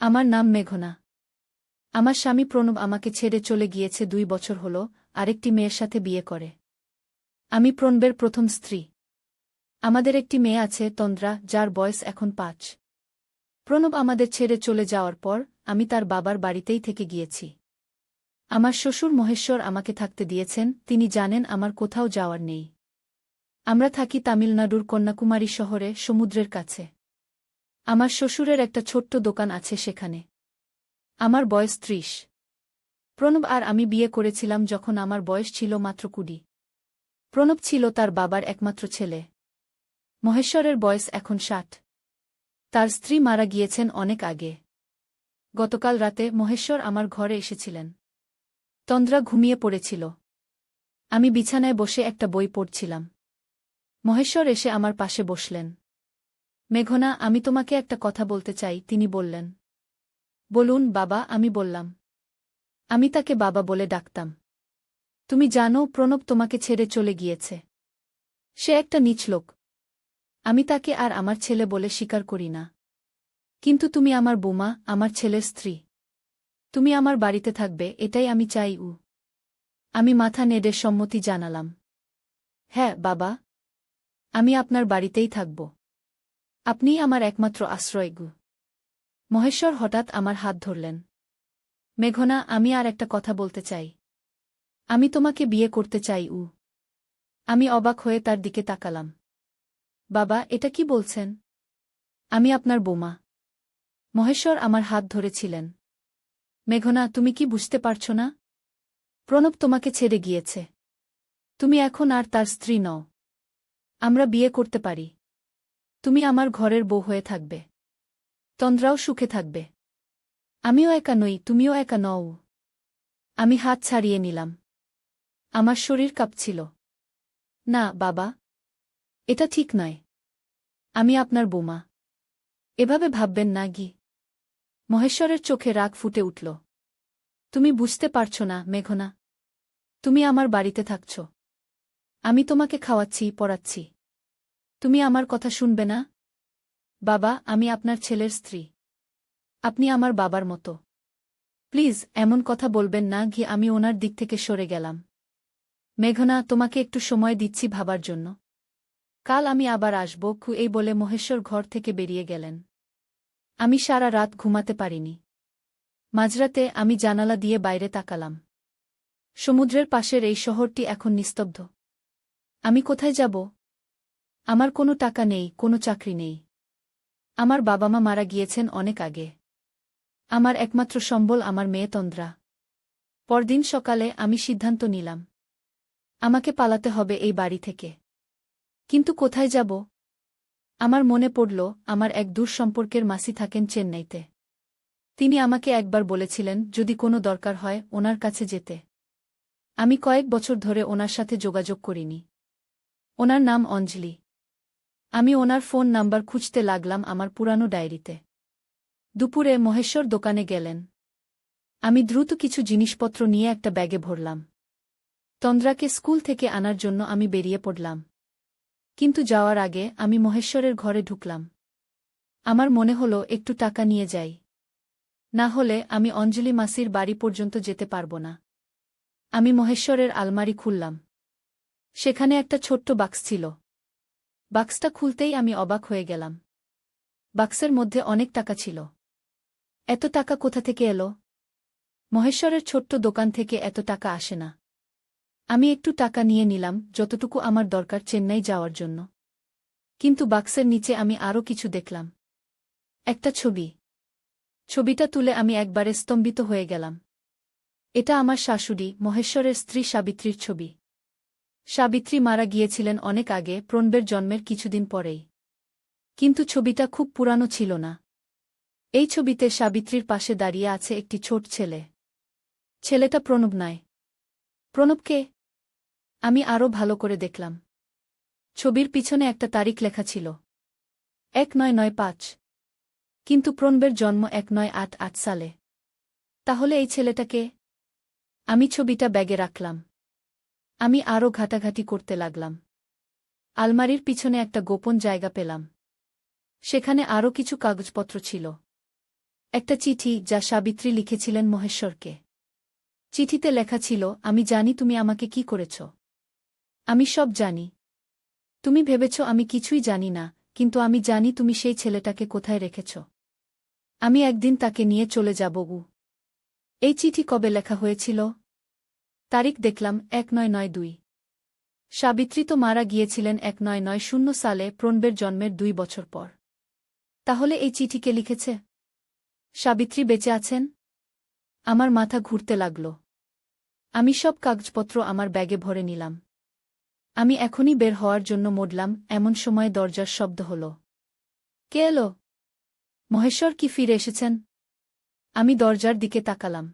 আমার নাম মেঘনা। আমার স্বামী প্রণব আমাকে ছেড়ে চলে গিয়েছে 2 বছর হল, আরেকটি মেয়ের সাথে বিয়ে করে। আমি প্রণবের প্রথম স্ত্রী। আমাদের একটি মেয়ে আছে, তন্দ্রা, যার বয়স এখন 5। প্রণব আমাদের ছেড়ে চলে যাওয়ার পর আমি তার বাবার বাড়িতেই থেকে গিয়েছি। আমার শ্বশুর মহেশ্বর আমাকে থাকতে দিয়েছেন, তিনি জানেন আমার কোথাও যাওয়ার নেই। আমরা থাকি তামিলনাড়ুর কন্যাকুমারী শহরে, সমুদ্রের কাছে। আমার শ্বশুরের একটা ছোট্ট দোকান আছে সেখানে। আমার বয়স 30। প্রণব আর আমি বিয়ে করেছিলাম যখন আমার বয়স ছিল মাত্র 20। প্রণব ছিল তার বাবার একমাত্র ছেলে। মহেশ্বরের বয়স এখন 60। তার স্ত্রী মারা গিয়েছেন অনেক আগে। গতকাল রাতে মহেশ্বর আমার ঘরে এসেছিলেন। তন্দ্রা ঘুমিয়ে পড়েছিল। আমি বিছানায় বসে একটা বই পড়ছিলাম। মহেশ্বর এসে আমার পাশে বসলেন। মেঘনা, আমি তোমাকে একটা কথা বলতে চাই, তিনি বললেন। বলুন বাবা, আমি বললাম। আমি তাকে বাবা বলে ডাকতাম। তুমি জানো প্রণব তোমাকে ছেড়ে চলে গিয়েছে। সে একটা নীচ লোক। আমি তাকে আর আমার ছেলে বলে স্বীকার করি না। কিন্তু তুমি আমার বৌমা, আমার ছেলের স্ত্রী। তুমি আমার বাড়িতে থাকবে, এটাই আমি চাই। আমি মাথা নেড়ে সম্মতি জানালাম। হ্যাঁ বাবা, আমি আপনার বাড়িতেই থাকব। আপনিই আমার একমাত্র আশ্রয়। মহেশ্বর হঠাৎ আমার হাত ধরলেন। মেঘনা, আমি আর একটা কথা বলতে চাই। আমি তোমাকে বিয়ে করতে চাই। আমি অবাক হয়ে তার দিকে তাকালাম। বাবা, এটা কি বলছেন? আমি আপনার বৌমা। মহেশ্বর আমার হাত ধরেছিলেন। মেঘনা, তুমি কি বুঝতে পারছ না? প্রণব তোমাকে ছেড়ে গিয়েছে। তুমি এখন আর তার স্ত্রী নও। আমরা বিয়ে করতে পারি। তুমি আমার ঘরের বউ হয়ে থাকবে। তন্দ্রাও সুখে থাকবে। আমিও একা নই, তুমিও একা নও। আমি হাত ছাড়িয়ে নিলাম। আমার শরীর কাঁপছিল। না বাবা, এটা ঠিক নয়। আমি আপনার বৌমা। এভাবে ভাববেন না। মহেশ্বরের চোখে রাগ ফুটে উঠল। তুমি বুঝতে পারছ না মেঘনা। তুমি আমার বাড়িতে থাকছ। আমি তোমাকে খাওয়াচ্ছি, পড়াচ্ছি। তুমি আমার কথা শুনবে না? বাবা, আমি আপনার ছেলের স্ত্রী। আপনি আমার বাবার মতো। প্লিজ এমন কথা বলবেন না। আমি ওনার দিক থেকে সরে গেলাম। মেঘনা, তোমাকে একটু সময় দিচ্ছি ভাবার জন্য। কাল আমি আবার আসব। এই বলে মহেশ্বর ঘর থেকে বেরিয়ে গেলেন। আমি সারা রাত ঘুমাতে পারিনি। মাঝরাতে আমি জানালা দিয়ে বাইরে তাকালাম। সমুদ্রের পাশের এই শহরটি এখন নিস্তব্ধ। আমি কোথায় যাব? আমার কোনো টাকা নেই, কোনো চাকরি নেই। আমার বাবা মা মারা গিয়েছেন অনেক আগে। আমার একমাত্র সম্বল আমার মেয়ে তন্দ্রা। পরদিন সকালে আমি সিদ্ধান্ত নিলাম। আমাকে পালাতে হবে এই বাড়ি থেকে। কিন্তু কোথায় যাব? আমার মনে পড়ল, আমার এক দূর সম্পর্কের মাসি থাকেন চেন্নাইতে। তিনি আমাকে একবার বলেছিলেন যদি কোনো দরকার হয় ওনার কাছে যেতে। আমি কয়েক বছর ধরে ওনার সাথে যোগাযোগ করিনি। ওনার নাম অঞ্জলি। আমি ওনার ফোন নাম্বার খুঁজতে লাগলাম আমার পুরানো ডায়েরিতে। দুপুরে মহেশ্বর দোকানে গেলেন। আমি দ্রুত কিছু জিনিসপত্র নিয়ে একটা ব্যাগে ভরলাম। তন্দ্রাকে স্কুল থেকে আনার জন্য আমি বেরিয়ে পড়লাম। কিন্তু যাওয়ার আগে আমি মহেশ্বরের ঘরে ঢুকলাম। আমার মনে হলো একটু টাকা নিয়ে যাই। না হলে আমি অঞ্জলি মাসির বাড়ি পর্যন্ত যেতে পারব না। আমি মহেশ্বরের আলমারি খুললাম। সেখানে একটা ছোট্ট বাক্স ছিল। বাক্সটা খুলতেই আমি অবাক হয়ে গেলাম। বাক্সের মধ্যে অনেক টাকা ছিল। এত টাকা কোথা থেকে এলো? মহেশ্বরের ছোট্ট দোকান থেকে এত টাকা আসে না। আমি একটু টাকা নিয়ে নিলাম, যতটুকু আমার দরকার চেন্নাই যাওয়ার জন্য। কিন্তু বাক্সের নিচে আমি আরও কিছু দেখলাম। একটা ছবি। ছবিটা তুলে আমি একবারে স্তম্ভিত হয়ে গেলাম। এটা আমার শাশুড়ি, মহেশ্বরের স্ত্রী সাবিত্রীর ছবি। সাবিত্রী মারা গিয়েছিলেন অনেক আগে, প্রণবের জন্মের কিছুদিন পরেই। কিন্তু ছবিটা খুব পুরানো ছিল না। এই ছবিতে সাবিত্রীর পাশে দাঁড়িয়ে আছে একটি ছোট ছেলে। ছেলেটা প্রণব নয়। প্রণব কে? আমি আরও ভালো করে দেখলাম। ছবির পিছনে একটা তারিখ লেখা ছিল, 1995। কিন্তু প্রণবের জন্ম 1988 সালে। তাহলে এই ছেলেটা কে? আমি ছবিটা ব্যাগে রাখলাম। আমি আরও ঘাটাঘাটি করতে লাগলাম। আলমারির পিছনে একটা গোপন জায়গা পেলাম। সেখানে আরও কিছু কাগজপত্র ছিল। একটা চিঠি যা সাবিত্রী লিখেছিলেন মহেশ্বরকে। চিঠিতে লেখা ছিল, আমি জানি তুমি আমাকে কি করেছ। আমি সব জানি। তুমি ভেবেছ আমি কিছুই জানি না, কিন্তু আমি জানি তুমি সেই ছেলেটাকে কোথায় রেখেছ। আমি একদিন তাকে নিয়ে চলে যাব। এই চিঠি কবে লেখা হয়েছিল? তারিখ দেখলাম 1992। সাবিত্রী তো মারা গিয়েছিলেন 1990 সালে, প্রণবের জন্মের 2 বছর পর। তাহলে এই চিঠি কে লিখেছে? সাবিত্রী বেঁচে আছেন? আমার মাথা ঘুরতে লাগল। আমি সব কাগজপত্র আমার ব্যাগে ভরে নিলাম। আমি এখনই বের হওয়ার জন্য মোড়লাম, এমন সময় দরজার শব্দ হল। কে এলো? মহেশ্বর কি ফিরে এসেছেন? আমি দরজার দিকে তাকালাম।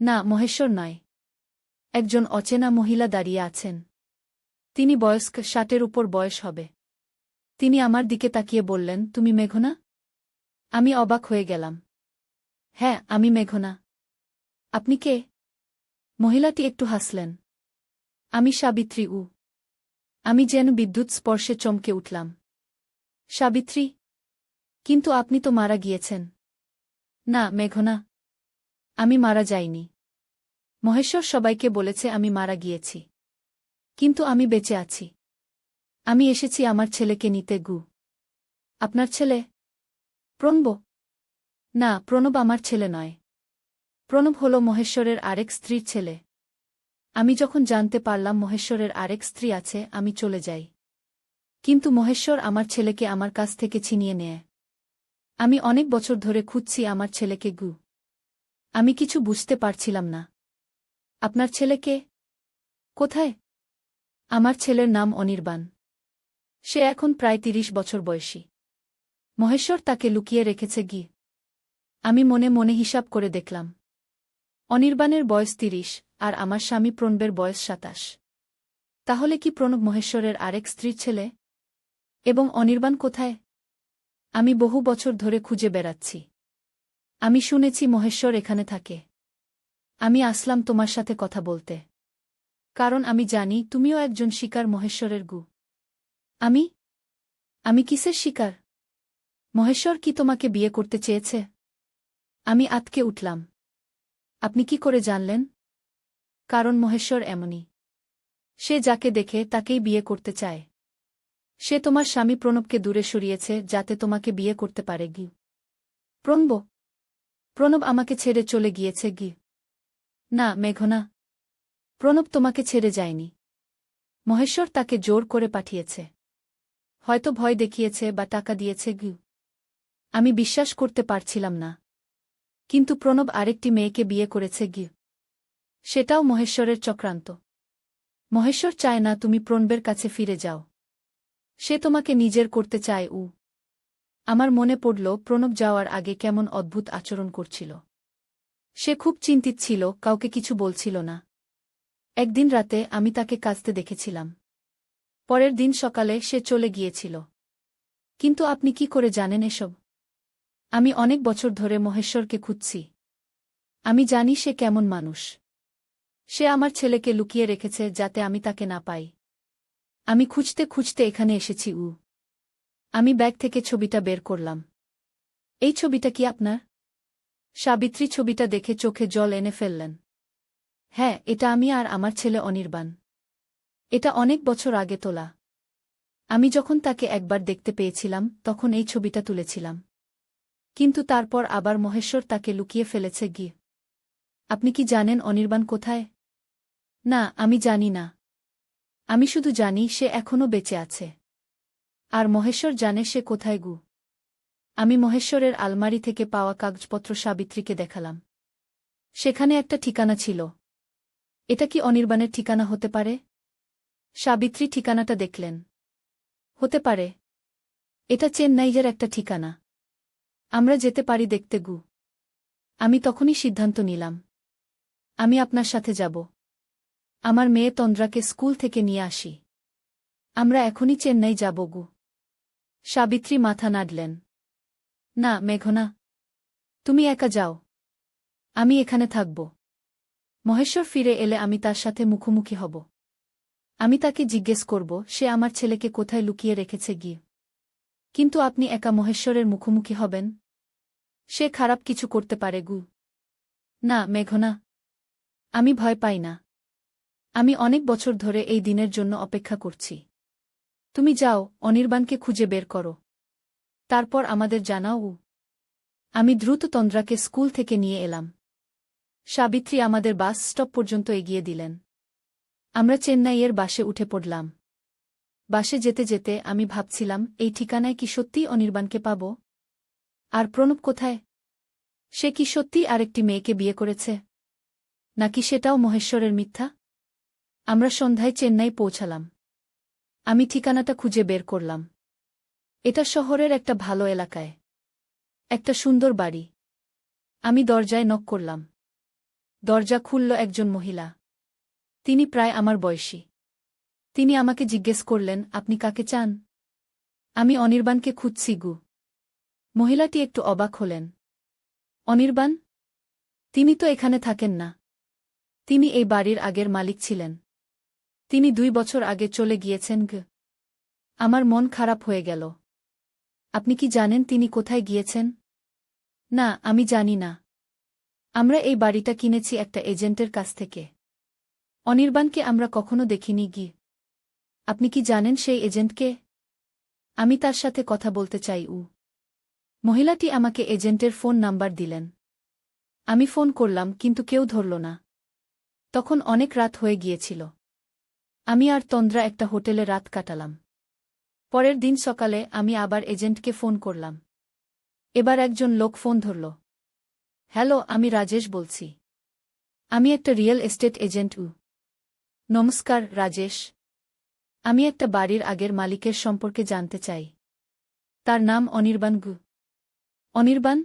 না, মহেশ্বর নয়। একজন অচেনা মহিলা দাঁড়িয়ে আছেন। তিনি বয়স্ক, 60-এর উপর বয়স হবে। তিনি আমার দিকে তাকিয়ে বললেন, তুমি মেঘনা? আমি অবাক হয়ে গেলাম। হ্যাঁ, আমি মেঘনা। আপনি কে? মহিলাটি একটু হাসলেন। আমি সাবিত্রী। আমি যেন বিদ্যুৎ স্পর্শে চমকে উঠলাম। সাবিত্রী? কিন্তু আপনি তো মারা গিয়েছেন। না মেঘনা, আমি মারা যাইনি। মহেশ্বর সবাইকে বলেছে আমি মারা গিয়েছি। কিন্তু আমি বেঁচে আছি। আমি এসেছি আমার ছেলেকে নিতে। আপনার ছেলে? প্রণব? না, প্রণব আমার ছেলে নয়। প্রণব হল মহেশ্বরের আরেক স্ত্রীর ছেলে। আমি যখন জানতে পারলাম মহেশ্বরের আরেক স্ত্রী আছে, আমি চলে যাই। কিন্তু মহেশ্বর আমার ছেলেকে আমার কাছ থেকে ছিনিয়ে নেয়। আমি অনেক বছর ধরে খুঁজছি আমার ছেলেকে। আমি কিছু বুঝতে পারছিলাম না। আপনার ছেলেকে? কোথায়? আমার ছেলের নাম অনির্বাণ। সে এখন প্রায় 30 বছর বয়সী। মহেশ্বর তাকে লুকিয়ে রেখেছে। আমি মনে মনে হিসাব করে দেখলাম। অনির্বাণের বয়স 30, আর আমার স্বামী প্রণবের বয়স 27। তাহলে কি প্রণব মহেশ্বরের আরেক স্ত্রীর ছেলে? এবং অনির্বাণ কোথায়? আমি বহু বছর ধরে খুঁজে বেড়াচ্ছি। আমি শুনেছি মহেশ্বর এখানে থাকে। আমি আসলাম তোমার সাথে কথা বলতে। কারণ আমি জানি তুমিও একজন শিকার মহেশ্বরের। আমি? আমি কিসের শিকার? মহেশ্বর কি তোমাকে বিয়ে করতে চেয়েছে? আমি আঁতকে উঠলাম। আপনি কি করে জানলেন? কারণ মহেশ্বর এমনই। সে যাকে দেখে তাকেই বিয়ে করতে চায়। সে তোমার স্বামী প্রণবকে দূরে সরিয়েছে যাতে তোমাকে বিয়ে করতে পারে। প্রণব? প্রণব আমাকে ছেড়ে চলে গিয়েছে। না মেঘনা, প্রণব তোমাকে ছেড়ে যায়নি। মহেশ্বর তাকে জোর করে পাঠিয়েছে। হয়তো ভয় দেখিয়েছে বা টাকা দিয়েছে। আমি বিশ্বাস করতে পারছিলাম না। কিন্তু প্রণব আরেকটি মেয়েকে বিয়ে করেছে। সেটাও মহেশ্বরের চক্রান্ত। মহেশ্বর চায় না তুমি প্রণবের কাছে ফিরে যাও। সে তোমাকে নিজের করতে চায়। আমার মনে পড়ল প্রণব যাওয়ার আগে কেমন অদ্ভুত আচরণ করছিল। সে খুব চিন্তিত ছিল, কাউকে কিছু বলছিল না। একদিন রাতে আমি তাকে কাঁদতে দেখেছিলাম। পরের দিন সকালে সে চলে গিয়েছিল। কিন্তু আপনি কি করে জানেন এসব? আমি অনেক বছর ধরে মহেশ্বরকে খুঁজছি। আমি জানি সে কেমন মানুষ। সে আমার ছেলেকে লুকিয়ে রেখেছে যাতে আমি তাকে না পাই। আমি খুঁজতে খুঁজতে এখানে এসেছি। আমি ব্যাগ থেকে ছবিটা বের করলাম। এই ছবিটা কি আপনার? সাবিত্রী ছবিটা দেখে চোখে জল এনে ফেললেন। হ্যাঁ, এটা আমি আর আমার ছেলে অনির্বাণ। এটা অনেক বছর আগে তোলা। আমি যখন তাকে একবার দেখতে পেয়েছিলাম তখন এই ছবিটা তুলেছিলাম। কিন্তু তারপর আবার মহেশ্বর তাকে লুকিয়ে ফেলেছে। আপনি কি জানেন অনির্বাণ কোথায়? না, আমি জানি না। আমি শুধু জানি সে এখনও বেঁচে আছে। আর মহেশ্বর জানে সে কোথায়। আমি মহেশ্বরের আলমারি থেকে পাওয়া কাগজপত্র সাবিত্রীকে দেখালাম। সেখানে একটা ঠিকানা ছিল। এটা কি অনির্বাণের ঠিকানা হতে পারে? সাবিত্রী ঠিকানাটা দেখলেন। হতে পারে। এটা চেন্নাইয়ের একটা ঠিকানা। আমরা যেতে পারি দেখতে। আমি তখনই সিদ্ধান্ত নিলাম। আমি আপনার সাথে যাব। আমার মেয়ে তন্দ্রাকে স্কুল থেকে নিয়ে আসি। আমরা এখনই চেন্নাই যাব। সাবিত্রী মাথা নাড়লেন। না মেঘনা, তুমি একা যাও। আমি এখানে থাকব। মহেশ্বর ফিরে এলে আমি তার সাথে মুখোমুখি হব। আমি তাকে জিজ্ঞেস করব সে আমার ছেলেকে কোথায় লুকিয়ে রেখেছে। কিন্তু আপনি একা মহেশ্বরের মুখোমুখি হবেন? সে খারাপ কিছু করতে পারে গু। না মেঘনা, আমি ভয় পাই না। আমি অনেক বছর ধরে এই দিনের জন্য অপেক্ষা করছি। তুমি যাও, অনির্বাণকে খুঁজে বের করো। তারপর আমাদের জানাও। আমি দ্রুত তন্দ্রাকে স্কুল থেকে নিয়ে এলাম। সাবিত্রী আমাদের বাস স্টপ পর্যন্ত এগিয়ে দিলেন। আমরা চেন্নাইয়ের বাসে উঠে পড়লাম। বাসে যেতে যেতে আমি ভাবছিলাম, এই ঠিকানায় কি সত্যিই অনির্বাণকে পাব? আর প্রণব কোথায়? সে কি সত্যিই আরেকটি মেয়েকে বিয়ে করেছে? নাকি সেটাও মহেশ্বরের মিথ্যা? আমরা সন্ধ্যায় চেন্নাই পৌঁছালাম। আমি ঠিকানাটা খুঁজে বের করলাম। এটা শহরের একটা ভালো এলাকায়। একটা সুন্দর বাড়ি। আমি দরজায় নক করলাম। দরজা খুলল একজন মহিলা। তিনি প্রায় আমার বয়সী। তিনি আমাকে জিজ্ঞেস করলেন, আপনি কাকে চান? আমি অনির্বাণকে খুঁজছি গু। মহিলাটি একটু অবাক হলেন। অনির্বাণ? তিনি তো এখানে থাকেন না। তিনি এই বাড়ির আগের মালিক ছিলেন। তিনি 2 বছর আগে চলে গিয়েছেন গু। আমার মন খারাপ হয়ে গেল। আপনি কি জানেন তিনি কোথায় গিয়েছেন? না, আমি জানি না। আমরা এই বাড়িটা কিনেছি একটা এজেন্টের কাছ থেকে। অনির্বাণকে আমরা কখনো দেখিনি গি। আপনি কি জানেন সেই এজেন্টকে? আমি তার সাথে কথা বলতে চাই। মহিলাটি আমাকে এজেন্টের ফোন নাম্বার দিলেন। আমি ফোন করলাম, কিন্তু কেউ ধরল না। তখন অনেক রাত হয়ে গিয়েছিল। আমি আর তন্দ্রা একটা হোটেলে রাত কাটালাম। পরের দিন সকালে আমি আবার এজেন্টকে ফোন করলাম। এবার একজন লোক ফোন ধরল। হ্যালো, আমি রাজেশ বলছি। আমি একটা রিয়েল এস্টেট এজেন্ট। নমস্কার রাজেশ। আমি একটা বাড়ির আগের মালিকের সম্পর্কে জানতে চাই। তার নাম অনির্বাণ গু। অনির্বাণ?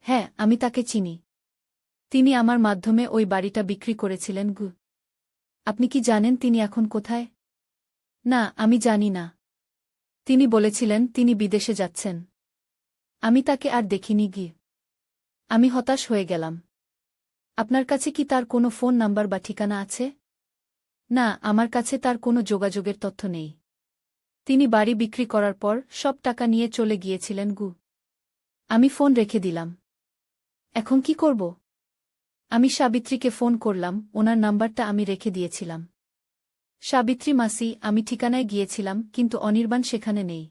হ্যাঁ, আমি তাকে চিনি। তিনি আমার মাধ্যমে ওই বাড়িটা বিক্রি করেছিলেন গু। আপনি কি জানেন তিনি এখন কোথায়? না, আমি জানি না। তিনি বলেছিলেন তিনি বিদেশে যাচ্ছেন। আমি তাকে আর দেখিনি গি। আমি হতাশ হয়ে গেলাম। আপনার কাছে কি তার কোনো ফোন নাম্বার বা ঠিকানা আছে? না, আমার কাছে তার কোনো যোগাযোগের তথ্য নেই। তিনি বাড়ি বিক্রি করার পর সব টাকা নিয়ে চলে গিয়েছিলেন গু। আমি ফোন রেখে দিলাম। এখন কি করব? আমি সাবিত্রীকে ফোন করলাম, ওনার নাম্বারটা আমি রেখে দিয়েছিলাম। সাবিত্রী মাসি, আমি ঠিকানায় গিয়েছিলাম, কিন্তু অনির্বাণ সেখানে নেই।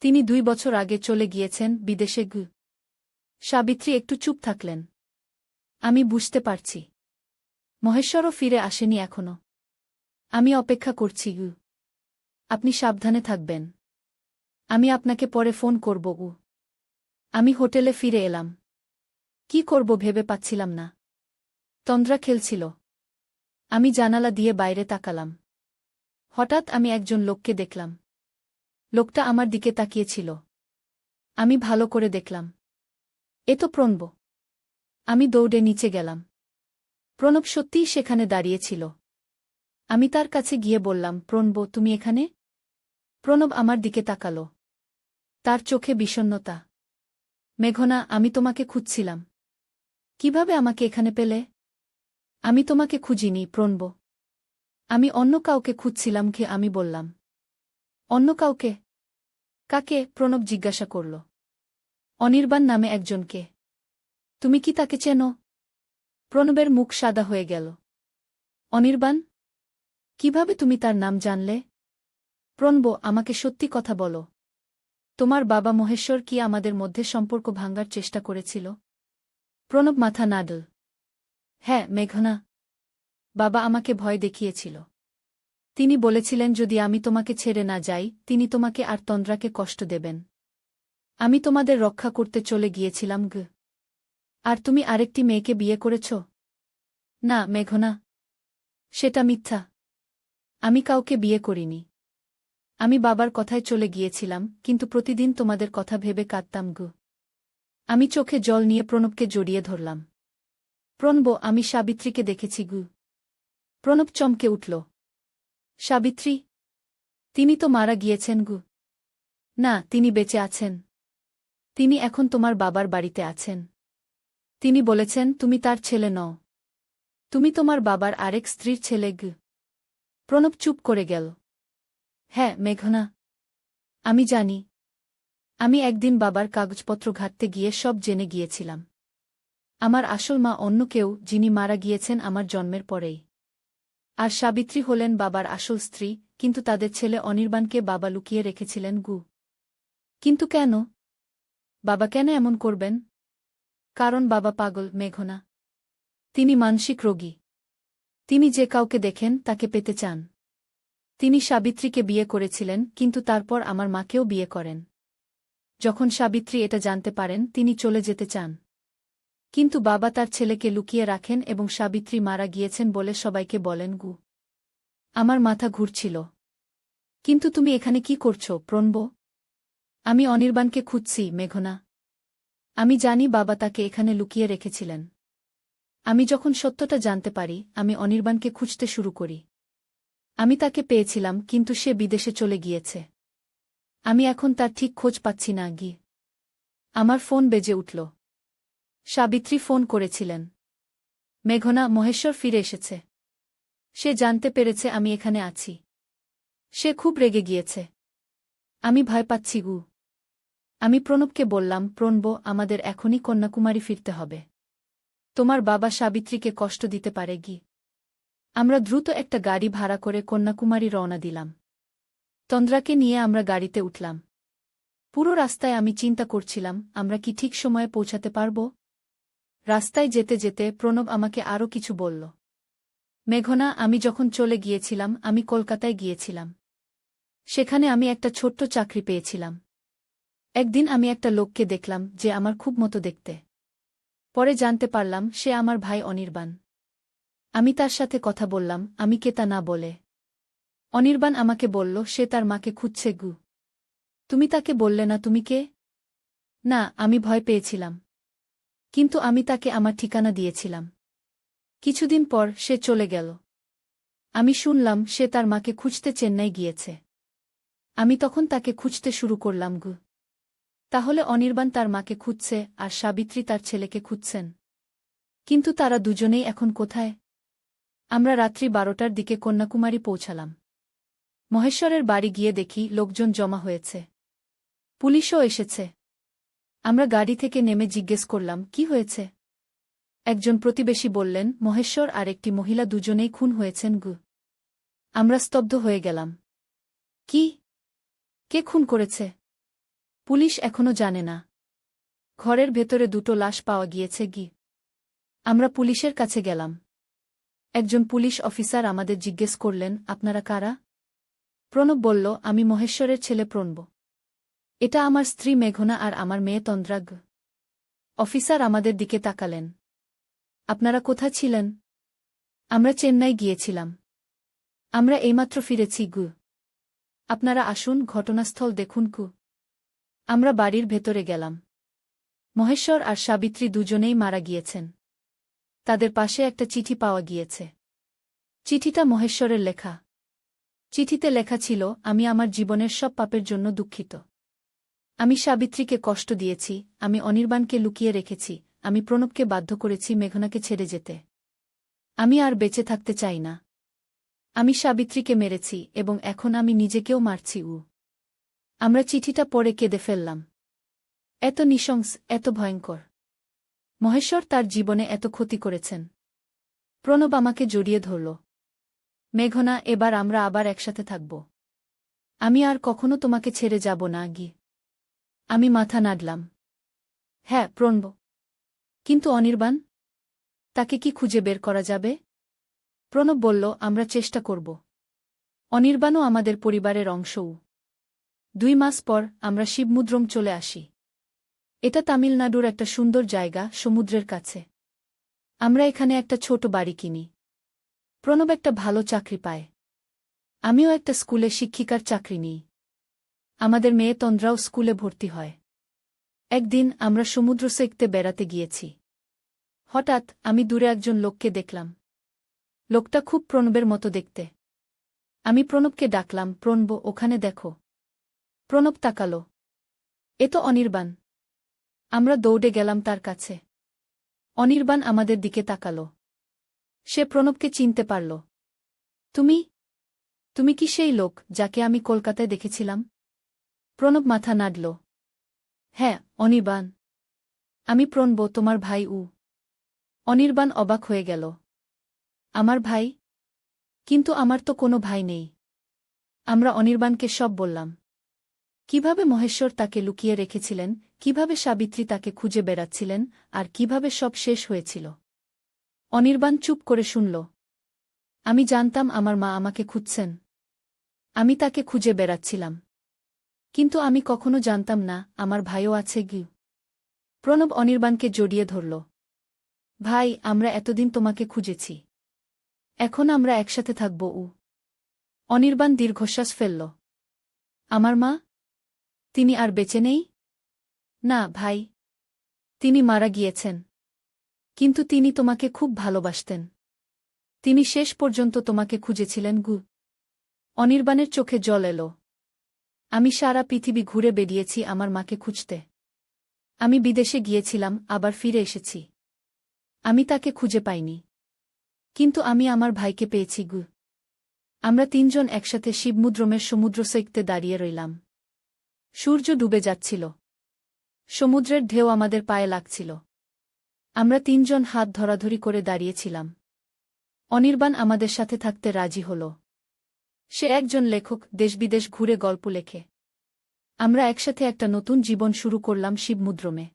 তিনি 2 বছর আগে চলে গিয়েছেন বিদেশে গু। সাবিত্রী একটু চুপ থাকলেন। আমি বুঝতে পারছি। মহেশ্বরও ফিরে আসেনি এখনো। আমি অপেক্ষা করছি গু। আপনি সাবধানে থাকবেন। আমি আপনাকে পরে ফোন করব গু। আমি হোটেলে ফিরে এলাম। কি করব ভেবে পাচ্ছিলাম না। তন্দ্রা খেলছিল। আমি জানালা দিয়ে বাইরে তাকালাম। হঠাৎ আমি একজন লোককে দেখলাম। লোকটা আমার দিকে তাকিয়েছিল। আমি ভালো করে দেখলাম। এ তো প্রণব। আমি দৌড়ে নিচে গেলাম। প্রণব সত্যিই সেখানে দাঁড়িয়েছিল। আমি তার কাছে গিয়ে বললাম, প্রণব, তুমি এখানে? প্রণব আমার দিকে তাকালো। তার চোখে বিষণ্ণতা। মেঘনা, আমি তোমাকে খুঁজছিলাম। কিভাবে আমাকে এখানে পেলে? আমি তোমাকে খুঁজিনি প্রণব। আমি অন্য কাউকে খুঁজছিলাম কি? আমি বললাম। অন্য কাউকে? কাকে? প্রণব জিজ্ঞাসা করল। অনির্বাণ নামে একজনকে। তুমি কি তাকে চেনো? প্রণবের মুখ সাদা হয়ে গেল। অনির্বাণ? কিভাবে তুমি তার নাম জানলে? প্রণব, আমাকে সত্যি কথা বলো। তোমার বাবা মহেশ্বর কি আমাদের মধ্যে সম্পর্ক ভাঙার চেষ্টা করেছিল? প্রণব মাথা নাড়ল। হ্যাঁ মেঘনা। বাবা আমাকে ভয় দেখিয়েছিল। তিনি বলেছিলেন যদি আমি তোমাকে ছেড়ে না যাই, তিনি তোমাকে আর তন্দ্রাকে কষ্ট দেবেন। আমি তোমাদের রক্ষা করতে চলে গিয়েছিলাম গু। আর তুমি আরেকটি মেয়েকে বিয়ে করেছ? না মেঘনা। সেটা মিথ্যা। আমি কাউকে বিয়ে করিনি। আমি বাবার কথায় চলে গিয়েছিলাম, কিন্তু প্রতিদিন তোমাদের কথা ভেবে কাঁদতাম গু। আমি চোখে জল নিয়ে প্রণবকে জড়িয়ে ধরলাম। প্রণব, আমি সাবিত্রীকে দেখেছি গু। প্রণব চমকে উঠল। সাবিত্রী? তিনি তো মারা গিয়েছেন গু। না, তিনি বেঁচে আছেন। তিনি এখন তোমার বাবার বাড়িতে আছেন। তিনি বলেছেন তুমি তার ছেলে নও। তুমি তোমার বাবার আরেক স্ত্রীর ছেলে গু। প্রণব চুপ করে গেল। হ্যাঁ মেঘনা। আমি জানি। আমি একদিন বাবার কাগজপত্র ঘাঁটতে গিয়ে সব জেনে গিয়েছিলাম। আমার আসল মা অন্য কেউ, যিনি মারা গিয়েছেন আমার জন্মের পরেই। আর সাবিত্রী হলেন বাবার আসল স্ত্রী, কিন্তু তাদের ছেলে অনির্বাণকে বাবা লুকিয়ে রেখেছিলেন গু। কিন্তু কেন? বাবা কেন এমন করবেন? কারণ বাবা পাগল, মেঘনা। তিনি মানসিক রোগী। তিনি যে কাউকে দেখেন তাকে পেতে চান। তিনি সাবিত্রীকে বিয়ে করেছিলেন, কিন্তু তারপর আমার মাকেও বিয়ে করেন। যখন সাবিত্রী এটা জানতে পারেন, তিনি চলে যেতে চান। কিন্তু বাবা তার ছেলেকে লুকিয়ে রাখেন এবং সাবিত্রী মারা গিয়েছেন বলে সবাইকে বলেন গু। আমার মাথা ঘুরছিল। কিন্তু তুমি এখানে কি করছো, প্রণব? আমি অনির্বাণকে খুঁজছি, মেঘনা। আমি জানি বাবা তাকে এখানে লুকিয়ে রেখেছিলেন। আমি যখন সত্যটা জানতে পারি, আমি অনির্বাণকে খুঁজতে শুরু করি। আমি তাকে পেয়েছিলাম, কিন্তু সে বিদেশে চলে গিয়েছে। আমি এখন তার ঠিক খোঁজ পাচ্ছি না গি। আমার ফোন বেজে উঠল। সাবিত্রী ফোন করেছিলেন। মেঘনা, মহেশ্বর ফিরে এসেছে। সে জানতে পেরেছে আমি এখানে আছি। সে খুব রেগে গিয়েছে। আমি ভয় পাচ্ছি গু। আমি প্রণবকে বললাম, প্রণব, আমাদের এখনই কন্যাকুমারী ফিরতে হবে। তোমার বাবা সাবিত্রীকে কষ্ট দিতে পারে গি। আমরা দ্রুত একটা গাড়ি ভাড়া করে কন্যাকুমারী রওনা দিলাম। তন্দ্রাকে নিয়ে আমরা গাড়িতে উঠলাম। পুরো রাস্তায় আমি চিন্তা করছিলাম, আমরা কি ঠিক সময়ে পৌঁছাতে পারব? রাস্তায় যেতে যেতে প্রণব আমাকে আরও কিছু বলল। মেঘনা, আমি যখন চলে গিয়েছিলাম, আমি কলকাতায় গিয়েছিলাম। সেখানে আমি একটা ছোট্ট চাকরি পেয়েছিলাম। একদিন আমি একটা লোককে দেখলাম, যে আমার খুব মতো দেখতে। পরে জানতে পারলাম সে আমার ভাই অনির্বাণ। আমি তার সাথে কথা বললাম, আমি কে তা না বলে। অনির্বাণ আমাকে বলল সে তার মাকে খুঁজছে গু। তুমি তাকে বললে না তুমি কে? না, আমি ভয় পেয়েছিলাম। কিন্তু আমি তাকে আমার ঠিকানা দিয়েছিলাম। কিছুদিন পর সে চলে গেল। আমি শুনলাম সে তার মাকে খুঁজতে চেন্নাই গিয়েছে। আমি তখন তাকে খুঁজতে শুরু করলাম গু। তাহলে অনির্বাণ তার মাকে খুঁজছে, আর সাবিত্রী তার ছেলেকে খুঁজছেন। কিন্তু তারা দুজনেই এখন কোথায়? আমরা রাত্রি 12টার দিকে কন্যাকুমারী পৌঁছালাম। মহেশ্বরের বাড়ি গিয়ে দেখি লোকজন জমা হয়েছে। পুলিশও এসেছে। আমরা গাড়ি থেকে নেমে জিজ্ঞেস করলাম, কি হয়েছে? একজন প্রতিবেশী বললেন, মহেশ্বর আর একটি মহিলা দুজনেই খুন হয়েছেন গু। আমরা স্তব্ধ হয়ে গেলাম। কি? কে খুন করেছে? পুলিশ এখনো জানে না। ঘরের ভেতরে দুটো লাশ পাওয়া গিয়েছে গি। আমরা পুলিশের কাছে গেলাম। একজন পুলিশ অফিসার আমাদের জিজ্ঞেস করলেন, আপনারা কারা? প্রণব বলল, আমি মহেশ্বরের ছেলে প্রণব। এটা আমার স্ত্রী মেঘনা আর আমার মেয়ে তন্দ্রা গ। অফিসার আমাদের দিকে তাকালেন। আপনারা কোথায় ছিলেন? আমরা চেন্নাই গিয়েছিলাম। আমরা এইমাত্র ফিরেছি গু। আপনারা আসুন, ঘটনাস্থল দেখুন কু। আমরা বাড়ির ভেতরে গেলাম। মহেশ্বর আর সাবিত্রী দুজনেই মারা গিয়েছেন। তাদের পাশে একটা চিঠি পাওয়া গিয়েছে। চিঠিটা মহেশ্বরের লেখা। চিঠিতে লেখা ছিল, আমি আমার জীবনের সব পাপের জন্য দুঃখিত। আমি সাবিত্রীকে কষ্ট দিয়েছি, আমি অনির্বাণকে লুকিয়ে রেখেছি, আমি প্রণবকে বাধ্য করেছি মেঘনাকে ছেড়ে যেতে। আমি আর বেঁচে থাকতে চাই না। আমি সাবিত্রীকে মেরেছি এবং এখন আমি নিজেকেও মারছি উ। আমরা চিঠিটা পড়ে কেঁদে ফেললাম। এত নৃশংস, এত ভয়ঙ্কর। মহেশ্বর তার জীবনে এত ক্ষতি করেছেন। প্রণব আমাকে জড়িয়ে ধরল। মেঘনা, এবার আমরা আবার একসাথে থাকব। আমি আর কখনো তোমাকে ছেড়ে যাব না গি। আমি মাথা নাড়লাম। হ্যাঁ, প্রণব। কিন্তু অনির্বাণ? তাকে কি খুঁজে বের করা যাবে? প্রণব বলল, আমরা চেষ্টা করব। অনির্বাণও আমাদের পরিবারের অংশও। 2 মাস পর আমরা শিবমুদ্রম চলে আসি। এটা তামিলনাড়ুর একটা সুন্দর জায়গা, সমুদ্রের কাছে। আমরা এখানে একটা ছোট বাড়ি কিনি। প্রণব একটা ভালো চাকরি পায়। আমিও একটা স্কুলে শিক্ষিকার চাকরি নিই। আমাদের মেয়ে তন্দ্রাও স্কুলে ভর্তি হয়। একদিন আমরা সমুদ্র সৈকতে বেড়াতে গিয়েছি। হঠাৎ আমি দূরে একজন লোককে দেখলাম। লোকটা খুব প্রণবের মতো দেখতে। আমি প্রণবকে ডাকলাম, প্রণব, ওখানে দেখো। প্রণব তাকালো। এ তো অনির্বাণ। আমরা দৌড়ে গেলাম তার কাছে। অনির্বাণ আমাদের দিকে তাকালো। সে প্রণবকে চিনতে পারল। তুমি? তুমি কি সেই লোক যাকে আমি কলকাতায় দেখেছিলাম? প্রণব মাথা নাড়ল। হ্যাঁ, অনির্বাণ। আমি প্রণব, তোমার ভাই। অনির্বাণ অবাক হয়ে গেল। আমার ভাই? কিন্তু আমার তো কোনো ভাই নেই। আমরা অনির্বাণকে সব বললাম। কিভাবে মহেশ্বর তাকে লুকিয়ে রেখেছিলেন, কিভাবে সাবিত্রী তাকে খুঁজে বেড়াচ্ছিলেন, আর কিভাবে সব শেষ হয়েছিল। অনির্বাণ চুপ করে শুনল। আমি জানতাম আমার মা আমাকে খুঁজছেন। আমি তাকে খুঁজে বেড়াচ্ছিলাম। কিন্তু আমি কখনো জানতাম না আমার ভাইও আছে। প্রণব অনির্বাণকে জড়িয়ে ধরল। ভাই, আমরা এতদিন তোমাকে খুঁজেছি। এখন আমরা একসাথে থাকব। অনির্বাণ দীর্ঘশ্বাস ফেলল। আমার মা? তিনি আর বেঁচে নেই? না ভাই। তিনি মারা গিয়েছেন। কিন্তু তিনি তোমাকে খুব ভালোবাসতেন। তিনি শেষ পর্যন্ত তোমাকে খুঁজেছিলেন। অনির্বাণের চোখে জল এলো। আমি সারা পৃথিবী ঘুরে বেরিয়েছি আমার মাকে খুঁজতে। আমি বিদেশে গিয়েছিলাম, আবার ফিরে এসেছি। আমি তাকে খুঁজে পাইনি। কিন্তু আমি আমার ভাইকে পেয়েছি। আমরা তিনজন একসাথে শিবমুদ্রমের সমুদ্র সৈকতে দাঁড়িয়ে রইলাম। সূর্য ডুবে যাচ্ছিল। সমুদ্রের ঢেউ আমাদের পায়ে লাগছিল। আমরা তিনজন হাত ধরাধরি করে দাঁড়িয়েছিলাম। অনির্বাণ আমাদের সাথে থাকতে রাজি হল। সে একজন লেখক, দেশবিদেশ ঘুরে গল্প লেখে। আমরা একসাথে একটা নতুন জীবন শুরু করলাম শিবমুদ্রমে।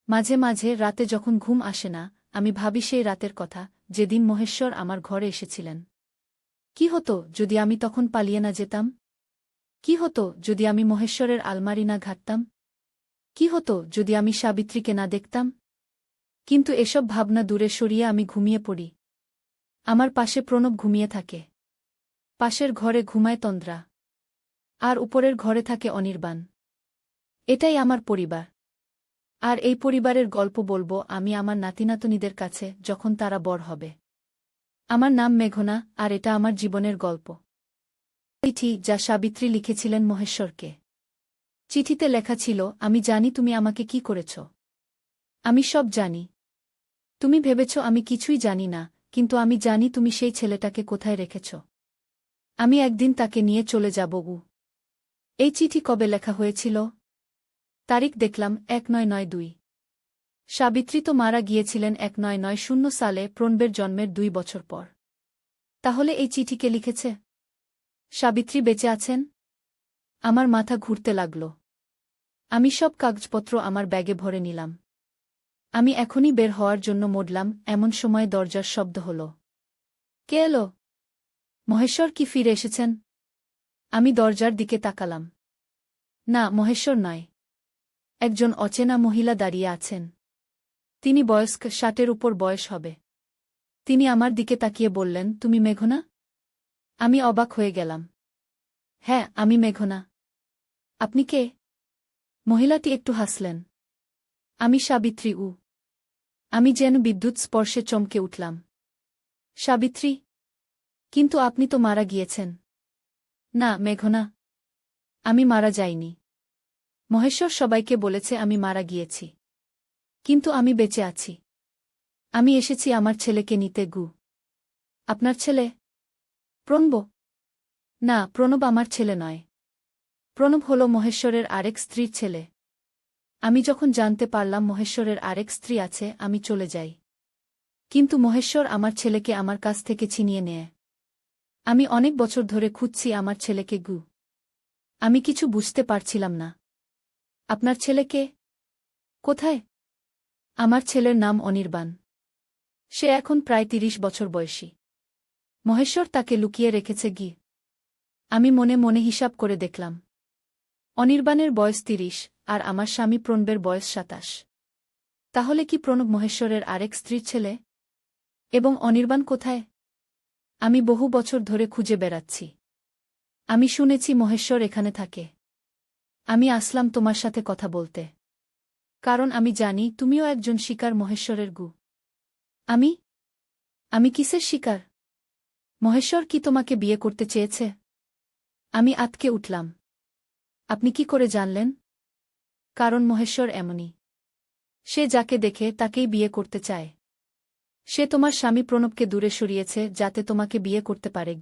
মাঝে মাঝে রাতে যখন ঘুম আসে না, আমি ভাবি সেই রাতের কথা, যেদিন মহেশ্বর আমার ঘরে এসেছিলেন। কি হতো যদি আমি তখন পালিয়ে না যেতাম? কি হতো যদি আমি মহেশ্বরের আলমারি না ঘাঁটতাম? কি হতো যদি আমি সাবিত্রীকে না দেখতাম? কিন্তু এসব ভাবনা দূরে সরিয়ে আমি ঘুমিয়ে পড়ি। আমার পাশে প্রণব ঘুমিয়ে থাকে। পাশের ঘরে ঘুমায় তন্দ্রা। আর উপরের ঘরে থাকে অনির্বাণ। এটাই আমার পরিবার। আর এই পরিবারের গল্প বলবো আমি আমার নাতিনাতনীদের কাছে যখন তারা বড় হবে। আমার নাম মেঘনা, আর এটা আমার জীবনের গল্প। চিঠি যা সাবিত্রী লিখেছিলেন মহেশ্বরকে। চিঠিতে লেখা ছিল, আমি জানি তুমি আমাকে কি করেছ। আমি সব জানি। তুমি ভেবেছ আমি কিছুই জানি না, কিন্তু আমি জানি তুমি সেই ছেলেটাকে কোথায় রেখেছ। আমি একদিন তাকে নিয়ে চলে যাব। এই চিঠি কবে লেখা হয়েছিল? তারিখ দেখলাম 1992। সাবিত্রী তো মারা গিয়েছিলেন 1990 সালে, প্রণবের জন্মের 2 বছর পর। তাহলে এই চিঠি কে লিখেছে? সাবিত্রী বেঁচে আছেন? আমার মাথা ঘুরতে লাগল। আমি সব কাগজপত্র আমার ব্যাগে ভরে নিলাম। আমি এখনই বের হওয়ার জন্য মরলাম, এমন সময় দরজার শব্দ হল। কে এলো? মহেশ্বর কি ফিরে এসেছেন? আমি দরজার দিকে তাকালাম। না, মহেশ্বর নয়। একজন অচেনা মহিলা দাঁড়িয়ে আছেন। তিনি বয়স্ক, 60-এর উপর বয়স হবে। তিনি আমার দিকে তাকিয়ে বললেন, তুমি মেঘনা? আমি অবাক হয়ে গেলাম। হ্যাঁ, আমি মেঘনা। আপনি কে? মহিলাটি একটু হাসলেন। আমি সাবিত্রী। আমি যেন বিদ্যুৎ স্পর্শে চমকে উঠলাম। সাবিত্রী? কিন্তু আপনি তো মারা গিয়েছেন। না মেঘনা, আমি মারা যাইনি। মহেশ্বর সবাইকে বলেছে আমি মারা গিয়েছি। কিন্তু আমি বেঁচে আছি। আমি এসেছি আমার ছেলেকে নিতে। আপনার ছেলে? প্রণব? না, প্রণব আমার ছেলে নয়। প্রণব হল মহেশ্বরের আরেক স্ত্রীর ছেলে। আমি যখন জানতে পারলাম মহেশ্বরের আরেক স্ত্রী আছে, আমি চলে যাই। কিন্তু মহেশ্বর আমার ছেলেকে আমার কাছ থেকে ছিনিয়ে নেয়। আমি অনেক বছর ধরে খুঁজছি আমার ছেলেকে। আমি কিছু বুঝতে পারছিলাম না। আপনার ছেলেকে? কোথায়? আমার ছেলের নাম অনির্বাণ। সে এখন প্রায় 30 বছর বয়সী। মহেশ্বর তাকে লুকিয়ে রেখেছে। আমি মনে মনে হিসাব করে দেখলাম। অনির্বাণের বয়স 30, আর আমার স্বামী প্রণবের বয়স 27। তাহলে কি প্রণব মহেশ্বরের আরেক স্ত্রীর ছেলে? এবং অনির্বাণ কোথায়? আমি বহু বছর ধরে খুঁজে বেড়াচ্ছি। আমি শুনেছি মহেশ্বর এখানে থাকে। আমি আসলাম তোমার সাথে কথা বলতে। কারণ আমি জানি তুমিও একজন শিকার মহেশ্বরের। আমি? আমি কিসের শিকার? মহেশ্বর কি তোমাকে বিয়ে করতে চেয়েছে? আমি আঁতকে উঠলাম। আপনি কি করে জানলেন? কারণ মহেশ্বর এমনই। সে যাকে দেখে তাকেই বিয়ে করতে চায়। সে তোমার স্বামী প্রণবকে দূরে সরিয়েছে যাতে তোমাকে বিয়ে করতে পারে।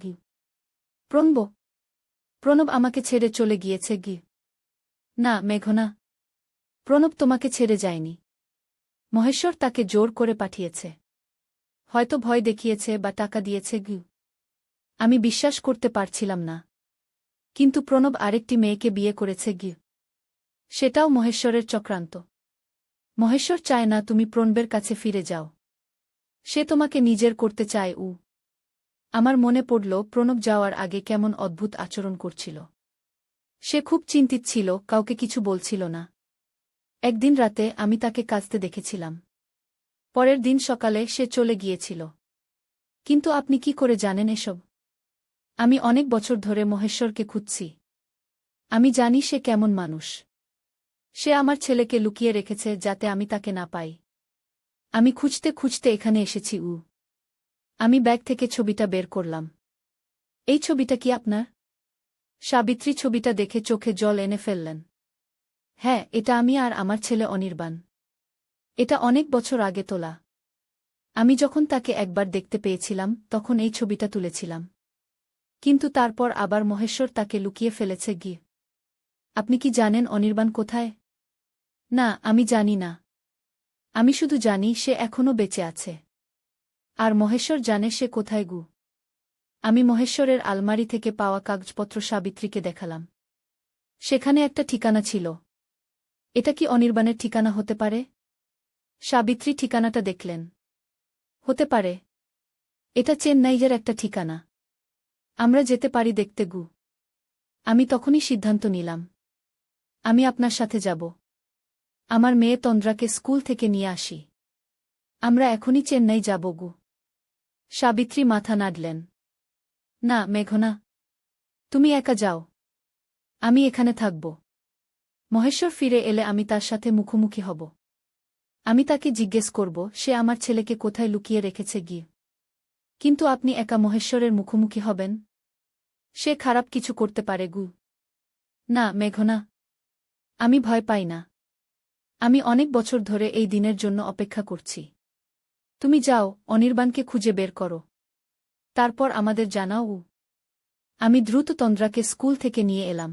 প্রণব? প্রণব আমাকে ছেড়ে চলে গিয়েছে। না মেঘনা। প্রণব তোমাকে ছেড়ে যায়নি। মহেশ্বর তাকে জোর করে পাঠিয়েছে। হয়তো ভয় দেখিয়েছে বা টাকা দিয়েছে গু। আমি বিশ্বাস করতে পারছিলাম না। কিন্তু প্রণব আরেকটি মেয়েকে বিয়ে করেছে গি। সেটাও মহেশ্বরের চক্রান্ত। মহেশ্বর চায় না তুমি প্রণবের কাছে ফিরে যাও। সে তোমাকে নিজের করতে চায়। আমার মনে পড়ল প্রণব যাওয়ার আগে কেমন অদ্ভুত আচরণ করছিল। সে খুব চিন্তিত ছিল, কাউকে কিছু বলছিল না। একদিন রাতে আমি তাকে কাঁদতে দেখেছিলাম। পরের দিন সকালে সে চলে গিয়েছিল। কিন্তু আপনি কি করে জানেন এসব? আমি অনেক বছর ধরে মহেশ্বরকে খুঁজছি। আমি জানি সে কেমন মানুষ। সে আমার ছেলেকে লুকিয়ে রেখেছে যাতে আমি তাকে না পাই। আমি খুঁজতে খুঁজতে এখানে এসেছি। আমি ব্যাগ থেকে ছবিটা বের করলাম। এই ছবিটা কি আপনার? সাবিত্রী ছবিটা দেখে চোখে জল এনে ফেললেন। হ্যাঁ, এটা আমি আর আমার ছেলে অনির্বাণ। এটা অনেক বছর আগে তোলা। আমি যখন তাকে একবার দেখতে পেয়েছিলাম তখন এই ছবিটা তুলেছিলাম। কিন্তু তারপর আবার মহেশ্বর তাকে লুকিয়ে ফেলেছে গি। আপনি কি জানেন অনির্বাণ কোথায়? না, আমি জানি না। আমি শুধু জানি সে এখনও বেঁচে আছে। আর মহেশ্বর জানে সে কোথায় গু। আমি মহেশ্বরের আলমারি থেকে পাওয়া কাগজপত্র সাবিত্রীকে দেখালাম। সেখানে একটা ঠিকানা ছিল। এটা কি অনির্বাণের ঠিকানা হতে পারে? সাবিত্রী ঠিকানাটা দেখলেন। হতে পারে। এটা চেন্নাইয়ের একটা ঠিকানা। আমরা যেতে পারি দেখতে গু। আমি তখনই সিদ্ধান্ত নিলাম। আমি আপনার সাথে যাব। আমার মেয়ে তন্দ্রাকে স্কুল থেকে নিয়ে আসি। আমরা এখনই চেন্নাই যাব গু। সাবিত্রী মাথা নাড়লেন। না মেঘনা, তুমি একা যাও। আমি এখানে থাকব। মহেশ্বর ফিরে এলে আমি তার সাথে মুখোমুখি হব। আমি তাকে জিজ্ঞেস করব সে আমার ছেলেকে কোথায় লুকিয়ে রেখেছে গিয়ে। কিন্তু আপনি একা মহেশ্বরের মুখোমুখি হবেন? সে খারাপ কিছু করতে পারে গু। না মেঘনা, আমি ভয় পাই না। আমি অনেক বছর ধরে এই দিনের জন্য অপেক্ষা করছি। তুমি যাও, অনির্বাণকে খুঁজে বের করো। তারপর আমাদের জানাও। আমি দ্রুত তন্দ্রাকে স্কুল থেকে নিয়ে এলাম।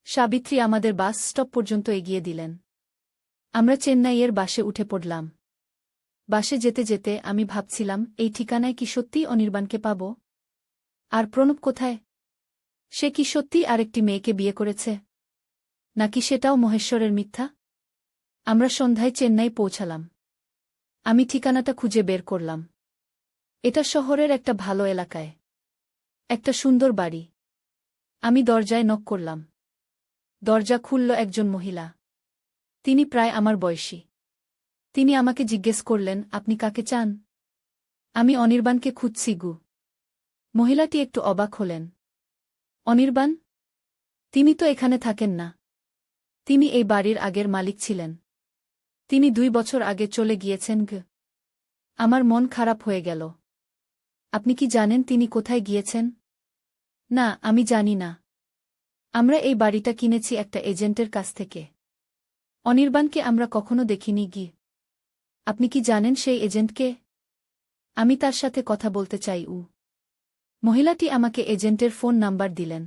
সাবিত্রী আমাদের বাস স্টপ পর্যন্ত এগিয়ে দিলেন। আমরা চেন্নাইয়ের বাসে উঠে পড়লাম। বাসে যেতে যেতে আমি ভাবছিলাম, এই ঠিকানায় কি সত্যিই অনির্বাণকে পাব? আর প্রণব কোথায়? সে কি সত্যিই আরেকটি মেয়েকে বিয়ে করেছে? নাকি সেটাও মহেশ্বরের মিথ্যা? আমরা সন্ধ্যায় চেন্নাই পৌঁছালাম। আমি ঠিকানাটা খুঁজে বের করলাম। এটা শহরের একটা ভালো এলাকায়। একটা সুন্দর বাড়ি। আমি দরজায় নক করলাম। দরজা খুলল একজন মহিলা। তিনি প্রায় আমার বয়সী। তিনি আমাকে জিজ্ঞেস করলেন, আপনি কাকে চান? আমি অনির্বাণকে খুঁজছি গু। মহিলাটি একটু অবাক হলেন। অনির্বাণ? তিনি তো এখানে থাকেন না। তিনি এই বাড়ির আগের মালিক ছিলেন। তিনি 2 বছর আগে চলে গিয়েছেন গু। আমার মন খারাপ হয়ে গেল। আপনি কি জানেন তিনি কোথায় গিয়েছেন? না, আমি জানি না। আমরা এই বাড়িটা কিনেছি একটা এজেন্টের কাছ থেকে। অনির্বাণকে আমরা কখনো দেখিনি গি। আপনি কি জানেন সেই এজেন্টকে? আমি তার সাথে কথা বলতে চাই। মহিলাটি আমাকে এজেন্টের ফোন নাম্বার দিলেন।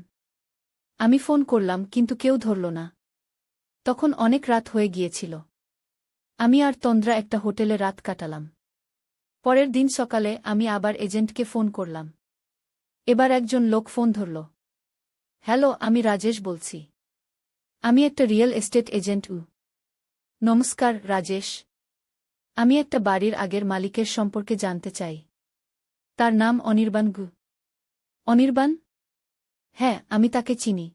আমি ফোন করলাম কিন্তু কেউ ধরল না। তখন অনেক রাত হয়ে গিয়েছিল। আমি আর তন্দ্রা একটা হোটেলে রাত কাটালাম। পরের দিন সকালে আমি আবার এজেন্টকে ফোন করলাম। এবার একজন লোক ফোন ধরল। হ্যালো, আমি রাজেশ বলছি। আমি একটা রিয়েল এস্টেট এজেন্ট। নমস্কার রাজেশ। আমি একটা বাড়ির আগের মালিকের সম্পর্কে জানতে চাই। তার নাম অনির্বাণ গু। অনির্বাণ? হ্যাঁ, আমি তাকে চিনি।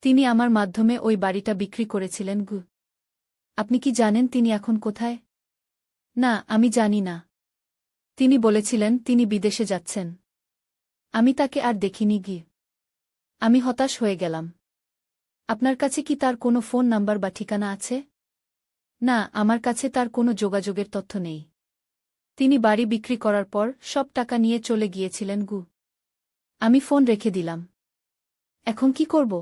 তিনি আমার মাধ্যমে ওই বাড়িটা বিক্রি করেছিলেন গু। আপনি কি জানেন তিনি এখন কোথায়? না, আমি জানি না। তিনি বলেছিলেন তিনি বিদেশে যাচ্ছেন। আমি তাকে আর দেখিনি গি। আমি হতাশ হয়ে গেলাম। আপনার কাছে কি তার কোনো ফোন নাম্বার বা ঠিকানা আছে? না, আমার কাছে তার কোনো যোগাযোগের তথ্য নেই। তিনি বাড়ি বিক্রি করার পর সব টাকা নিয়ে চলে গিয়েছিলেন গু। আমি ফোন রেখে দিলাম। এখন কি করব?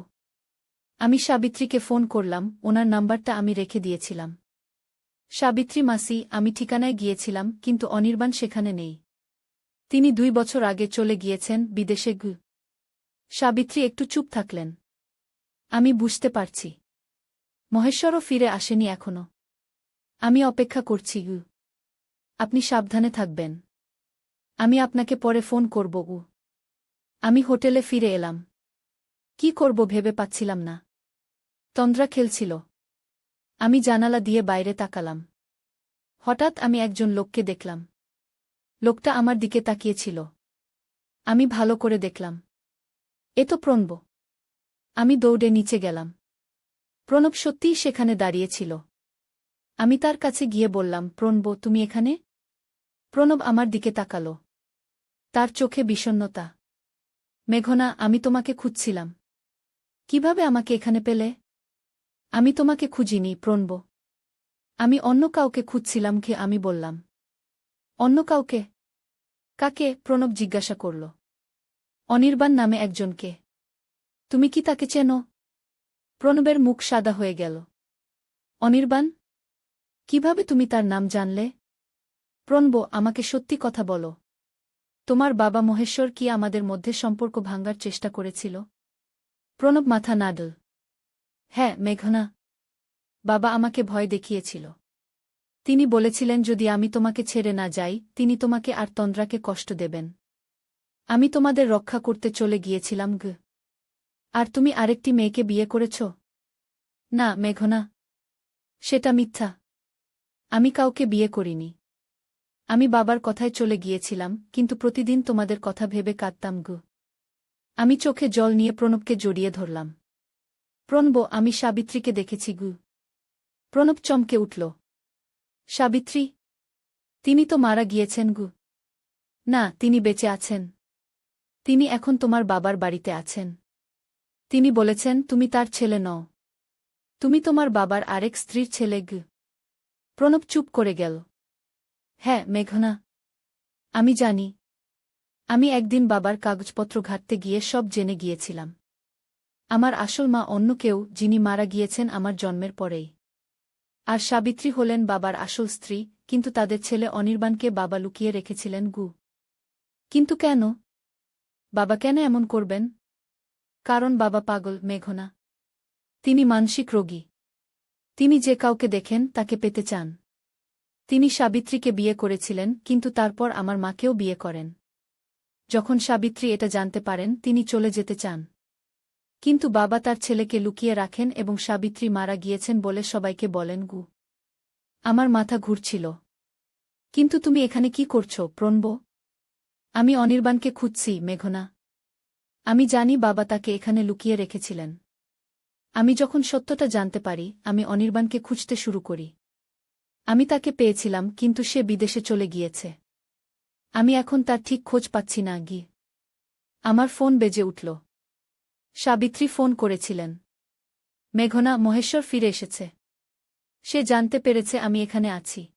আমি সাবিত্রীকে ফোন করলাম, ওনার নাম্বারটা আমি রেখে দিয়েছিলাম। সাবিত্রী মাসি, আমি ঠিকানায় গিয়েছিলাম কিন্তু অনির্বাণ সেখানে নেই। তিনি 2 বছর আগে চলে গিয়েছেন বিদেশে গু। সাবিত্রী একটু চুপ থাকলেন। আমি বুঝতে পারছি। মহেশ্বরও ফিরে আসেনি এখনো। আমি অপেক্ষা করছি গু। আপনি সাবধানে থাকবেন। আমি আপনাকে পরে ফোন করব গু। আমি হোটেলে ফিরে এলাম। কি করব ভেবে পাচ্ছিলাম না। তন্দ্রা খেলছিল। আমি জানালা দিয়ে বাইরে তাকালাম। হঠাৎ আমি একজন লোককে দেখলাম। লোকটা আমার দিকে তাকিয়েছিল। আমি ভালো করে দেখলাম। এ তো প্রণব। আমি দৌড়ে নিচে গেলাম। প্রণব সত্যিই সেখানে দাঁড়িয়েছিল। আমি তার কাছে গিয়ে বললাম, প্রণব, তুমি এখানে? প্রণব আমার দিকে তাকাল। তার চোখে বিষণ্ণতা। মেঘনা, আমি তোমাকে খুঁজছিলাম। কিভাবে আমাকে এখানে পেলে? আমি তোমাকে খুঁজিনি, প্রণব। আমি অন্য কাউকে খুঁজছিলাম কি? আমি বললাম। অন্য কাউকে? কাকে? প্রণব জিজ্ঞাসা করল। অনির্বাণ নামে একজনকে। তুমি কি তাকে চেনো? প্রণবের মুখ সাদা হয়ে গেল। অনির্বাণ? কিভাবে তুমি তার নাম জানলে? প্রণব, আমাকে সত্যি কথা বলো। তোমার বাবা মহেশ্বর কি আমাদের মধ্যে সম্পর্ক ভাঙার চেষ্টা করেছিল? প্রণব মাথা নাড়ল। হ্যাঁ মেঘনা। বাবা আমাকে ভয় দেখিয়েছিল। তিনি বলেছিলেন যদি আমি তোমাকে ছেড়ে না যাই, তিনি তোমাকে আর তন্দ্রাকে কষ্ট দেবেন। আমি তোমাদের রক্ষা করতে চলে গিয়েছিলাম গ। আর তুমি আরেকটি মেয়েকে বিয়ে করেছ? না মেঘনা। সেটা মিথ্যা। আমি কাউকে বিয়ে করিনি। আমি বাবার কথায় চলে গিয়েছিলাম, কিন্তু প্রতিদিন তোমাদের কথা ভেবে কাঁদতাম গু। আমি চোখে জল নিয়ে প্রণবকে জড়িয়ে ধরলাম। প্রণব, আমি সাবিত্রীকে দেখেছি গু। প্রণব চমকে উঠল। সাবিত্রী? তিনি তো মারা গিয়েছেন গু। না, তিনি বেঁচে আছেন। তিনি এখন তোমার বাবার বাড়িতে আছেন। তিনি বলেছেন তুমি তার ছেলে নও। তুমি তোমার বাবার আরেক স্ত্রীর ছেলে গু। প্রণব চুপ করে গেল। হ্যাঁ মেঘনা। আমি জানি। আমি একদিন বাবার কাগজপত্র ঘাঁটতে গিয়ে সব জেনে গিয়েছিলাম। আমার আসল মা অন্য কেউ, যিনি মারা গিয়েছেন আমার জন্মের পরেই। আর সাবিত্রী হলেন বাবার আসল স্ত্রী, কিন্তু তাদের ছেলে অনির্বাণকে বাবা লুকিয়ে রেখেছিলেন গু। কিন্তু কেন? বাবা কেন এমন করবেন? কারণ বাবা পাগল মেঘনা। তিনি মানসিক রোগী। তিনি যে কাউকে দেখেন তাকে পেতে চান। তিনি সাবিত্রীকে বিয়ে করেছিলেন, কিন্তু তারপর আমার মাকেও বিয়ে করেন। যখন সাবিত্রী এটা জানতে পারেন, তিনি চলে যেতে চান। কিন্তু বাবা তার ছেলেকে লুকিয়ে রাখেন এবং সাবিত্রী মারা গিয়েছেন বলে সবাইকে বলেন গু। আমার মাথা ঘুরছিল। কিন্তু তুমি এখানে কি করছো প্রণব? আমি অনির্বাণকে খুঁজছি মেঘনা। আমি জানি বাবা তাকে এখানে লুকিয়ে রেখেছিলেন। আমি যখন সত্যটা জানতে পারি, আমি অনির্বাণকে খুঁজতে শুরু করি। আমি তাকে পেয়েছিলাম, কিন্তু সে বিদেশে চলে গিয়েছে। আমি এখন তার ঠিক খোঁজ পাচ্ছি না গি। আমার ফোন বেজে উঠল। সাবিত্রী ফোন করেছিলেন। মেঘনা, মহেশ্বর ফিরে এসেছে। সে জানতে পেরেছে আমি এখানে আছি।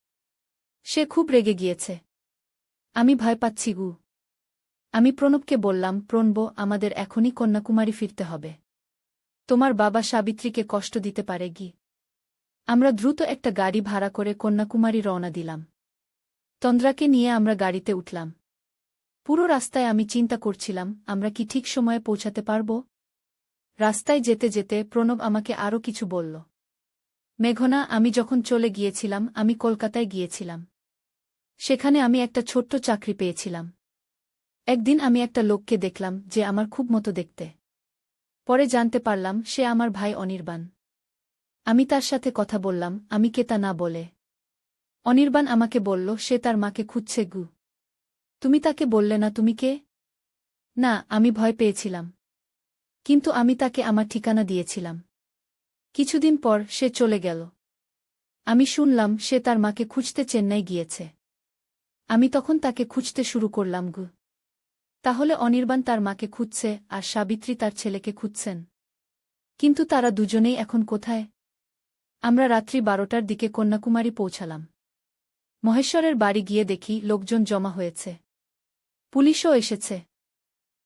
সে খুব রেগে গিয়েছে। আমি ভয় পাচ্ছি গু। আমি প্রণবকে বললাম, প্রণব, আমাদের এখনই কন্যাকুমারী ফিরতে হবে। তোমার বাবা সাবিত্রীকে কষ্ট দিতে পারে গি। আমরা দ্রুত একটা গাড়ি ভাড়া করে কন্যাকুমারী রওনা দিলাম। তন্দ্রাকে নিয়ে আমরা গাড়িতে উঠলাম। পুরো রাস্তায় আমি চিন্তা করছিলাম, আমরা কি ঠিক সময়ে পৌঁছাতে পারব? রাস্তায় যেতে যেতে প্রণব আমাকে আরও কিছু বলল। মেঘনা, আমি যখন চলে গিয়েছিলাম, আমি কলকাতায় গিয়েছিলাম। সেখানে আমি একটা ছোট্ট চাকরি পেয়েছিলাম। একদিন আমি একটা লোককে দেখলাম, যে আমার খুব মতো দেখতে। পরে জানতে পারলাম সে আমার ভাই অনির্বাণ। আমি তার সাথে কথা বললাম, আমি কে তা না বলে। অনির্বাণ আমাকে বলল সে তার মাকে খুঁজছে গু। তুমি তাকে বললে না তুমি কে? না, আমি ভয় পেয়েছিলাম। কিন্তু আমি তাকে আমার ঠিকানা দিয়েছিলাম। কিছুদিন পর সে চলে গেল। আমি শুনলাম সে তার মাকে খুঁজতে চেন্নাই গিয়েছে। আমি তখন তাকে খুঁজতে শুরু করলাম গু। তাহলে অনির্বাণ তার মাকে খুঁজছে, আর সাবিত্রী তার ছেলেকে খুঁজছেন। কিন্তু তারা দুজনেই এখন কোথায়? আমরা রাত্রি 12টার দিকে কন্যাকুমারী পৌঁছালাম। মহেশ্বরের বাড়ি গিয়ে দেখি লোকজন জমা হয়েছে। পুলিশও এসেছে।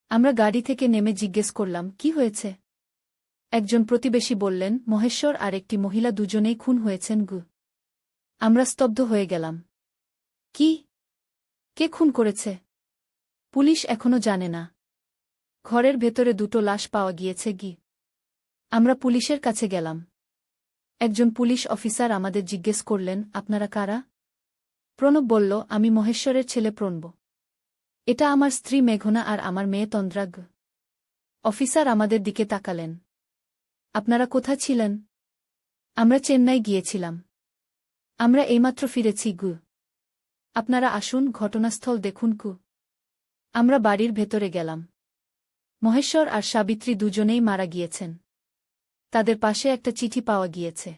আমরা গাড়ি থেকে নেমে জিজ্ঞেস করলাম, কি হয়েছে? একজন প্রতিবেশী বললেন, মহেশ্বর আর একটি মহিলা দুজনেই খুন হয়েছেন গু। আমরা স্তব্ধ হয়ে গেলাম। কি? কে খুন করেছে? পুলিশ এখনো জানে না। ঘরের ভেতরে দুটো লাশ পাওয়া গিয়েছে গি। আমরা পুলিশের কাছে গেলাম। একজন পুলিশ অফিসার আমাদের জিজ্ঞেস করলেন, আপনারা কারা? প্রণব বলল, আমি মহেশ্বরের ছেলে প্রণব। এটা আমার স্ত্রী মেঘনা আর আমার মেয়ে তন্দ্রাগ। অফিসার আমাদের দিকে তাকালেন। আপনারা কোথায় ছিলেন? আমরা চেন্নাই গিয়েছিলাম। আমরা এইমাত্র ফিরেছি গু। আপনারা আসুন, ঘটনাস্থল দেখুন কু। আমরা বাড়ির ভেতরে গেলাম। মহেশ্বর আর সাবিত্রী দুজনেই মারা গিয়েছেন। তাদের পাশে একটা চিঠি পাওয়া গিয়েছে।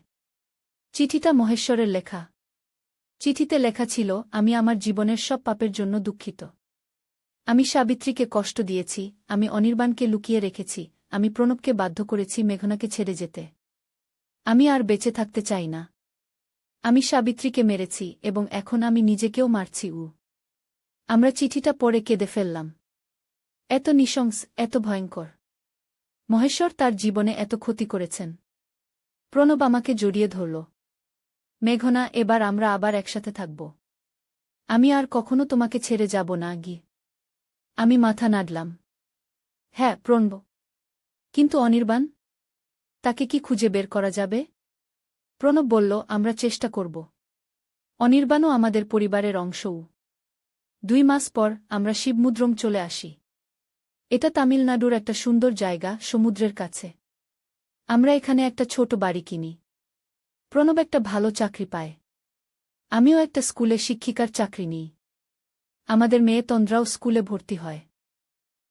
চিঠিটা মহেশ্বরের লেখা। চিঠিতে লেখা ছিল, আমি আমার জীবনের সব পাপের জন্য দুঃখিত। আমি সাবিত্রীকে কষ্ট দিয়েছি, আমি অনির্বাণকে লুকিয়ে রেখেছি, আমি প্রণবকে বাধ্য করেছি মেঘনাকে ছেড়ে যেতে। আমি আর বেঁচে থাকতে চাই না। আমি সাবিত্রীকে মেরেছি এবং এখন আমি নিজেকেও মারছি। আমরা চিঠিটা পড়ে কেঁদে ফেললাম। এত নৃশংস, এত ভয়ঙ্কর। মহেশ্বর তার জীবনে এত ক্ষতি করেছেন। প্রণব আমাকে জড়িয়ে ধরল। মেঘনা, এবার আমরা আবার একসাথে থাকব। আমি আর কখনো তোমাকে ছেড়ে যাব না গি। আমি মাথা নাড়লাম। হ্যাঁ প্রণব। কিন্তু অনির্বাণ? তাকে কি খুঁজে বের করা যাবে? প্রণব বলল, আমরা চেষ্টা করব। অনির্বাণও আমাদের পরিবারের অংশও। 2 মাস পর আমরা শিবমুদ্রম চলে আসি। এটা তামিলনাড়ুর একটা সুন্দর জায়গা, সমুদ্রের কাছে। আমরা এখানে একটা ছোট বাড়ি কিনি। প্রণব একটা ভালো চাকরি পায়। আমিও একটা স্কুলে শিক্ষিকার চাকরি নিই। আমাদের মেয়ে তন্দ্রাও স্কুলে ভর্তি হয়।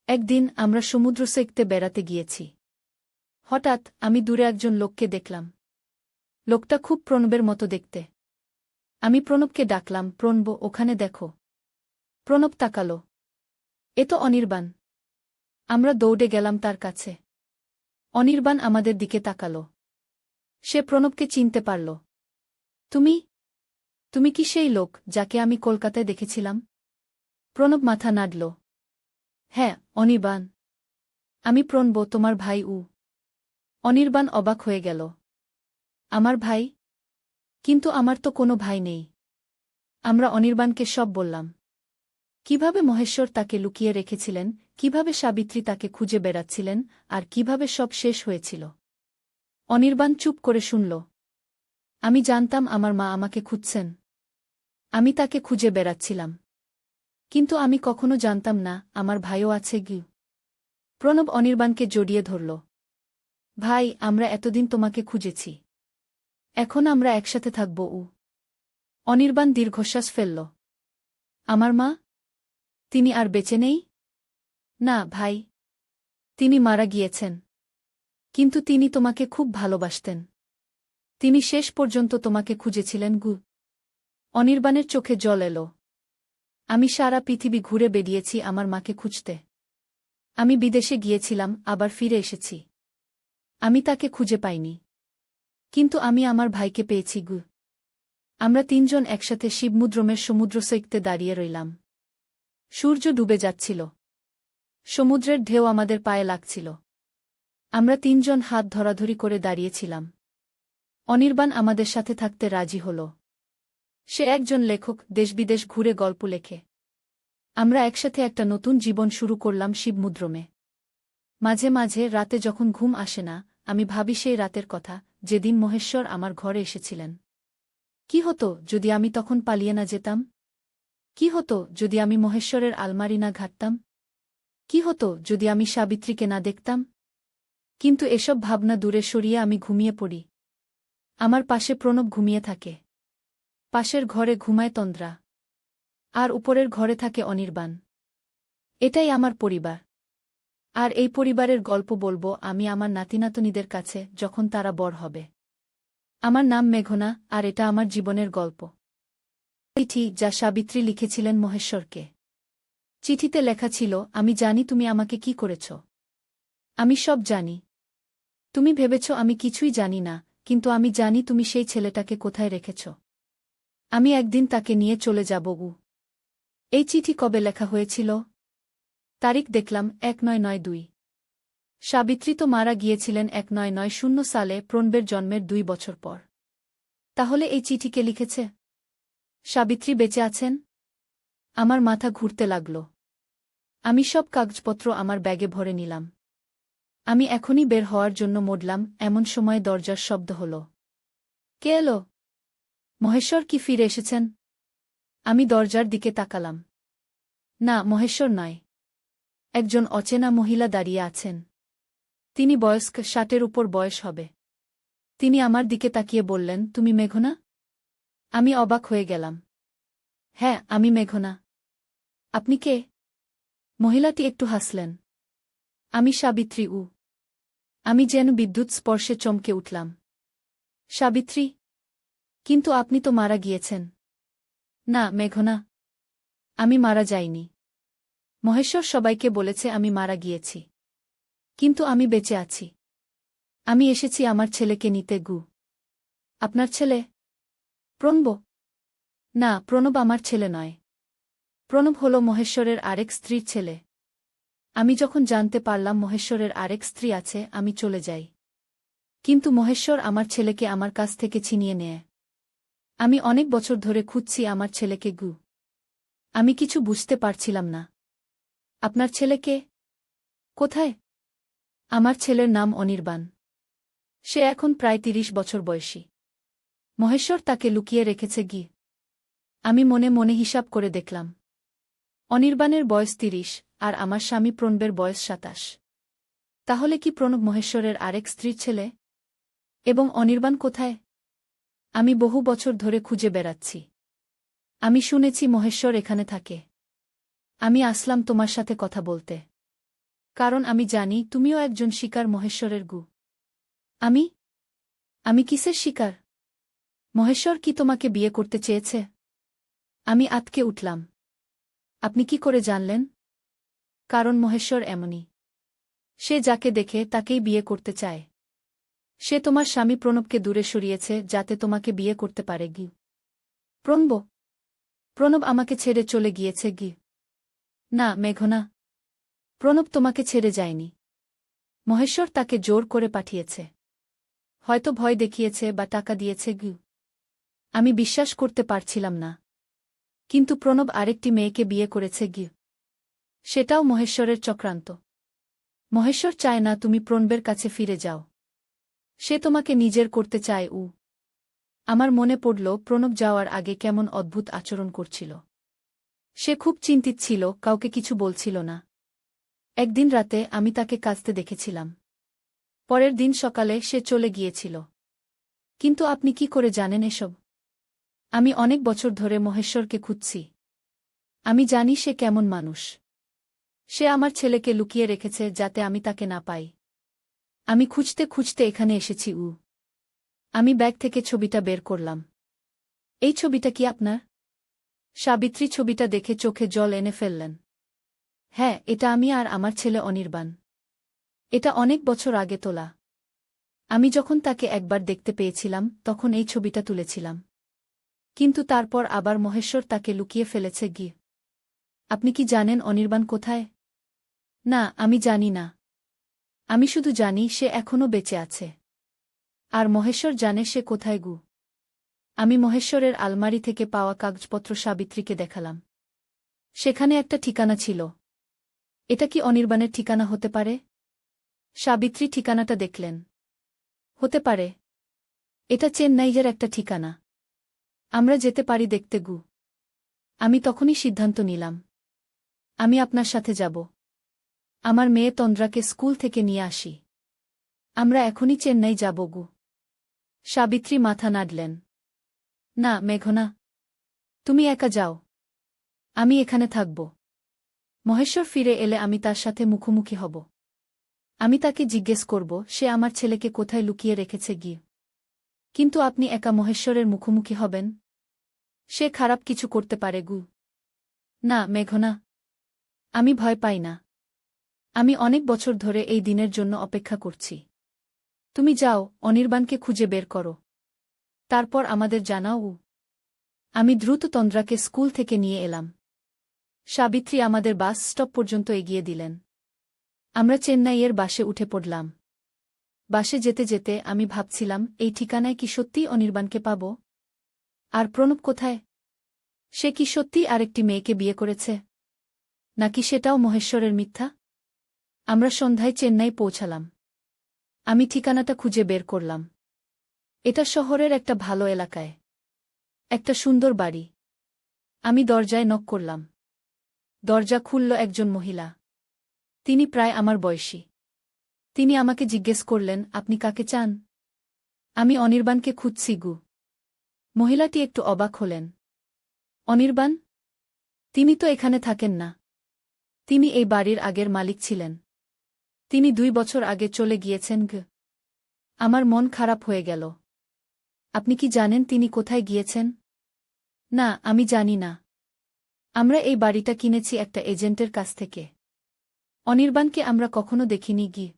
একদিন আমরা সমুদ্র সৈকতে বেড়াতে গিয়েছি। হঠাৎ আমি দূরে একজন লোককে দেখলাম। লোকটা খুব প্রণবের মতো দেখতে। আমি প্রণবকে ডাকলাম, প্রণব, ওখানে দেখো। প্রণব তাকালো। এ তো অনির্বাণ। আমরা দৌড়ে গেলাম তার কাছে। অনির্বাণ আমাদের দিকে তাকালো। সে প্রণবকে চিনতে পারল। তুমি তুমি কি সেই লোক যাকে আমি কলকাতায় দেখেছিলাম? প্রণব মাথা নাড়ল। হ্যাঁ অনির্বাণ। আমি প্রণব, তোমার ভাই। অনির্বাণ অবাক হয়ে গেল। আমার ভাই? কিন্তু আমার তো কোনো ভাই নেই। আমরা অনির্বাণকে সব বললাম। কিভাবে মহেশ্বর তাকে লুকিয়ে রেখেছিলেন, কিভাবে সাবিত্রী তাকে খুঁজে বেড়াচ্ছিলেন, আর কিভাবে সব শেষ হয়েছিল। অনির্বাণ চুপ করে শুনল। আমি জানতাম আমার মা আমাকে খুঁজছেন। আমি তাকে খুঁজে বেড়াচ্ছিলাম। কিন্তু আমি কখনো জানতাম না আমার ভাইও আছে গি। প্রণব অনির্বাণকে জড়িয়ে ধরল। ভাই, আমরা এতদিন তোমাকে খুঁজেছি। এখন আমরা একসাথে থাকব। অনির্বাণ দীর্ঘশ্বাস ফেলল। আমার মা? তিনি আর বেঁচে নেই? না ভাই। তিনি মারা গিয়েছেন। কিন্তু তিনি তোমাকে খুব ভালোবাসতেন। তিনি শেষ পর্যন্ত তোমাকে খুঁজেছিলেন গু। অনির্বাণের চোখে জল এলো। আমি সারা পৃথিবী ঘুরে বেরিয়েছি আমার মাকে খুঁজতে। আমি বিদেশে গিয়েছিলাম, আবার ফিরে এসেছি। আমি তাকে খুঁজে পাইনি। কিন্তু আমি আমার ভাইকে পেয়েছি গু। আমরা 3 জন একসাথে শিবমুদ্রমের সমুদ্র সৈকতে দাঁড়িয়ে রইলাম। সূর্য ডুবে যাচ্ছিল। সমুদ্রের ঢেউ আমাদের পায়ে লাগছিল। আমরা 3 জন হাত ধরাধরি করে দাঁড়িয়েছিলাম। অনির্বাণ আমাদের সাথে থাকতে রাজি হল। সে একজন লেখক, দেশবিদেশ ঘুরে গল্প লেখে। আমরা একসাথে একটা নতুন জীবন শুরু করলাম শিবমুদ্রমে। মাঝে মাঝে রাতে যখন ঘুম আসে না, আমি ভাবি সেই রাতের কথা, যেদিন মহেশ্বর আমার ঘরে এসেছিলেন। কি হতো যদি আমি তখন পালিয়ে না যেতাম? কি হতো যদি আমি মহেশ্বরের আলমারি না ঘাঁটতাম? কি হতো যদি আমি সাবিত্রীকে না দেখতাম? কিন্তু এসব ভাবনা দূরে সরিয়ে আমি ঘুমিয়ে পড়ি। আমার পাশে প্রণব ঘুমিয়ে থাকে। পাশের ঘরে ঘুমায় তন্দ্রা। আর উপরের ঘরে থাকে অনির্বাণ। এটাই আমার পরিবার। আর এই পরিবারের গল্প বলবো আমি আমার নাতিনাতনীদের কাছে যখন তারা বড় হবে। আমার নাম মেঘনা, আর এটা আমার জীবনের গল্প। চিঠি যা সাবিত্রী লিখেছিলেন মহেশ্বরকে। চিঠিতে লেখা ছিল, আমি জানি তুমি আমাকে কি করেছ। আমি সব জানি। তুমি ভেবেছ আমি কিছুই জানি না, কিন্তু আমি জানি তুমি সেই ছেলেটাকে কোথায় রেখেছ। আমি একদিন তাকে নিয়ে চলে যাব। এই চিঠি কবে লেখা হয়েছিল? তারিখ দেখলাম 1992। সাবিত্রী তো মারা গিয়েছিলেন 1990 সালে, প্রণবের জন্মের 2 বছর পর। তাহলে এই চিঠি কে লিখেছে? সাবিত্রী বেঁচে আছেন? আমার মাথা ঘুরতে লাগল। আমি সব কাগজপত্র আমার ব্যাগে ভরে নিলাম। আমি এখনই বের হওয়ার জন্য মোড়লাম, এমন সময় দরজার শব্দ হল। কে এলো? মহেশ্বর কি ফিরে এসেছেন? আমি দরজার দিকে তাকালাম। না, মহেশ্বর নয়। একজন অচেনা মহিলা দাঁড়িয়ে আছেন। তিনি বয়স্ক, ৬০-এর উপর বয়স হবে। তিনি আমার দিকে তাকিয়ে বললেন, তুমি মেঘনা? আমি অবাক হয়ে গেলাম। হ্যাঁ, আমি মেঘনা। আপনি কে? মহিলাটি একটু হাসলেন। আমি সাবিত্রী। আমি যেন বিদ্যুৎ স্পর্শে চমকে উঠলাম। সাবিত্রী? কিন্তু আপনি তো মারা গিয়েছেন। না, মেঘনা। আমি মারা যাইনি। মহেশ্বর সবাইকে বলেছে আমি মারা গিয়েছি। কিন্তু আমি বেঁচে আছি। আমি এসেছি আমার ছেলেকে নিতে। আপনার ছেলে? প্রণব? না, প্রণব আমার ছেলে নয়। প্রণব হল মহেশ্বরের আরেক স্ত্রীর ছেলে। আমি যখন জানতে পারলাম মহেশ্বরের আরেক স্ত্রী আছে, আমি চলে যাই। কিন্তু মহেশ্বর আমার ছেলেকে আমার কাছ থেকে ছিনিয়ে নেয়। আমি অনেক বছর ধরে খুঁজছি আমার ছেলেকে। আমি কিছু বুঝতে পারছিলাম না। আপনার ছেলেকে? কোথায়? আমার ছেলের নাম অনির্বাণ। সে এখন প্রায় ৩০ বছর বয়সী। মহেশ্বর তাকে লুকিয়ে রেখেছে। আমি মনে মনে হিসাব করে দেখলাম। অনির্বাণের বয়স ৩০, আর আমার স্বামী প্রণবের বয়স ২৭। তাহলে কি প্রণব মহেশ্বরের আরেক স্ত্রীর ছেলে? এবং অনির্বাণ কোথায়? আমি বহু বছর ধরে খুঁজে বেড়াচ্ছি। আমি শুনেছি মহেশ্বর এখানে থাকে। আমি আসলাম তোমার সাথে কথা বলতে। কারণ আমি জানি তুমিও একজন শিকার মহেশ্বরের। আমি? আমি কিসের শিকার? মহেশ্বর কি তোমাকে বিয়ে করতে চেয়েছে? আমি আঁতকে উঠলাম। আপনি কি করে জানলেন? কারণ মহেশ্বর এমনই। সে যাকে দেখে তাকেই বিয়ে করতে চায়। সে তোমার স্বামী প্রণবকে দূরে সরিয়েছে যাতে তোমাকে বিয়ে করতে পারে। প্রণব? প্রণব আমাকে ছেড়ে চলে গিয়েছে। না, মেঘনা। প্রণব তোমাকে ছেড়ে যায়নি। মহেশ্বর তাকে জোর করে পাঠিয়েছে। হয়তো ভয় দেখিয়েছে বা টাকা দিয়েছে। আমি বিশ্বাস করতে পারছিলাম না। কিন্তু প্রণব আরেকটি মেয়েকে বিয়ে করেছে। সেটাও মহেশ্বরের চক্রান্ত। মহেশ্বর চায় না তুমি প্রণবের কাছে ফিরে যাও। সে তোমাকে নিজের করতে চায়। আমার মনে পড়ল প্রণব যাওয়ার আগে কেমন অদ্ভুত আচরণ করছিল। সে খুব চিন্তিত ছিল, কাউকে কিছু বলছিল না। একদিন রাতে আমি তাকে কাঁদতে দেখেছিলাম। পরের দিন সকালে সে চলে গিয়েছিল। কিন্তু আপনি কি করে জানেন এসব? আমি অনেক বছর ধরে মহেশ্বরকে খুঁজছি। আমি জানি সে কেমন মানুষ। সে আমার ছেলেকে লুকিয়ে রেখেছে যাতে আমি তাকে না পাই। আমি খুঁজতে খুঁজতে এখানে এসেছি। আমি ব্যাগ থেকে ছবিটা বের করলাম। এই ছবিটা কি আপনার? সাবিত্রী ছবিটা দেখে চোখে জল এনে ফেললেন। হ্যাঁ, এটা আমি আর আমার ছেলে অনির্বাণ। এটা অনেক বছর আগে তোলা। আমি যখন তাকে একবার দেখতে পেয়েছিলাম তখন এই ছবিটা তুলেছিলাম। কিন্তু তারপর আবার মহেশ্বর তাকে লুকিয়ে ফেলেছে। আপনি কি জানেন অনির্বাণ কোথায়? না, আমি জানি না। আমি শুধু জানি সে এখনও বেঁচে আছে। আর মহেশ্বর জানে সে কোথায়। আমি মহেশ্বরের আলমারি থেকে পাওয়া কাগজপত্র সাবিত্রীকে দেখালাম। সেখানে একটা ঠিকানা ছিল। এটা কি অনির্বাণের ঠিকানা হতে পারে? সাবিত্রী ঠিকানাটা দেখলেন। হতে পারে। এটা চেন্নাইয়ের একটা ঠিকানা। আমরা যেতে পারি দেখতে। আমি তখনই সিদ্ধান্ত নিলাম। আমি আপনার সাথে যাব। আমার মেয়ে তন্দ্রাকে স্কুল থেকে নিয়ে আসি। আমরা এখনই চেন্নাই যাব। সাবিত্রী মাথা নাড়লেন। না, মেঘনা। তুমি একা যাও। আমি এখানে থাকব। মহেশ্বর ফিরে এলে আমি তার সাথে মুখোমুখি হব। আমি তাকে জিজ্ঞেস করব সে আমার ছেলেকে কোথায় লুকিয়ে রেখেছে। কিন্তু আপনি একা মহেশ্বরের মুখোমুখি হবেন? সে খারাপ কিছু করতে পারে। না, মেঘনা। আমি ভয় পাই না। আমি অনেক বছর ধরে এই দিনের জন্য অপেক্ষা করছি। তুমি যাও, অনির্বাণকে খুঁজে বের করো। তারপর আমাদের জানাও। আমি দ্রুত তন্দ্রাকে স্কুল থেকে নিয়ে এলাম। সাবিত্রী আমাদের বাস স্টপ পর্যন্ত এগিয়ে দিলেন। আমরা চেন্নাইয়ের বাসে উঠে পড়লাম। বাসে যেতে যেতে আমি ভাবছিলাম, এই ঠিকানায় কি সত্যিই অনির্বাণকে পাব? আর প্রণব কোথায়? সে কি সত্যিই আরেকটি মেয়েকে বিয়ে করেছে? নাকি সেটাও মহেশ্বরের মিথ্যা? আমরা সন্ধ্যায় চেন্নাই পৌঁছালাম। আমি ঠিকানাটা খুঁজে বের করলাম। এটা শহরের একটা ভালো এলাকায়। একটা সুন্দর বাড়ি। আমি দরজায় নক করলাম। দরজা খুলল একজন মহিলা। তিনি প্রায় আমার বয়সী। তিনি আমাকে জিজ্ঞেস করলেন, আপনি কাকে চান? আমি অনির্বাণকে খুঁজছি গু। মহিলাটি একটু অবাক হলেন। অনির্বাণ? তিনি তো এখানে থাকেন না। তিনি এই বাড়ির আগের মালিক ছিলেন। তিনি 2 বছর আগে চলে গিয়েছেন গ। আমার মন খারাপ হয়ে গেল। আপনি কি জানেন তিনি কোথায় গিয়েছেন? না, আমি জানি না। আমরা এই বাড়িটা কিনেছি একটা এজেন্টের কাছ থেকে। অনির্বাণকে আমরা কখনো দেখিনি গি।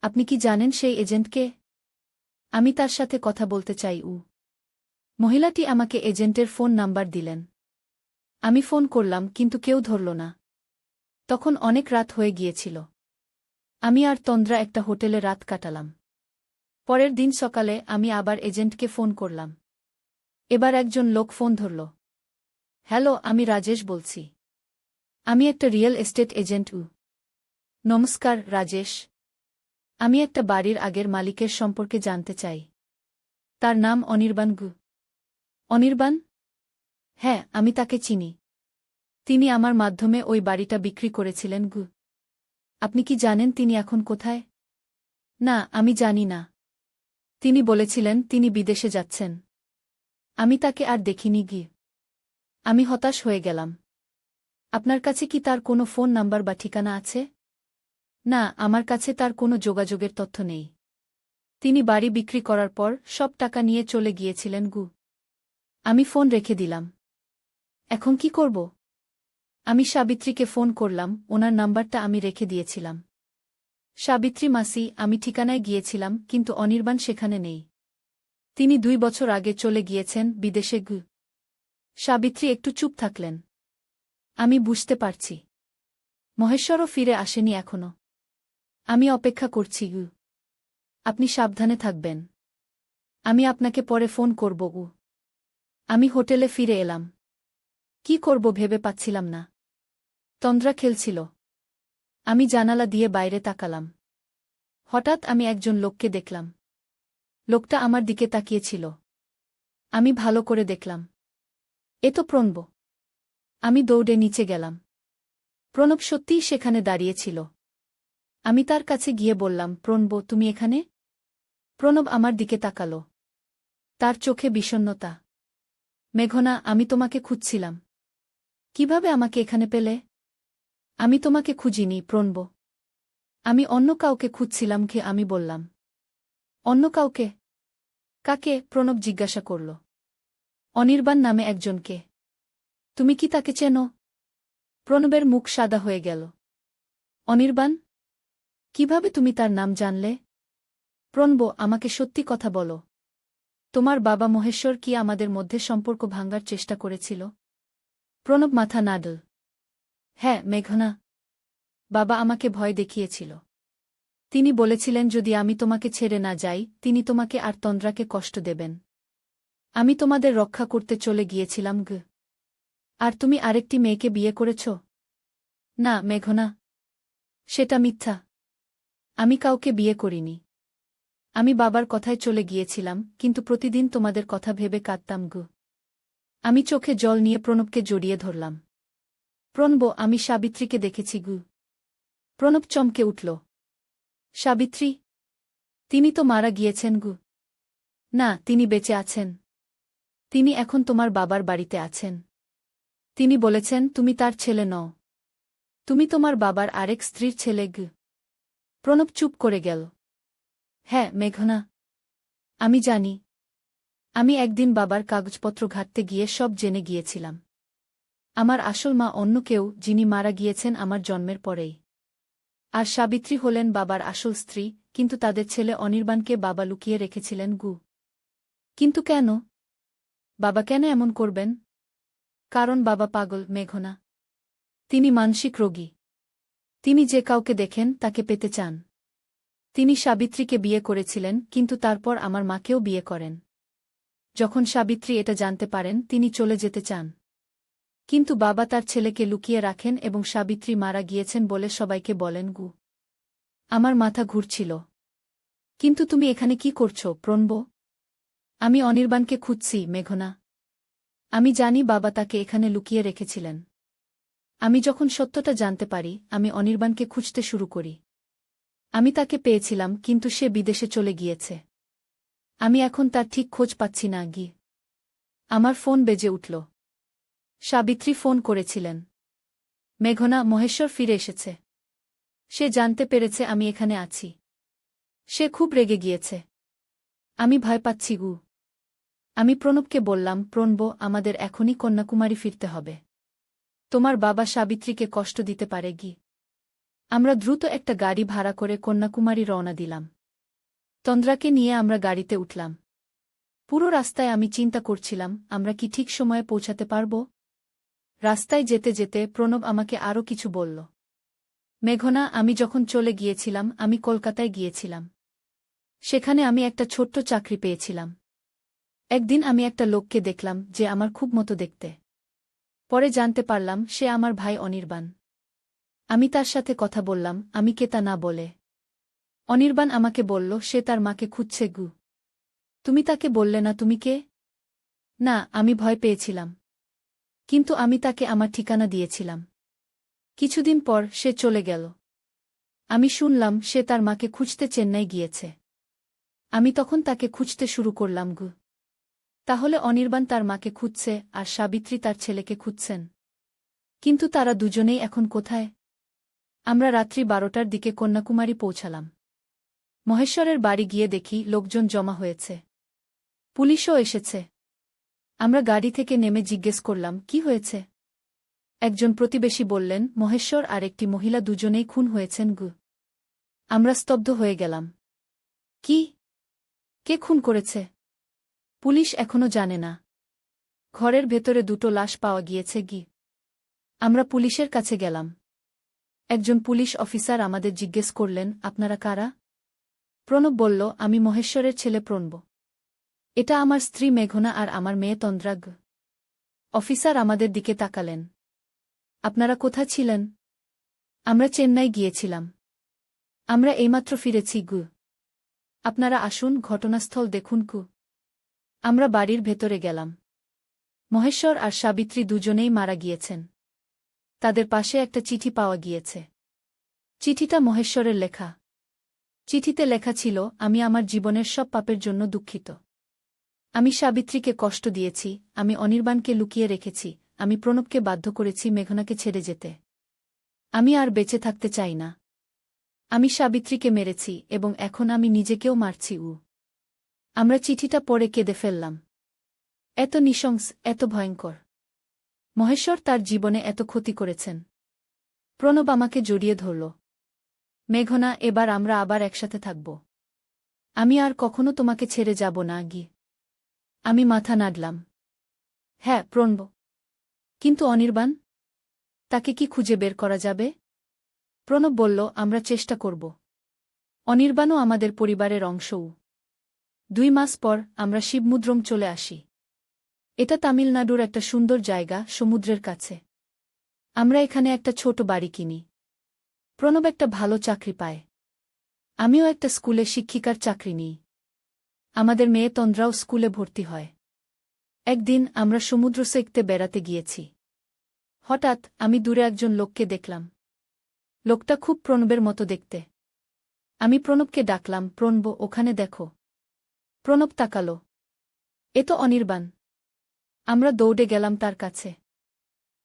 আপনি কি জানেন সেই এজেন্টকে? আমি তার সাথে কথা বলতে চাই। মহিলাটি আমাকে এজেন্টের ফোন নাম্বার দিলেন। আমি ফোন করলাম, কিন্তু কেউ ধরল না। তখন অনেক রাত হয়ে গিয়েছিল। আমি আর তন্দ্রা একটা হোটেলে রাত কাটালাম। পরের দিন সকালে আমি আবার এজেন্টকে ফোন করলাম। এবার একজন লোক ফোন ধরল। হ্যালো, আমি রাজেশ বলছি। আমি একটা রিয়েল এস্টেট এজেন্ট। নমস্কার রাজেশ। আমি একটা বাড়ির আগের মালিকের সম্পর্কে জানতে চাই। তার নাম অনির্বাণ গু। অনির্বাণ? হ্যাঁ, আমি তাকে চিনি। তিনি আমার মাধ্যমে ওই বাড়িটা বিক্রি করেছিলেন গু। আপনি কি জানেন তিনি এখন কোথায়? না, আমি জানি না। তিনি বলেছিলেন তিনি বিদেশে যাচ্ছেন। আমি তাকে আর দেখিনি গি। আমি হতাশ হয়ে গেলাম। আপনার কাছে কি তার কোনো ফোন নাম্বার বা ঠিকানা আছে? না, আমার কাছে তার কোনো যোগাযোগের তথ্য নেই। তিনি বাড়ি বিক্রি করার পর সব টাকা নিয়ে চলে গিয়েছিলেন গু। আমি ফোন রেখে দিলাম। এখন কি করব? আমি সাবিত্রীকে ফোন করলাম, ওনার নাম্বারটা আমি রেখে দিয়েছিলাম। সাবিত্রী মাসি, আমি ঠিকানায় গিয়েছিলাম, কিন্তু অনির্বাণ সেখানে নেই। তিনি 2 বছর আগে চলে গিয়েছেন বিদেশে গু। সাবিত্রী একটু চুপ থাকলেন। আমি বুঝতে পারছি। মহেশ্বরও ফিরে আসেনি এখনো। আমি অপেক্ষা করছি গু। আপনি সাবধানে থাকবেন। আমি আপনাকে পরে ফোন করব গু। আমি হোটেলে ফিরে এলাম। কি করব ভেবে পাচ্ছিলাম না। তন্দ্রা খেলছিল। আমি জানালা দিয়ে বাইরে তাকালাম। হঠাৎ আমি একজন লোককে দেখলাম। লোকটা আমার দিকে তাকিয়েছিল। আমি ভালো করে দেখলাম। এ তো প্রণব। আমি দৌড়ে নিচে গেলাম। প্রণব সত্যিই সেখানে দাঁড়িয়েছিল। আমি তার কাছে গিয়ে বললাম, প্রণব, তুমি এখানে? প্রণব আমার দিকে তাকাল। তার চোখে বিষণ্ণতা। মেঘনা, আমি তোমাকে খুঁজছিলাম। কিভাবে আমাকে এখানে পেলে? আমি তোমাকে খুঁজিনি প্রণব। আমি অন্য কাউকে খুঁজছিলাম কে আমি বললাম। অন্য কাউকে? কাকে? প্রণব জিজ্ঞাসা করল। অনির্বাণ নামে একজনকে। তুমি কি তাকে চেনো? প্রণবের মুখ সাদা হয়ে গেল। অনির্বাণ? কিভাবে তুমি তার নাম জানলে? প্রণব, আমাকে সত্যি কথা বলো। তোমার বাবা মহেশ্বর কি আমাদের মধ্যে সম্পর্ক ভাঙার চেষ্টা করেছিল? প্রণব মাথা নাড়ল। হ্যাঁ মেঘনা। বাবা আমাকে ভয় দেখিয়েছিল। তিনি বলেছিলেন যদি আমি তোমাকে ছেড়ে না যাই, তিনি তোমাকে আর তন্দ্রাকে কষ্ট দেবেন। আমি তোমাদের রক্ষা করতে চলে গিয়েছিলাম গ। আর তুমি আরেকটি মেয়েকে বিয়ে করেছ? না মেঘনা। সেটা মিথ্যা। আমি কাউকে বিয়ে করিনি। আমি বাবার কথায় চলে গিয়েছিলাম, কিন্তু প্রতিদিন তোমাদের কথা ভেবে কাঁদতাম গু। আমি চোখে জল নিয়ে প্রণবকে জড়িয়ে ধরলাম। প্রণব, আমি সাবিত্রীকে দেখেছি গু। প্রণব চমকে উঠল। সাবিত্রী? তিনি তো মারা গিয়েছেন গু। না, তিনি বেঁচে আছেন। তিনি এখন তোমার বাবার বাড়িতে আছেন। তিনি বলেছেন তুমি তার ছেলে নও। তুমি তোমার বাবার আরেক স্ত্রীর ছেলে গু। প্রণব চুপ করে গেল। হ্যাঁ মেঘনা। আমি জানি। আমি একদিন বাবার কাগজপত্র ঘাঁটতে গিয়ে সব জেনে গিয়েছিলাম। আমার আসল মা অন্য কেউ, যিনি মারা গিয়েছেন আমার জন্মের পরেই। আর সাবিত্রী হলেন বাবার আসল স্ত্রী, কিন্তু তাদের ছেলে অনির্বাণকে বাবা লুকিয়ে রেখেছিলেন গু। কিন্তু কেন? বাবা কেন এমন করবেন? কারণ বাবা পাগল মেঘনা। তিনি মানসিক রোগী। তিনি যে কাউকে দেখেন তাকে পেতে চান। তিনি সাবিত্রীকে বিয়ে করেছিলেন, কিন্তু তারপর আমার মাকেও বিয়ে করেন। যখন সাবিত্রী এটা জানতে পারেন, তিনি চলে যেতে চান। কিন্তু বাবা তার ছেলেকে লুকিয়ে রাখেন এবং সাবিত্রী মারা গিয়েছেন বলে সবাইকে বলেন গু। আমার মাথা ঘুরছিল। কিন্তু তুমি এখানে কি করছো প্রণব? আমি অনির্বাণকে খুঁজছি, মেঘনা। আমি জানি বাবা তাকে এখানে লুকিয়ে রেখেছিলেন। আমি যখন সত্যটা জানতে পারি, আমি অনির্বাণকে খুঁজতে শুরু করি। আমি তাকে পেয়েছিলাম, কিন্তু সে বিদেশে চলে গিয়েছে। আমি এখন তার ঠিক খোঁজ পাচ্ছি না। আমার ফোন বেজে উঠল। সাবিত্রী ফোন করেছিলেন। মেঘনা, মহেশ্বর ফিরে এসেছে। সে জানতে পেরেছে আমি এখানে আছি। সে খুব রেগে গিয়েছে। আমি ভয় পাচ্ছি। আমি প্রণবকে বললাম, প্রণব, আমাদের এখনই কন্যাকুমারী ফিরতে হবে। তোমার বাবা সাবিত্রীকে কষ্ট দিতে পারে। আমরা দ্রুত একটা গাড়ি ভাড়া করে কন্যাকুমারী রওনা দিলাম। তন্দ্রাকে নিয়ে আমরা গাড়িতে উঠলাম। পুরো রাস্তায় আমি চিন্তা করছিলাম, আমরা কি ঠিক সময়ে পৌঁছাতে পারব? রাস্তায় যেতে যেতে প্রণব আমাকে আরও কিছু বলল। মেঘনা, আমি যখন চলে গিয়েছিলাম, আমি কলকাতায় গিয়েছিলাম। সেখানে আমি একটা ছোট্ট চাকরি পেয়েছিলাম। একদিন আমি একটা লোককে দেখলাম, যে আমার খুব মতো দেখতে। পরে জানতে পারলাম সে আমার ভাই অনির্বাণ। আমি তার সাথে কথা বললাম, আমি কে তা না বলে। অনির্বাণ আমাকে বলল সে তার মাকে খুঁজছে। তুমি তাকে বললে না তুমি কে? না, আমি ভয় পেয়েছিলাম। কিন্তু আমি তাকে আমার ঠিকানা দিয়েছিলাম। কিছুদিন পর সে চলে গেল। আমি শুনলাম সে তার মাকে খুঁজতে চেন্নাই গিয়েছে। আমি তখন তাকে খুঁজতে শুরু করলাম। তাহলে অনির্বাণ তার মাকে খুঁজছে, আর সাবিত্রী তার ছেলেকে খুঁজছেন। কিন্তু তারা দুজনেই এখন কোথায়? আমরা রাত্রি 12টার দিকে কন্যাকুমারী পৌঁছালাম। মহেশ্বরের বাড়ি গিয়ে দেখি লোকজন জমা হয়েছে। পুলিশও এসেছে। আমরা গাড়ি থেকে নেমে জিজ্ঞেস করলাম, কি হয়েছে? একজন প্রতিবেশী বললেন, মহেশ্বর আর একটি মহিলা দুজনেই খুন হয়েছেন। আমরা স্তব্ধ হয়ে গেলাম। কি? কে খুন করেছে? পুলিশ এখনো জানে না। ঘরের ভেতরে দুটো লাশ পাওয়া গিয়েছে। আমরা পুলিশের কাছে গেলাম। একজন পুলিশ অফিসার আমাদের জিজ্ঞেস করলেন, আপনারা কারা? প্রণব বলল, আমি মহেশ্বরের ছেলে প্রণব। এটা আমার স্ত্রী মেঘনা আর আমার মেয়ে তন্দ্রা। অফিসার আমাদের দিকে তাকালেন। আপনারা কোথা ছিলেন? আমরা চেন্নাই গিয়েছিলাম। আমরা এইমাত্র ফিরেছি। আপনারা আসুন, ঘটনাস্থল দেখুন। আমরা বাড়ির ভেতরে গেলাম। মহেশ্বর আর সাবিত্রী দুজনেই মারা গিয়েছেন। তাদের পাশে একটা চিঠি পাওয়া গিয়েছে। চিঠিটা মহেশ্বরের লেখা। চিঠিতে লেখা ছিল, আমি আমার জীবনের সব পাপের জন্য দুঃখিত। আমি সাবিত্রীকে কষ্ট দিয়েছি, আমি অনির্বাণকে লুকিয়ে রেখেছি, আমি প্রণবকে বাধ্য করেছি মেঘনাকে ছেড়ে যেতে। আমি আর বেঁচে থাকতে চাই না। আমি সাবিত্রীকে মেরেছি, এবং এখন আমি নিজেকেও মারছি। আমরা চিঠিটা পড়ে কেঁদে ফেললাম। এত নৃশংস, এত ভয়ঙ্কর। মহেশ্বর তার জীবনে এত ক্ষতি করেছেন। প্রণব আমাকে জড়িয়ে ধরল। মেঘনা, এবার আমরা আবার একসাথে থাকব। আমি আর কখনো তোমাকে ছেড়ে যাব না। আমি মাথা নাড়লাম। হ্যাঁ, প্রণব। কিন্তু অনির্বাণ? তাকে কি খুঁজে বের করা যাবে? প্রণব বলল, আমরা চেষ্টা করব। অনির্বাণও আমাদের পরিবারের অংশও। 2 মাস পর আমরা শিবমুদ্রম চলে আসি। এটা তামিলনাড়ুর একটা সুন্দর জায়গা, সমুদ্রের কাছে। আমরা এখানে একটা ছোট বাড়ি কিনি। প্রণব একটা ভালো চাকরি পায়। আমিও একটা স্কুলে শিক্ষিকার চাকরি নিই। আমাদের মেয়ে তন্দ্রাও স্কুলে ভর্তি হয়। একদিন আমরা সমুদ্র সৈকতে বেড়াতে গিয়েছি। হঠাৎ আমি দূরে একজন লোককে দেখলাম। লোকটা খুব প্রণবের মতো দেখতে। আমি প্রণবকে ডাকলাম, প্রণব, ওখানে দেখো। প্রণব তাকালো। এ তো অনির্বাণ। আমরা দৌড়ে গেলাম তার কাছে।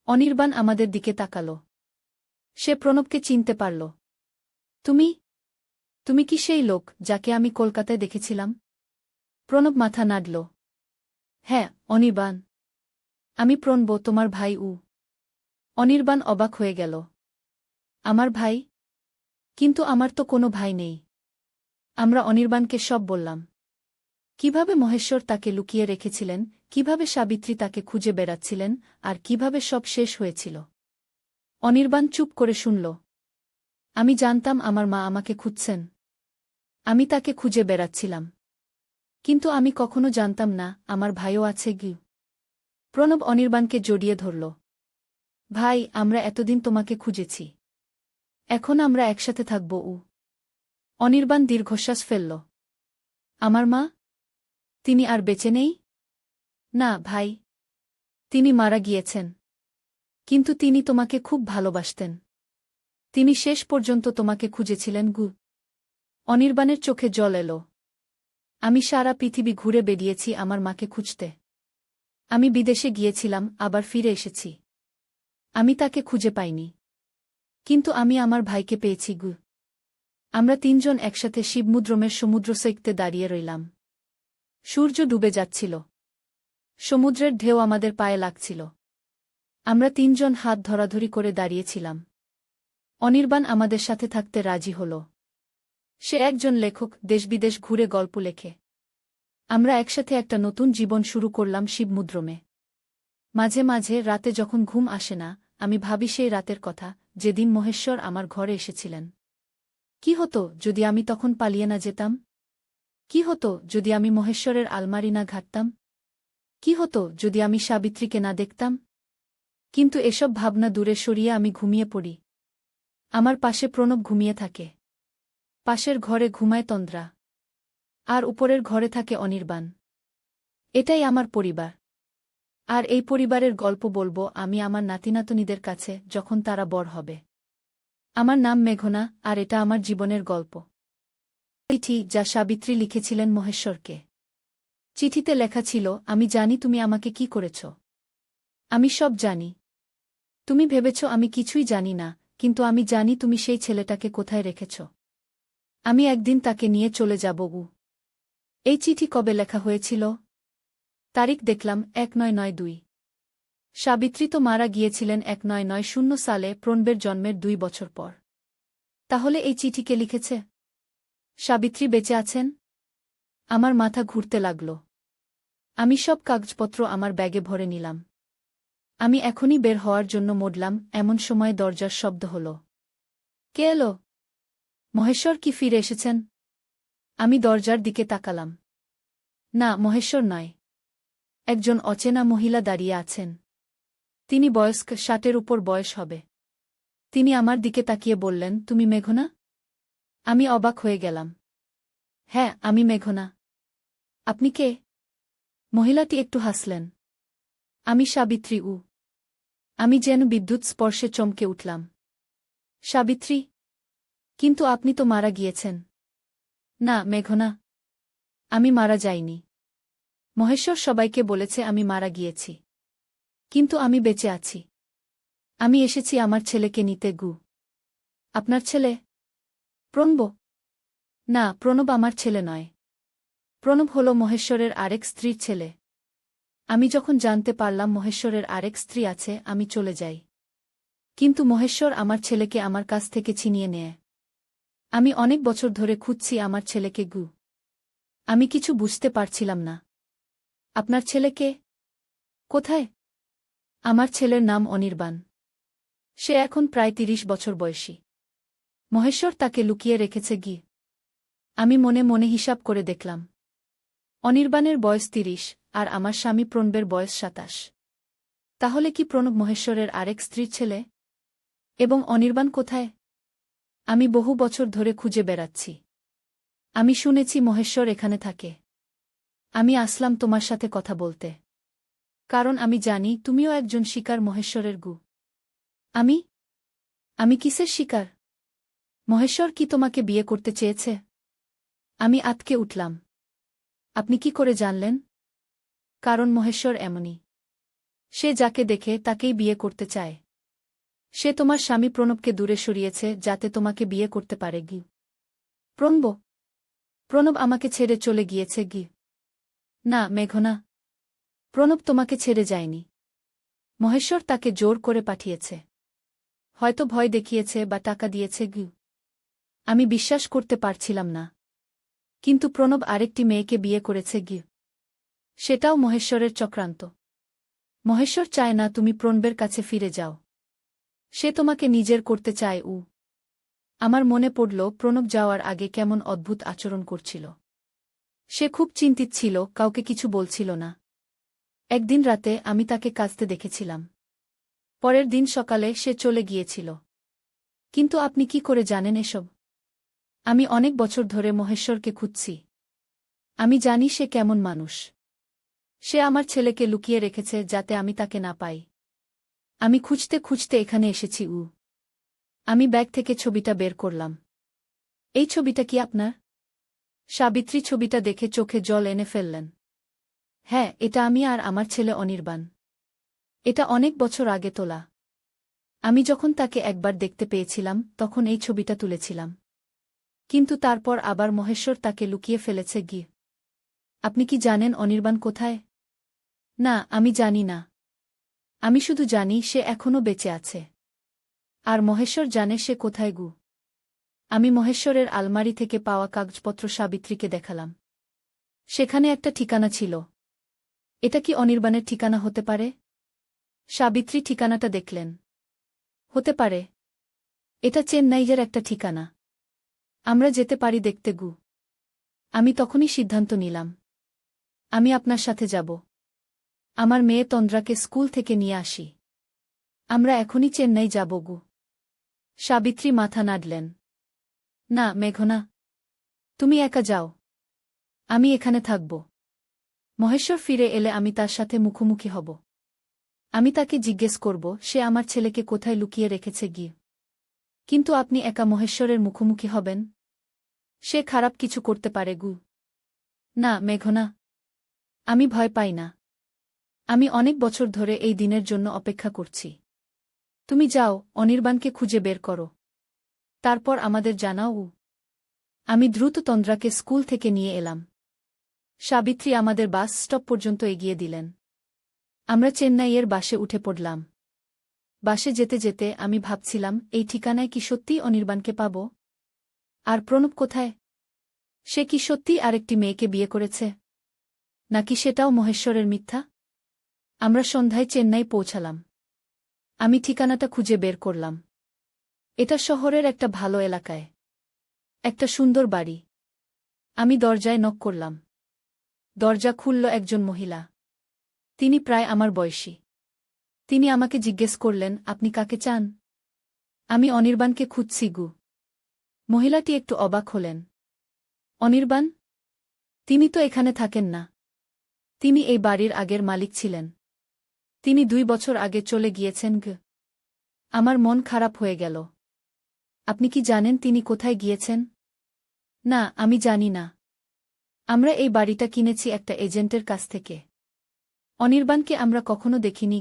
অনির্বাণ আমাদের দিকে তাকালো। সে প্রণবকে চিনতে পারল। তুমি তুমি কি সেই লোক যাকে আমি কলকাতায় দেখেছিলাম? প্রণব মাথা নাড়ল। হ্যাঁ, অনির্বাণ। আমি প্রণব, তোমার ভাই। অনির্বাণ অবাক হয়ে গেল। আমার ভাই? কিন্তু আমার তো কোনো ভাই নেই। আমরা অনির্বাণকে সব বললাম। কিভাবে মহেশ্বর তাকে লুকিয়ে রেখেছিলেন, কিভাবে সাবিত্রী তাকে খুঁজে বেড়াচ্ছিলেন, আর কিভাবে সব শেষ হয়েছিল। অনির্বাণ চুপ করে শুনল। আমি জানতাম আমার মা আমাকে খুঁজছেন। আমি তাকে খুঁজে বেড়াচ্ছিলাম। কিন্তু আমি কখনো জানতাম না আমার ভাইও আছে। প্রণব অনির্বাণকে জড়িয়ে ধরল। ভাই, আমরা এতদিন তোমাকে খুঁজেছি। এখন আমরা একসাথে থাকব। অনির্বাণ দীর্ঘশ্বাস ফেলল। আমার মা? তিনি আর বেঁচে নেই? না ভাই, তিনি মারা গিয়েছেন। কিন্তু তিনি তোমাকে খুব ভালোবাসতেন। তিনি শেষ পর্যন্ত তোমাকে খুঁজেছিলেন গু। অনির্বাণের চোখে জল এলো। আমি সারা পৃথিবী ঘুরে বেরিয়েছি আমার মাকে খুঁজতে। আমি বিদেশে গিয়েছিলাম, আবার ফিরে এসেছি। আমি তাকে খুঁজে পাইনি। কিন্তু আমি আমার ভাইকে পেয়েছি গু। আমরা তিনজন একসাথে শিবমুদ্রমের সমুদ্র সৈকতে দাঁড়িয়ে রইলাম। সূর্য ডুবে যাচ্ছিল। সমুদ্রের ঢেউ আমাদের পায়ে লাগছিল। আমরা তিনজন হাত ধরাধরি করে দাঁড়িয়েছিলাম। অনির্বাণ আমাদের সাথে থাকতে রাজি হল। সে একজন লেখক, দেশবিদেশ ঘুরে গল্প লেখে। আমরা একসাথে একটা নতুন জীবন শুরু করলাম শিবমুদ্রমে। মাঝে মাঝে রাতে যখন ঘুম আসে না, আমি ভাবি সেই রাতের কথা, যেদিন মহেশ্বর আমার ঘরে এসেছিলেন। কি হতো যদি আমি তখন পালিয়ে না যেতাম? কি হতো যদি আমি মহেশ্বরের আলমারি না ঘাঁটতাম? কি হতো যদি আমি সাবিত্রীকে না দেখতাম? কিন্তু এসব ভাবনা দূরে সরিয়ে আমি ঘুমিয়ে পড়ি। আমার পাশে প্রণব ঘুমিয়ে থাকে। পাশের ঘরে ঘুমায় তন্দ্রা। আর উপরের ঘরে থাকে অনির্বাণ। এটাই আমার পরিবার। আর এই পরিবারের গল্প বলবো আমি আমার নাতিনাতনীদের কাছে যখন তারা বড় হবে। আমার নাম মেঘনা, আর এটা আমার জীবনের গল্প। চিঠি যা সাবিত্রী লিখেছিলেন মহেশ্বরকে। চিঠিতে লেখা ছিল, আমি জানি তুমি আমাকে কি করেছ। আমি সব জানি। তুমি ভেবেছ আমি কিছুই জানি না, কিন্তু আমি জানি তুমি সেই ছেলেটাকে কোথায় রেখেছ। আমি একদিন তাকে নিয়ে চলে যাব। এই চিঠি কবে লেখা হয়েছিল? তারিখ দেখলাম 1992। সাবিত্রী তো মারা গিয়েছিলেন 1990 সালে, প্রণবের জন্মের 2 বছর পর। তাহলে এই চিঠি কে লিখেছে? সাবিত্রী বেঁচে আছেন? আমার মাথা ঘুরতে লাগল। আমি সব কাগজপত্র আমার ব্যাগে ভরে নিলাম। আমি এখনই বের হওয়ার জন্য মোড়লাম, এমন সময় দরজার শব্দ হল। কে এলো? মহেশ্বর কি ফিরে এসেছেন? আমি দরজার দিকে তাকালাম। না, মহেশ্বর নয়। একজন অচেনা মহিলা দাঁড়িয়ে আছেন। তিনি বয়স্ক, 60-এর উপর বয়স হবে। তিনি আমার দিকে তাকিয়ে বললেন, তুমি মেঘনা? আমি অবাক হয়ে গেলাম। হ্যাঁ, আমি মেঘনা। আপনি কে? মহিলাটি একটু হাসলেন। আমি সাবিত্রী। আমি যেন বিদ্যুৎ স্পর্শে চমকে উঠলাম। সাবিত্রী? কিন্তু আপনি তো মারা গিয়েছেন। না মেঘনা, আমি মারা যাইনি। মহেশ্বর সবাইকে বলেছে আমি মারা গিয়েছি। কিন্তু আমি বেঁচে আছি। আমি এসেছি আমার ছেলেকে নিতে গু। আপনার ছেলে? প্রণব? না, প্রণব আমার ছেলে নয়। প্রণব হল মহেশ্বরের আরেক স্ত্রীর ছেলে। আমি যখন জানতে পারলাম মহেশ্বরের আরেক স্ত্রী আছে, আমি চলে যাই। কিন্তু মহেশ্বর আমার ছেলেকে আমার কাছ থেকে ছিনিয়ে নেয়। আমি অনেক বছর ধরে খুঁজছি আমার ছেলেকে গু। আমি কিছু বুঝতে পারছিলাম না। আপনার ছেলেকে? কোথায়? আমার ছেলের নাম অনির্বাণ। সে এখন প্রায় 30 বছর বয়সী। মহেশ্বর তাকে লুকিয়ে রেখেছে গি। আমি মনে মনে হিসাব করে দেখলাম। অনির্বাণের বয়স 30, আর আমার স্বামী প্রণবের বয়স 27। তাহলে কি প্রণব মহেশ্বরের আরেক স্ত্রীর ছেলে? এবং অনির্বাণ কোথায়? আমি বহু বছর ধরে খুঁজে বেড়াচ্ছি। আমি শুনেছি মহেশ্বর এখানে থাকে। আমি আসলাম তোমার সাথে কথা বলতে। কারণ আমি জানি তুমিও একজন শিকার মহেশ্বরের গু। আমি? আমি কিসের শিকার? মহেশ্বর কি তোমাকে বিয়ে করতে চেয়েছে? আমি আতকে উঠলাম। আপনি কি করে জানলেন? কারণ মহেশ্বর এমনই। সে যাকে দেখে তাকেই বিয়ে করতে চায়। সে তোমার স্বামী প্রণবকে দূরে সরিয়েছে যাতে তোমাকে বিয়ে করতে পারে গি। প্রণব? প্রণব আমাকে ছেড়ে চলে গিয়েছে গি। না মেঘনা, প্রণব তোমাকে ছেড়ে যায়নি। মহেশ্বর তাকে জোর করে পাঠিয়েছে। হয়তো ভয় দেখিয়েছে বা টাকা দিয়েছে গি। আমি বিশ্বাস করতে পারছিলাম না। কিন্তু প্রণব আরেকটি মেয়েকে বিয়ে করেছে গি। সেটাও মহেশ্বরের চক্রান্ত। মহেশ্বর চায় না তুমি প্রণবের কাছে ফিরে যাও। সে তোমাকে নিজের করতে চায়। আমার মনে পড়ল প্রণব যাওয়ার আগে কেমন অদ্ভুত আচরণ করছিল। সে খুব চিন্তিত ছিল, কাউকে কিছু বলছিল না। একদিন রাতে আমি তাকে কাঁদতে দেখেছিলাম। পরের দিন সকালে সে চলে গিয়েছিল। কিন্তু আপনি কি করে জানেন এসব? আমি অনেক বছর ধরে মহেশ্বরকে খুঁজছি। আমি জানি সে কেমন মানুষ। সে আমার ছেলেকে লুকিয়ে রেখেছে যাতে আমি তাকে না পাই। আমি খুঁজতে খুঁজতে এখানে এসেছি। আমি ব্যাগ থেকে ছবিটা বের করলাম। এই ছবিটা কি আপনার? সাবিত্রী ছবিটা দেখে চোখে জল এনে ফেললেন। হ্যাঁ, এটা আমি আর আমার ছেলে অনির্বাণ। এটা অনেক বছর আগে তোলা। আমি যখন তাকে একবার দেখতে পেয়েছিলাম তখন এই ছবিটা তুলেছিলাম। কিন্তু তারপর আবার মহেশ্বর তাকে লুকিয়ে ফেলেছে গিয়ে। আপনি কি জানেন অনির্বাণ কোথায়? না, আমি জানি না। আমি শুধু জানি সে এখনও বেঁচে আছে। আর মহেশ্বর জানে সে কোথায়। আমি মহেশ্বরের আলমারি থেকে পাওয়া কাগজপত্র সাবিত্রীকে দেখালাম। সেখানে একটা ঠিকানা ছিল। এটা কি অনির্বাণের ঠিকানা হতে পারে? সাবিত্রী ঠিকানাটা দেখলেন। হতে পারে। এটা চেন্নাইয়ের একটা ঠিকানা। আমরা যেতে পারি দেখতে। আমি তখনই সিদ্ধান্ত নিলাম। আমি আপনার সাথে যাব। আমার মেয়ে তন্দ্রাকে স্কুল থেকে নিয়ে আসি। আমরা এখনই চেন্নাই যাব। সাবিত্রী মাথা নাড়লেন। না মেঘনা, তুমি একা যাও। আমি এখানে থাকব। মহেশ্বর ফিরে এলে আমি তার সাথে মুখোমুখি হব। আমি তাকে জিজ্ঞেস করব সে আমার ছেলেকে কোথায় লুকিয়ে রেখেছে গিয়ে। কিন্তু আপনি একা মহেশ্বরের মুখোমুখি হবেন? সে খারাপ কিছু করতে পারে। না মেঘনা, আমি ভয় পাই না। আমি অনেক বছর ধরে এই দিনের জন্য অপেক্ষা করছি। তুমি যাও, অনির্বাণকে খুঁজে বের করো। তারপর আমাদের জানাও। আমি দ্রুত তন্দ্রাকে স্কুল থেকে নিয়ে এলাম। সাবিত্রী আমাদের বাস স্টপ পর্যন্ত এগিয়ে দিলেন। আমরা চেন্নাইয়ের বাসে উঠে পড়লাম। বাসে যেতে যেতে আমি ভাবছিলাম এই ঠিকানায় কি সত্যিই অনির্বাণকে পাব? আর প্রণব কোথায়? সে কি সত্যিই আরেকটি মেয়েকে বিয়ে করেছে? নাকি সেটাও মহেশ্বরের মিথ্যা? আমরা সন্ধ্যায় চেন্নাই পৌঁছালাম। আমি ঠিকানাটা খুঁজে বের করলাম। এটা শহরের একটা ভালো এলাকায়। একটা সুন্দর বাড়ি। আমি দরজায় নক করলাম। দরজা খুলল একজন মহিলা। তিনি প্রায় আমার বয়সী। তিনি আমাকে জিজ্ঞেস করলেন, আপনি কাকে চান? আমি অনির্বাণকে খুঁজছি। মহিলাটি একটু অবাক হলেন। অনির্বাণ? তিনি তো এখানে থাকেন না। তিনি এই বাড়ির আগের মালিক ছিলেন। তিনি 2 বছর আগে চলে গিয়েছেন। আমার মন খারাপ হয়ে গেল। আপনি কি জানেন তিনি কোথায় গিয়েছেন? না, আমি জানি না। আমরা এই বাড়িটা কিনেছি একটা এজেন্টের কাছ থেকে। অনির্বাণকে আমরা কখনো দেখিনি।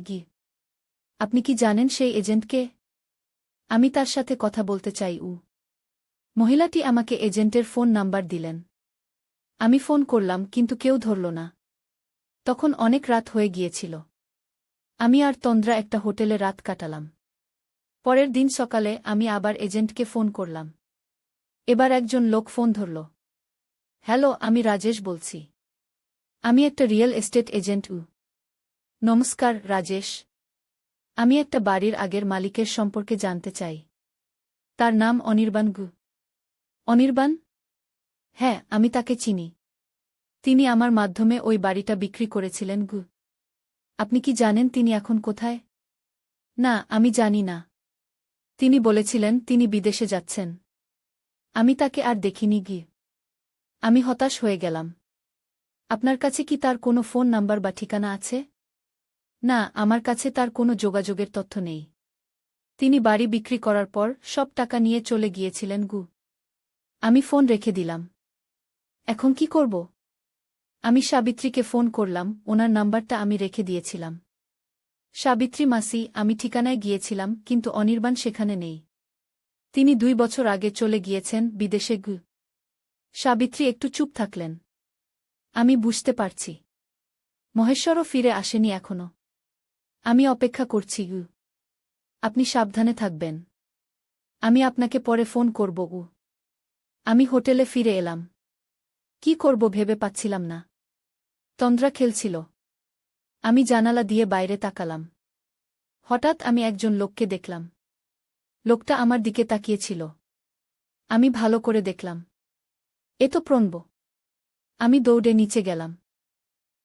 আপনি কি জানেন সেই এজেন্টকে? আমি তার সাথে কথা বলতে চাই। মহিলাটি আমাকে এজেন্টের ফোন নাম্বার দিলেন। আমি ফোন করলাম কিন্তু কেউ ধরল না। তখন অনেক রাত হয়ে গিয়েছিল। আমি আর তন্দ্রা একটা হোটেলে রাত কাটালাম। পরের দিন সকালে আমি আবার এজেন্টকে ফোন করলাম। এবার একজন লোক ফোন ধরল। হ্যালো, আমি রাজেশ বলছি। আমি একটা রিয়েল এস্টেট এজেন্ট। নমস্কার রাজেশ। আমি একটা বাড়ির আগের মালিকের সম্পর্কে জানতে চাই। তার নাম অনির্বাণ। অনির্বাণ? হ্যাঁ, আমি তাকে চিনি। তিনি আমার মাধ্যমে ওই বাড়িটা বিক্রি করেছিলেন। আপনি কি জানেন তিনি এখন কোথায়? না, আমি জানি না। তিনি বলেছিলেন তিনি বিদেশে যাচ্ছেন। আমি তাকে আর দেখিনি। আমি হতাশ হয়ে গেলাম। আপনার কাছে কি তার কোনো ফোন নাম্বার বা ঠিকানা আছে? না, আমার কাছে তার কোনো যোগাযোগের তথ্য নেই। তিনি বাড়ি বিক্রি করার পর সব টাকা নিয়ে চলে গিয়েছিলেন। আমি ফোন রেখে দিলাম। এখন কি করব? আমি সাবিত্রীকে ফোন করলাম, ওনার নাম্বারটা আমি রেখে দিয়েছিলাম। সাবিত্রী মাসি, আমি ঠিকানায় গিয়েছিলাম কিন্তু অনির্বাণ সেখানে নেই। তিনি 2 বছর আগে চলে গিয়েছেন বিদেশে। সাবিত্রী একটু চুপ থাকলেন। আমি বুঝতে পারছি। মহেশ্বরও ফিরে আসেনি এখনো। আমি অপেক্ষা করছি। আপনি সাবধানে থাকবেন। আমি আপনাকে পরে ফোন করব। আমি হোটেলে ফিরে এলাম। কি করব ভেবে পাচ্ছিলাম না। তন্দ্রা খেলছিল। আমি জানালা দিয়ে বাইরে তাকালাম। হঠাৎ আমি একজন লোককে দেখলাম। লোকটা আমার দিকে তাকিয়েছিল। আমি ভালো করে দেখলাম। এ তো প্রণব। আমি দৌড়ে নিচে গেলাম।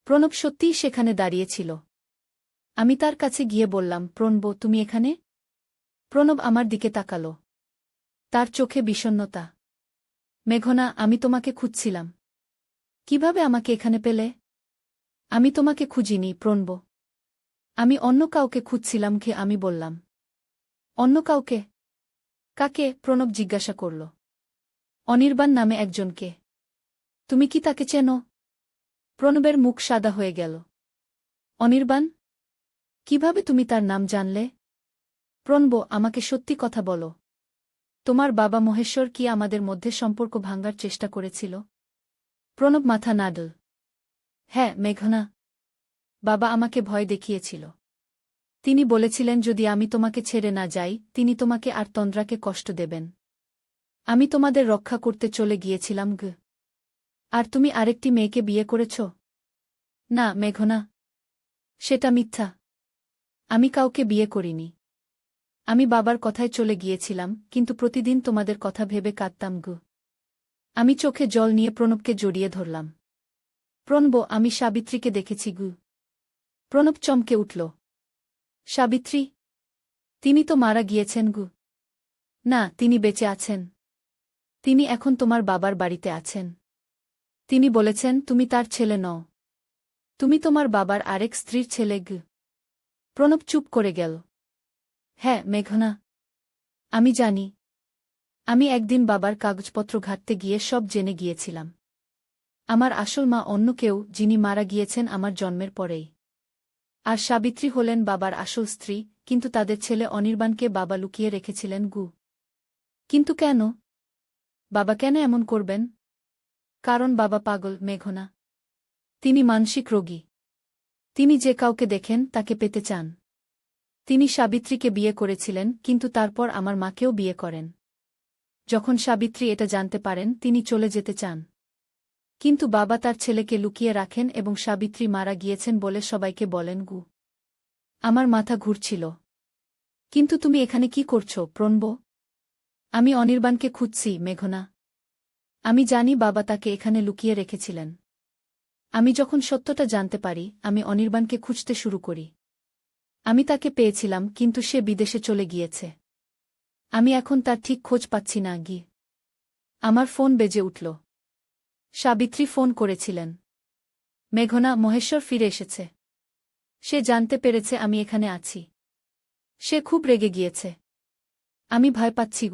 প্রণব সত্যিই সেখানে দাঁড়িয়েছিল। আমি তার কাছে গিয়ে বললাম, প্রণব তুমি এখানে? প্রণব আমার দিকে তাকালো। তার চোখে বিষণ্ণতা। মেঘনা, আমি তোমাকে খুঁজছিলাম। কিভাবে আমাকে এখানে পেলে? আমি তোমাকে খুঁজিনি, প্রণব। আমি অন্য কাউকে খুঁজছিলাম কি? আমি বললাম। অন্য কাউকে? কাকে? প্রণব জিজ্ঞাসা করল। অনির্বাণ নামে একজনকে। তুমি কি তাকে চেনো? প্রণবের মুখ সাদা হয়ে গেল। অনির্বাণ? কিভাবে তুমি তার নাম জানলে? প্রণব, আমাকে সত্যি কথা বলো। তোমার বাবা মহেশ্বর কি আমাদের মধ্যে সম্পর্ক ভাঙার চেষ্টা করেছিল? প্রণব মাথা নাড়ল। হ্যাঁ মেঘনা। বাবা আমাকে ভয় দেখিয়েছিল। তিনি বলেছিলেন যদি আমি তোমাকে ছেড়ে না যাই, তিনি তোমাকে আর তন্দ্রাকে কষ্ট দেবেন। আমি তোমাদের রক্ষা করতে চলে গিয়েছিলাম আর তুমি আরেকটি মেয়েকে বিয়ে করেছ? না মেঘনা। সেটা মিথ্যা। আমি কাউকে বিয়ে করিনি। আমি বাবার কথায় চলে গিয়েছিলাম, কিন্তু প্রতিদিন তোমাদের কথা ভেবে কাঁদতাম আমি চোখে জল নিয়ে প্রণবকে জড়িয়ে ধরলাম। প্রণব, আমি সাবিত্রীকে দেখেছি প্রণব চমকে উঠল। সাবিত্রী? তিনি তো মারা গিয়েছেন না, তিনি বেঁচে আছেন। তিনি এখন তোমার বাবার বাড়িতে আছেন। তিনি বলেছেন তুমি তার ছেলে নও। তুমি তোমার বাবার আরেক স্ত্রীর ছেলে প্রণব চুপ করে গেল। হ্যাঁ মেঘনা। আমি জানি। আমি একদিন বাবার কাগজপত্র ঘাঁটতে গিয়ে সব জেনে গিয়েছিলাম। আমার আসল মা অন্য কেউ, যিনি মারা গিয়েছেন আমার জন্মের পরেই। আর সাবিত্রী হলেন বাবার আসল স্ত্রী, কিন্তু তাদের ছেলে অনির্বাণকে বাবা লুকিয়ে রেখেছিলেন কিন্তু কেন? বাবা কেন এমন করবেন? কারণ বাবা পাগল মেঘনা। তিনি মানসিক রোগী। তিনি যে কাউকে দেখেন তাকে পেতে চান। তিনি সাবিত্রীকে বিয়ে করেছিলেন, কিন্তু তারপর আমার মাকেও বিয়ে করেন। যখন সাবিত্রী এটা জানতে পারেন, তিনি চলে যেতে চান। কিন্তু বাবা তার ছেলেকে লুকিয়ে রাখেন এবং সাবিত্রী মারা গিয়েছেন বলে সবাইকে বলেন আমার মাথা ঘুরছিল। কিন্তু তুমি এখানে কি করছো প্রণব? আমি অনির্বাণকে খুঁজছি মেঘনা। আমি জানি বাবা তাকে এখানে লুকিয়ে রেখেছিলেন। আমি যখন সত্যটা জানতে পারি, আমি অনির্বাণকে খুঁজতে শুরু করি। আমি তাকে পেয়েছিলাম, কিন্তু সে বিদেশে চলে গিয়েছে। আমি এখন তার ঠিক খোঁজ পাচ্ছি না আমার ফোন বেজে উঠল। সাবিত্রী ফোন করেছিলেন। মেঘনা, মহেশ্বর ফিরে এসেছে। সে জানতে পেরেছে আমি এখানে আছি। সে খুব রেগে গিয়েছে। আমি ভয় পাচ্ছি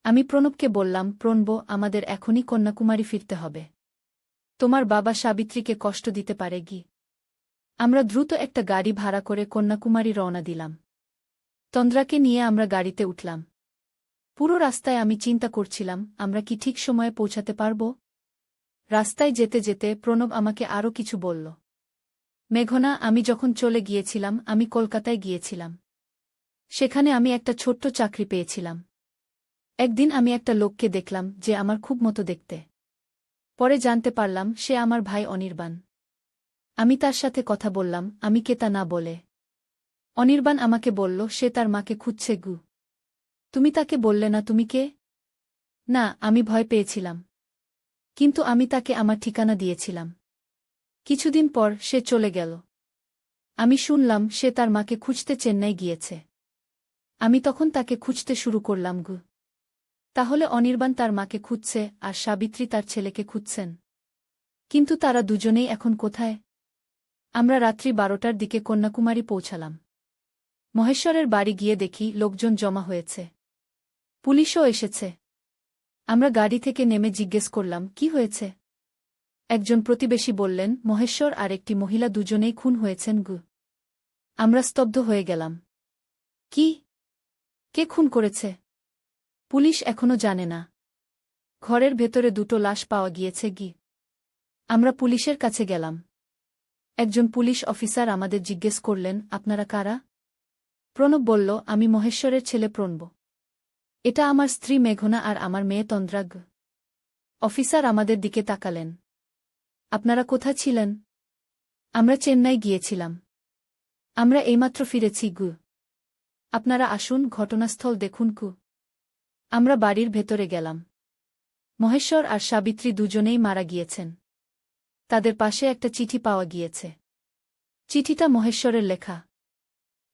আমি প্রণবকে বললাম, প্রণব, আমাদের এখনই কন্যাকুমারী ফিরতে হবে। তোমার বাবা সাবিত্রীকে কষ্ট দিতে পারে আমরা দ্রুত একটা গাড়ি ভাড়া করে কন্যাকুমারী রওনা দিলাম। তন্দ্রাকে নিয়ে আমরা গাড়িতে উঠলাম। পুরো রাস্তায় আমি চিন্তা করছিলাম, আমরা কি ঠিক সময়ে পৌঁছাতে পারব? রাস্তায় যেতে যেতে প্রণব আমাকে আরও কিছু বলল। মেঘনা, আমি যখন চলে গিয়েছিলাম, আমি কলকাতায় গিয়েছিলাম। সেখানে আমি একটা ছোট্ট চাকরি পেয়েছিলাম। একদিন আমি একটা লোককে দেখলাম যে আমার খুব মতো দেখতে। পরে জানতে পারলাম সে আমার ভাই অনির্বাণ। আমি তার সাথে কথা বললাম, আমি কে তা না বলে। অনির্বাণ আমাকে বলল সে তার মাকে খুঁজছে তুমি তাকে বললে না তুমি কে? না, আমি ভয় পেয়েছিলাম। কিন্তু আমি তাকে আমার ঠিকানা দিয়েছিলাম। কিছুদিন পর সে চলে গেল। আমি শুনলাম সে তার মাকে খুঁজতে চেন্নাই গিয়েছে। আমি তখন তাকে খুঁজতে শুরু করলাম তাহলে অনির্বাণ তার মাকে খুঁজছে আর সাবিত্রী তার ছেলেকে খুঁজছেন। কিন্তু তারা দুজনেই এখন কোথায়? আমরা রাত্রি 12টার দিকে কন্যাকুমারী পৌঁছালাম। মহেশ্বরের বাড়ি গিয়ে দেখি লোকজন জমা হয়েছে। পুলিশও এসেছে। আমরা গাড়ি থেকে নেমে জিজ্ঞেস করলাম কি হয়েছে। একজন প্রতিবেশী বললেন মহেশ্বর আর একটি মহিলা দুজনেই খুন হয়েছেন আমরা স্তব্ধ হয়ে গেলাম। কি? কে খুন করেছে? পুলিশ এখনো জানে না। ঘরের ভেতরে 2টো লাশ পাওয়া গিয়েছে আমরা পুলিশের কাছে গেলাম। একজন পুলিশ অফিসার আমাদের জিজ্ঞেস করলেন আপনারা কারা? প্রণব বলল আমি মহেশ্বরের ছেলে প্রণব। এটা আমার স্ত্রী মেঘনা আর আমার মেয়ে তন্দ্রা অফিসার আমাদের দিকে তাকালেন। আপনারা কোথায় ছিলেন? আমরা চেন্নাই গিয়েছিলাম। আমরা এইমাত্র ফিরেছি আপনারা আসুন, ঘটনাস্থল দেখুন আমরা বাড়ির ভেতরে গেলাম। মহেশ্বর আর সাবিত্রী দুজনেই মারা গিয়েছেন। তাদের পাশে একটা চিঠি পাওয়া গিয়েছে। চিঠিটা মহেশ্বরের লেখা।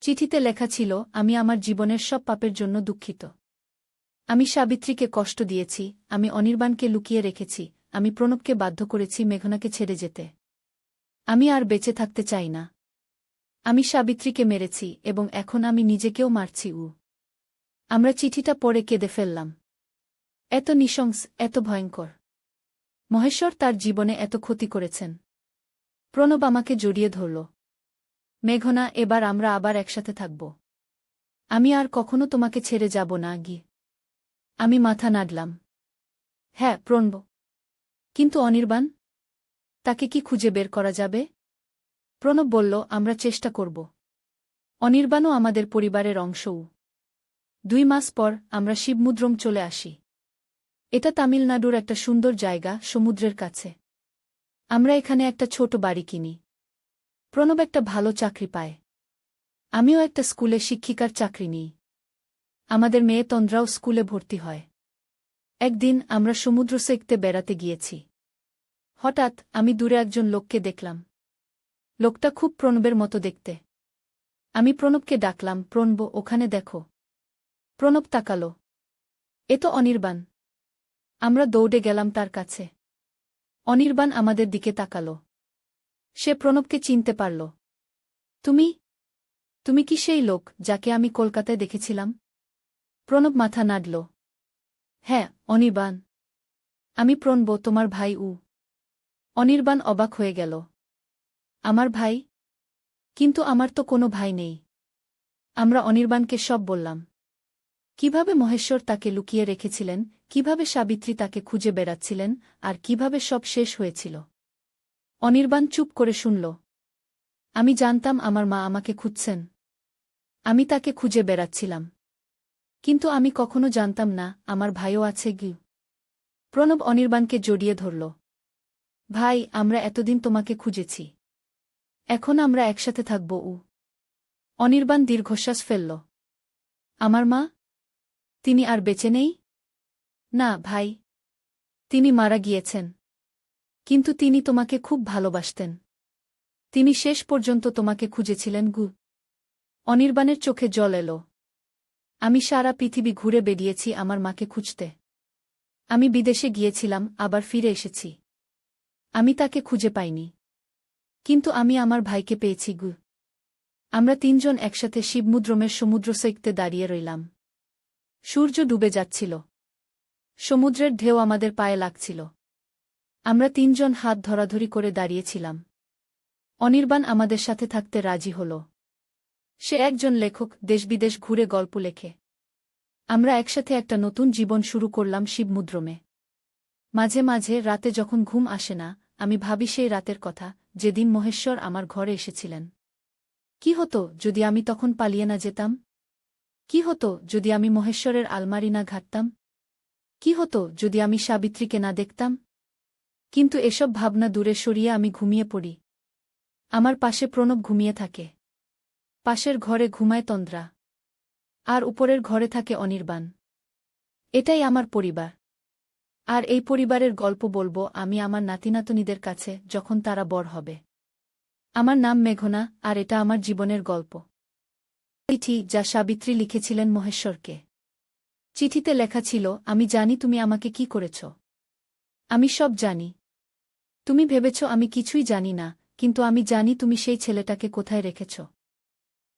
চিঠিতে লেখা ছিল আমি আমার জীবনের সব পাপের জন্য দুঃখিত। আমি সাবিত্রীকে কষ্ট দিয়েছি, আমি অনির্বাণকে লুকিয়ে রেখেছি, আমি প্রণবকে বাধ্য করেছি মেঘনাকে ছেড়ে যেতে। আমি আর বেঁচে থাকতে চাই না। আমি সাবিত্রীকে মেরেছি এবং এখন আমি নিজেকেও মারছি। আমরা চিঠিটা পড়ে কেঁদে ফেললাম। এত নৃশংস, এত ভয়ঙ্কর। মহেশ্বর তার জীবনে এত ক্ষতি করেছেন। প্রণব আমাকে জড়িয়ে ধরল। মেঘনা, এবার আমরা আবার একসাথে থাকব। আমি আর কখনো তোমাকে ছেড়ে যাব না গি। আমি মাথা নাড়লাম। হ্যাঁ প্রণব। কিন্তু অনির্বাণ? তাকে কি খুঁজে বের করা যাবে? প্রণব বলল, আমরা চেষ্টা করব। অনির্বাণও আমাদের পরিবারের অংশও। 2 মাস পর আমরা শিবমুদ্রম চলে আসি। এটা তামিলনাড়ুর একটা সুন্দর জায়গা, সমুদ্রের কাছে। আমরা এখানে একটা ছোট বাড়ি কিনি। প্রণব একটা ভালো চাকরি পায়। আমিও একটা স্কুলে শিক্ষিকার চাকরি নিই। আমাদের মেয়ে তন্দ্রাও স্কুলে ভর্তি হয়। একদিন আমরা সমুদ্র সৈকতে বেড়াতে গিয়েছি। হঠাৎ আমি দূরে একজন লোককে দেখলাম। লোকটা খুব প্রণবের মতো দেখতে। আমি প্রণবকে ডাকলাম, প্রণব, ওখানে দেখো। প্রণব তাকালো। এ তো অনির্বাণ। আমরা দৌড়ে গেলাম তার কাছে। অনির্বাণ আমাদের দিকে তাকালো। সে প্রণবকে চিনতে পারল। তুমি তুমি কি সেই লোক যাকে আমি কলকাতায় দেখেছিলাম? প্রণব মাথা নাড়ল। হ্যাঁ, অনির্বাণ। আমি প্রণব, তোমার ভাই। অনির্বাণ অবাক হয়ে গেল। আমার ভাই? কিন্তু আমার তো কোনো ভাই নেই। আমরা অনির্বাণকে সব বললাম। কিভাবে মহেশ্বর তাকে লুকিয়ে রেখেছিলেন, কিভাবে সাবিত্রী তাকে খুঁজে বেড়াচ্ছিলেন, আর কিভাবে সব শেষ হয়েছিল। অনির্বাণ চুপ করে শুনল। আমি জানতাম আমার মা আমাকে খুঁজছেন। আমি তাকে খুঁজে বেড়াচ্ছিলাম। কিন্তু আমি কখনো জানতাম না আমার ভাইও আছে গি। প্রণব অনির্বাণকে জড়িয়ে ধরল। ভাই, আমরা এতদিন তোমাকে খুঁজেছি। এখন আমরা একসাথে থাকব। অনির্বাণ দীর্ঘশ্বাস ফেলল। আমার মা? তিনি আর বেঁচে নেই? না ভাই। তিনি মারা গিয়েছেন। কিন্তু তিনি তোমাকে খুব ভালোবাসতেন। তিনি শেষ পর্যন্ত তোমাকে খুঁজেছিলেন গু। অনির্বাণের চোখে জল এলো। আমি সারা পৃথিবী ঘুরে বেরিয়েছি আমার মাকে খুঁজতে। আমি বিদেশে গিয়েছিলাম, আবার ফিরে এসেছি। আমি তাকে খুঁজে পাইনি। কিন্তু আমি আমার ভাইকে পেয়েছি গু। আমরা 3 জন একসাথে শিবমুদ্রমের সমুদ্র সৈকতে দাঁড়িয়ে রইলাম। সূর্য ডুবে যাচ্ছিল। সমুদ্রের ঢেউ আমাদের পায়ে লাগছিল। আমরা 3 জন হাত ধরাধরি করে দাঁড়িয়েছিলাম। অনির্বাণ আমাদের সাথে থাকতে রাজি হল। সে একজন লেখক, দেশবিদেশ ঘুরে গল্প লেখে। আমরা একসাথে একটা নতুন জীবন শুরু করলাম শিবমুদ্রমে। মাঝে মাঝে রাতে যখন ঘুম আসে না, আমি ভাবি সেই রাতের কথা, যেদিন মহেশ্বর আমার ঘরে এসেছিলেন। কি হতো যদি আমি তখন পালিয়ে না যেতাম? কি হতো যদি আমি মহেশ্বরের আলমারি না ঘাঁটতাম? কি হতো যদি আমি সাবিত্রীকে না দেখতাম? কিন্তু এসব ভাবনা দূরে সরিয়ে আমি ঘুমিয়ে পড়ি। আমার পাশে প্রণব ঘুমিয়ে থাকে। পাশের ঘরে ঘুমায় তন্দ্রা। আর উপরের ঘরে থাকে অনির্বাণ। এটাই আমার পরিবার। আর এই পরিবারের গল্প বলবো আমি আমার নাতিনাতনীদের কাছে যখন তারা বড় হবে। আমার নাম মেঘনা, আর এটা আমার জীবনের গল্প। চিঠি যা সাবিত্রী লিখেছিলেন মহেশ্বরকে। চিঠিতে লেখা ছিল, আমি জানি তুমি আমাকে কি করেছ। আমি সব জানি। তুমি ভেবেছ আমি কিছুই জানি না, কিন্তু আমি জানি তুমি সেই ছেলেটাকে কোথায় রেখেছ।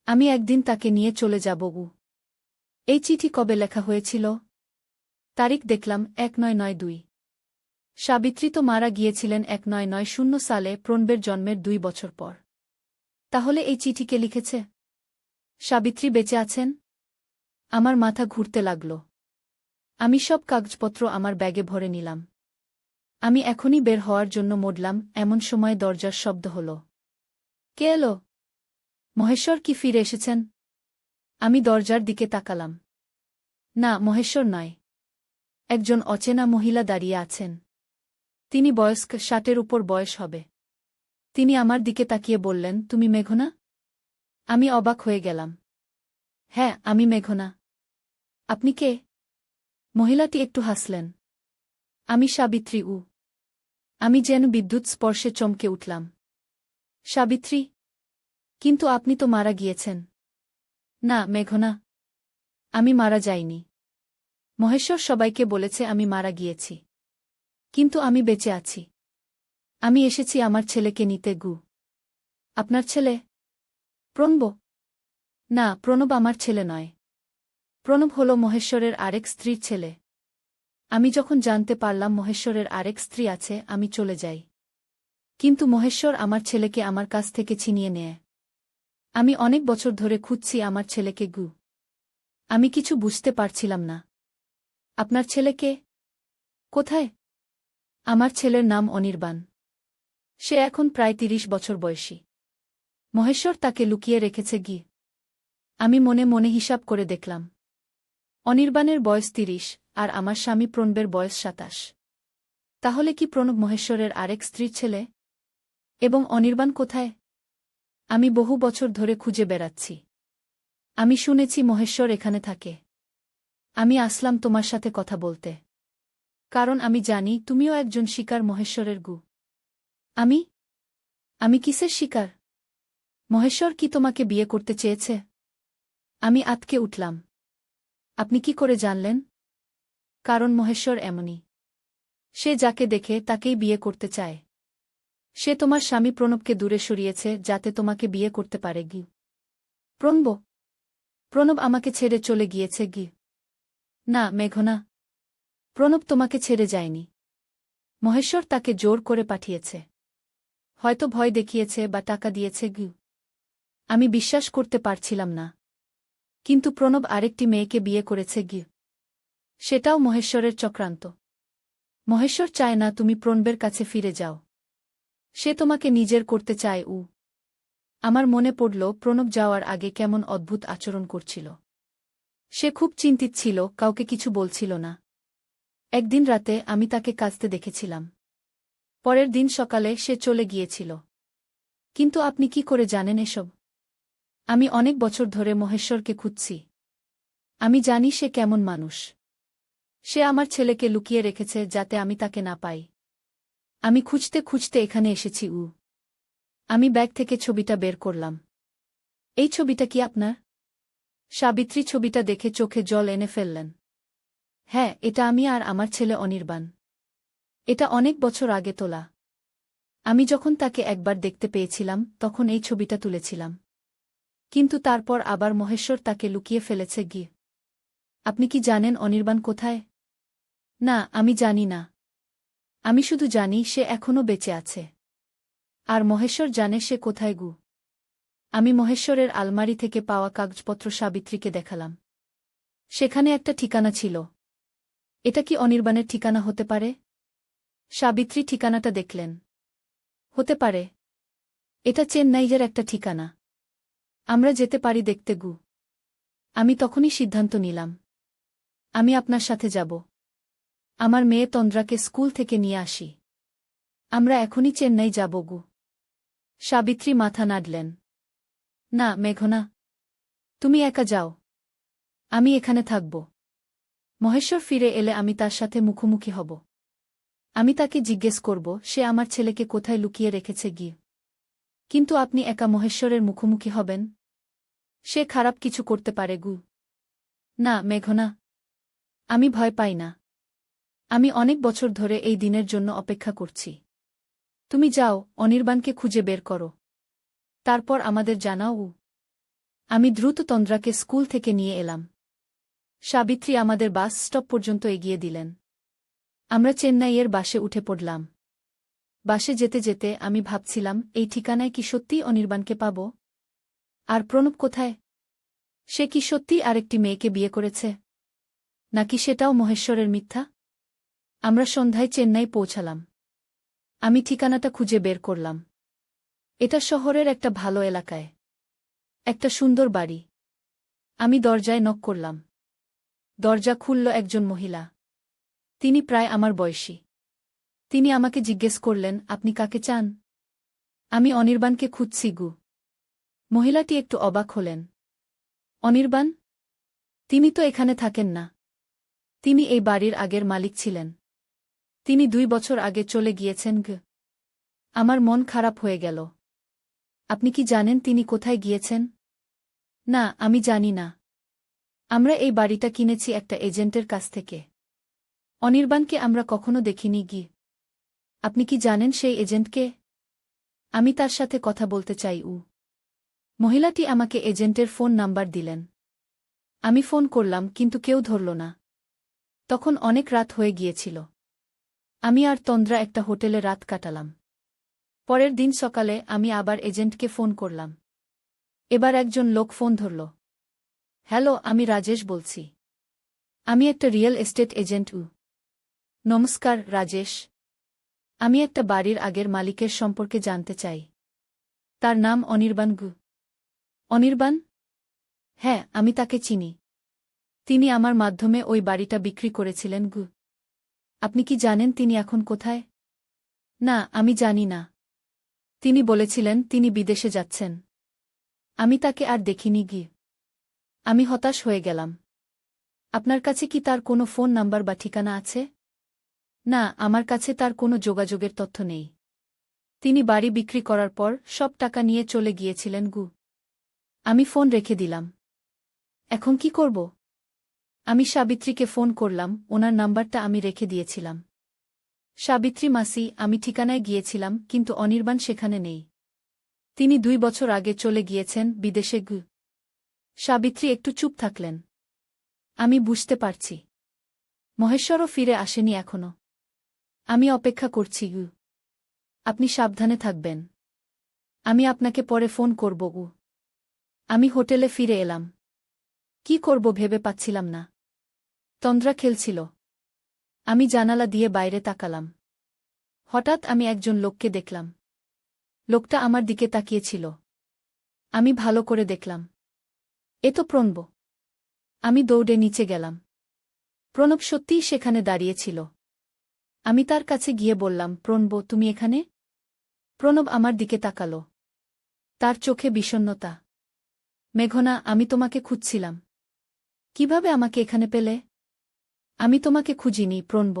আমি একদিন তাকে নিয়ে চলে যাব। এই চিঠি কবে লেখা হয়েছিল? তারিখ দেখলাম 1992। সাবিত্রী তো মারা গিয়েছিলেন 1990 সালে, প্রণবের জন্মের 2 বছর পর। তাহলে এই চিঠি কে লিখেছে? সাবিত্রী বেঁচে আছেন? আমার মাথা ঘুরতে লাগল। আমি সব কাগজপত্র আমার ব্যাগে ভরে নিলাম। আমি এখনই বের হওয়ার জন্য মোড়লাম, এমন সময় দরজার শব্দ হল। কে এলো? মহেশ্বর কি ফিরে এসেছেন? আমি দরজার দিকে তাকালাম। না, মহেশ্বর নয়। একজন অচেনা মহিলা দাঁড়িয়ে আছেন। তিনি বয়স্ক, 60-এর উপর বয়স হবে। তিনি আমার দিকে তাকিয়ে বললেন, তুমি মেঘনা? আমি অবাক হয়ে গেলাম। হ্যাঁ, আমি মেঘনা। আপনি কে? মহিলাটি একটু হাসলেন। আমি সাবিত্রী। আমি যেন বিদ্যুৎ স্পর্শে চমকে উঠলাম। সাবিত্রী? কিন্তু আপনি তো মারা গিয়েছেন। না মেঘনা, আমি মারা যাইনি। মহেশ্বর সবাইকে বলেছে আমি মারা গিয়েছি। কিন্তু আমি বেঁচে আছি। আমি এসেছি আমার ছেলেকে নিতে গু। আপনার ছেলে? প্রণব? না, প্রণব আমার ছেলে নয়। প্রণব হল মহেশ্বরের আরেক স্ত্রীর ছেলে। আমি যখন জানতে পারলাম মহেশ্বরের আরেক স্ত্রী আছে আমি চলে যাই। কিন্তু মহেশ্বর আমার ছেলেকে আমার কাছ থেকে ছিনিয়ে নেয়। আমি অনেক বছর ধরে খুঁজছি আমার ছেলেকে গু। আমি কিছু বুঝতে পারছিলাম না। আপনার ছেলেকে? কোথায়? আমার ছেলের নাম অনির্বাণ। সে এখন প্রায় ৩০ বছর বয়সী। মহেশ্বর তাকে লুকিয়ে রেখেছে গি। আমি মনে মনে হিসাব করে দেখলাম। অনির্বাণের বয়স ৩০, আর আমার স্বামী প্রণবের বয়স ২৭। তাহলে কি প্রণব মহেশ্বরের আরেক স্ত্রীর ছেলে? এবং অনির্বাণ কোথায়? আমি বহু বছর ধরে খুঁজে বেড়াচ্ছি। আমি শুনেছি মহেশ্বর এখানে থাকে। আমি আসলাম তোমার সাথে কথা বলতে। কারণ আমি জানি তুমিও একজন শিকার মহেশ্বরের গু। আমি? আমি কিসের শিকার? মহেশ্বর কি তোমাকে বিয়ে করতে চেয়েছে? আমি আঁতকে উঠলাম। আপনি কি করে জানলেন? কারণ মহেশ্বর এমনই। সে যাকে দেখে তাকেই বিয়ে করতে চায়। সে তোমার স্বামী প্রণবকে দূরে সরিয়েছে যাতে তোমাকে বিয়ে করতে পারে গি। প্রণব? প্রণব আমাকে ছেড়ে চলে গিয়েছে গি। না মেঘনা, প্রণব তোমাকে ছেড়ে যায়নি। মহেশ্বর তাকে জোর করে পাঠিয়েছে। হয়তো ভয় দেখিয়েছে বা টাকা দিয়েছে গি। আমি বিশ্বাস করতে পারছিলাম না। কিন্তু প্রণব আরেকটি মেয়েকে বিয়ে করেছে গি। সেটাও মহেশ্বরের চক্রান্ত। মহেশ্বর চায় না তুমি প্রণবের কাছে ফিরে যাও। সে তোমাকে নিজের করতে চায়। আমার মনে পড়ল প্রণব যাওয়ার আগে কেমন অদ্ভুত আচরণ করছিল। সে খুব চিন্তিত ছিল, কাউকে কিছু বলছিল না। একদিন রাতে আমি তাকে কাঁদতে দেখেছিলাম। পরের দিন সকালে সে চলে গিয়েছিল। কিন্তু আপনি কি করে জানেন এসব? আমি অনেক বছর ধরে মহেশ্বরকে খুঁজছি। আমি জানি সে কেমন মানুষ। সে আমার ছেলেকে লুকিয়ে রেখেছে যাতে আমি তাকে না পাই। আমি খুঁজতে খুঁজতে এখানে এসেছি। আমি ব্যাগ থেকে ছবিটা বের করলাম। এই ছবিটা কি আপনার? সাবিত্রী ছবিটা দেখে চোখে জল এনে ফেললেন। হ্যাঁ, এটা আমি আর আমার ছেলে অনির্বাণ। এটা অনেক বছর আগে তোলা। আমি যখন তাকে একবার দেখতে পেয়েছিলাম তখন এই ছবিটা তুলেছিলাম। কিন্তু তারপর আবার মহেশ্বর তাকে লুকিয়ে ফেলেছে গি। আপনি কি জানেন অনির্বাণ কোথায়? না, আমি জানি না। আমি শুধু জানি সে এখনও বেঁচে আছে। আর মহেশ্বর জানে সে কোথায় গু। আমি মহেশ্বরের আলমারি থেকে পাওয়া কাগজপত্র সাবিত্রীকে দেখালাম। সেখানে একটা ঠিকানা ছিল। এটা কি অনির্বাণের ঠিকানা হতে পারে? সাবিত্রী ঠিকানাটা দেখলেন। হতে পারে। এটা চেন্নাইয়ের একটা ঠিকানা। আমরা যেতে পারি দেখতে গু। আমি তখনই সিদ্ধান্ত নিলাম। আমি আপনার সাথে যাব। আমার মেয়ে তন্দ্রাকে স্কুল থেকে নিয়ে আসি। আমরা এখনই চেন্নাই যাব গু। সাবিত্রী মাথা নাড়লেন। না মেঘনা, তুমি একা যাও। আমি এখানে থাকব। মহেশ্বর ফিরে এলে আমি তার সাথে মুখোমুখি হব। আমি তাকে জিজ্ঞেস করব সে আমার ছেলেকে কোথায় লুকিয়ে রেখেছে গিয়ে। কিন্তু আপনি একা মহেশ্বরের মুখোমুখি হবেন? সে খারাপ কিছু করতে পারে গু। না মেঘনা, আমি ভয় পাই না। আমি অনেক বছর ধরে এই দিনের জন্য অপেক্ষা করছি। তুমি যাও, অনির্বাণকে খুঁজে বের করো। তারপর আমাদের জানাও। আমি দ্রুত তন্দ্রাকে স্কুল থেকে নিয়ে এলাম। সাবিত্রী আমাদের বাস স্টপ পর্যন্ত এগিয়ে দিলেন। আমরা চেন্নাইয়ের বাসে উঠে পড়লাম। বাসে যেতে যেতে আমি ভাবছিলাম এই ঠিকানায় কি সত্যিই অনির্বাণকে পাব? আর প্রণব কোথায়? সে কি সত্যিই আরেকটি মেয়েকে বিয়ে করেছে? নাকি সেটাও মহেশ্বরের মিথ্যা? আমরা সন্ধ্যায় চেন্নাই পৌঁছালাম। আমি ঠিকানাটা খুঁজে বের করলাম। এটা শহরের একটা ভালো এলাকায়। একটা সুন্দর বাড়ি। আমি দরজায় নক করলাম। দরজা খুলল একজন মহিলা। তিনি প্রায় আমার বয়সী। তিনি আমাকে জিজ্ঞেস করলেন, আপনি কাকে চান? আমি অনির্বাণকে খুঁজছি গু। মহিলাটি একটু অবাক হলেন। অনির্বাণ? তিনি তো এখানে থাকেন না। তিনি এই বাড়ির আগের মালিক ছিলেন। তিনি 2 বছর আগে চলে গিয়েছেন গ। আমার মন খারাপ হয়ে গেল। আপনি কি জানেন তিনি কোথায় গিয়েছেন? না, আমি জানি না। আমরা এই বাড়িটা কিনেছি একটা এজেন্টের কাছ থেকে। অনির্বাণকে আমরা কখনো দেখিনি গি। আপনি কি জানেন সেই এজেন্টকে? আমি তার সাথে কথা বলতে চাই। মহিলাটি আমাকে এজেন্টের ফোন নাম্বার দিলেন। আমি ফোন করলাম, কিন্তু কেউ ধরল না। তখন অনেক রাত হয়ে গিয়েছিল। আমি আর তন্দ্রা একটা হোটেলে রাত কাটালাম। পরের দিন সকালে আমি আবার এজেন্টকে ফোন করলাম। এবার একজন লোক ফোন ধরল। হ্যালো, আমি রাজেশ বলছি। আমি একটা রিয়েল এস্টেট এজেন্ট। নমস্কার রাজেশ। আমি একটা বাড়ির আগের মালিকের সম্পর্কে জানতে চাই। তার নাম অনির্বাণ। অনির্বাণ? হ্যাঁ, আমি তাকে চিনি। তিনি আমার মাধ্যমে ওই বাড়িটা বিক্রি করেছিলেন। আপনি কি জানেন তিনি এখন কোথায়? না, আমি জানি না। তিনি বলেছিলেন তিনি বিদেশে যাচ্ছেন। আমি তাকে আর দেখিনি। আমি হতাশ হয়ে গেলাম। আপনার কাছে কি তার কোনো ফোন নাম্বার বা ঠিকানা আছে? না, আমার কাছে তার কোনো যোগাযোগের তথ্য নেই। তিনি বাড়ি বিক্রি করার পর সব টাকা নিয়ে চলে গিয়েছিলেন। আমি ফোন রেখে দিলাম। এখন কি করব? আমি সাবিত্রীকে ফোন করলাম, ওনার নাম্বারটা আমি রেখে দিয়েছিলাম। সাবিত্রী মাসি, আমি ঠিকানায় গিয়েছিলাম, কিন্তু অনির্বাণ সেখানে নেই। তিনি 2 বছর আগে চলে গিয়েছেন বিদেশে। সাবিত্রী একটু চুপ থাকলেন। আমি বুঝতে পারছি। মহেশ্বরও ফিরে আসেনি এখনো। আমি অপেক্ষা করছি। আপনি সাবধানে থাকবেন। আমি আপনাকে পরে ফোন করব। আমি হোটেলে ফিরে এলাম। কি করব ভেবে পাচ্ছিলাম না। তন্দ্রা খেলছিল। আমি জানালা দিয়ে বাইরে তাকালাম। হঠাৎ আমি একজন লোককে দেখলাম। লোকটা আমার দিকে তাকিয়েছিল। আমি ভালো করে দেখলাম। এ তো প্রণব। আমি দৌড়ে নিচে গেলাম। প্রণব সত্যিই সেখানে দাঁড়িয়েছিল। আমি তার কাছে গিয়ে বললাম, প্রণব, তুমি এখানে? প্রণব আমার দিকে তাকাল। তার চোখে বিষণ্ণতা। মেঘনা, আমি তোমাকে খুঁজছিলাম। কিভাবে আমাকে এখানে পেলে? আমি তোমাকে খুঁজিনি প্রণব।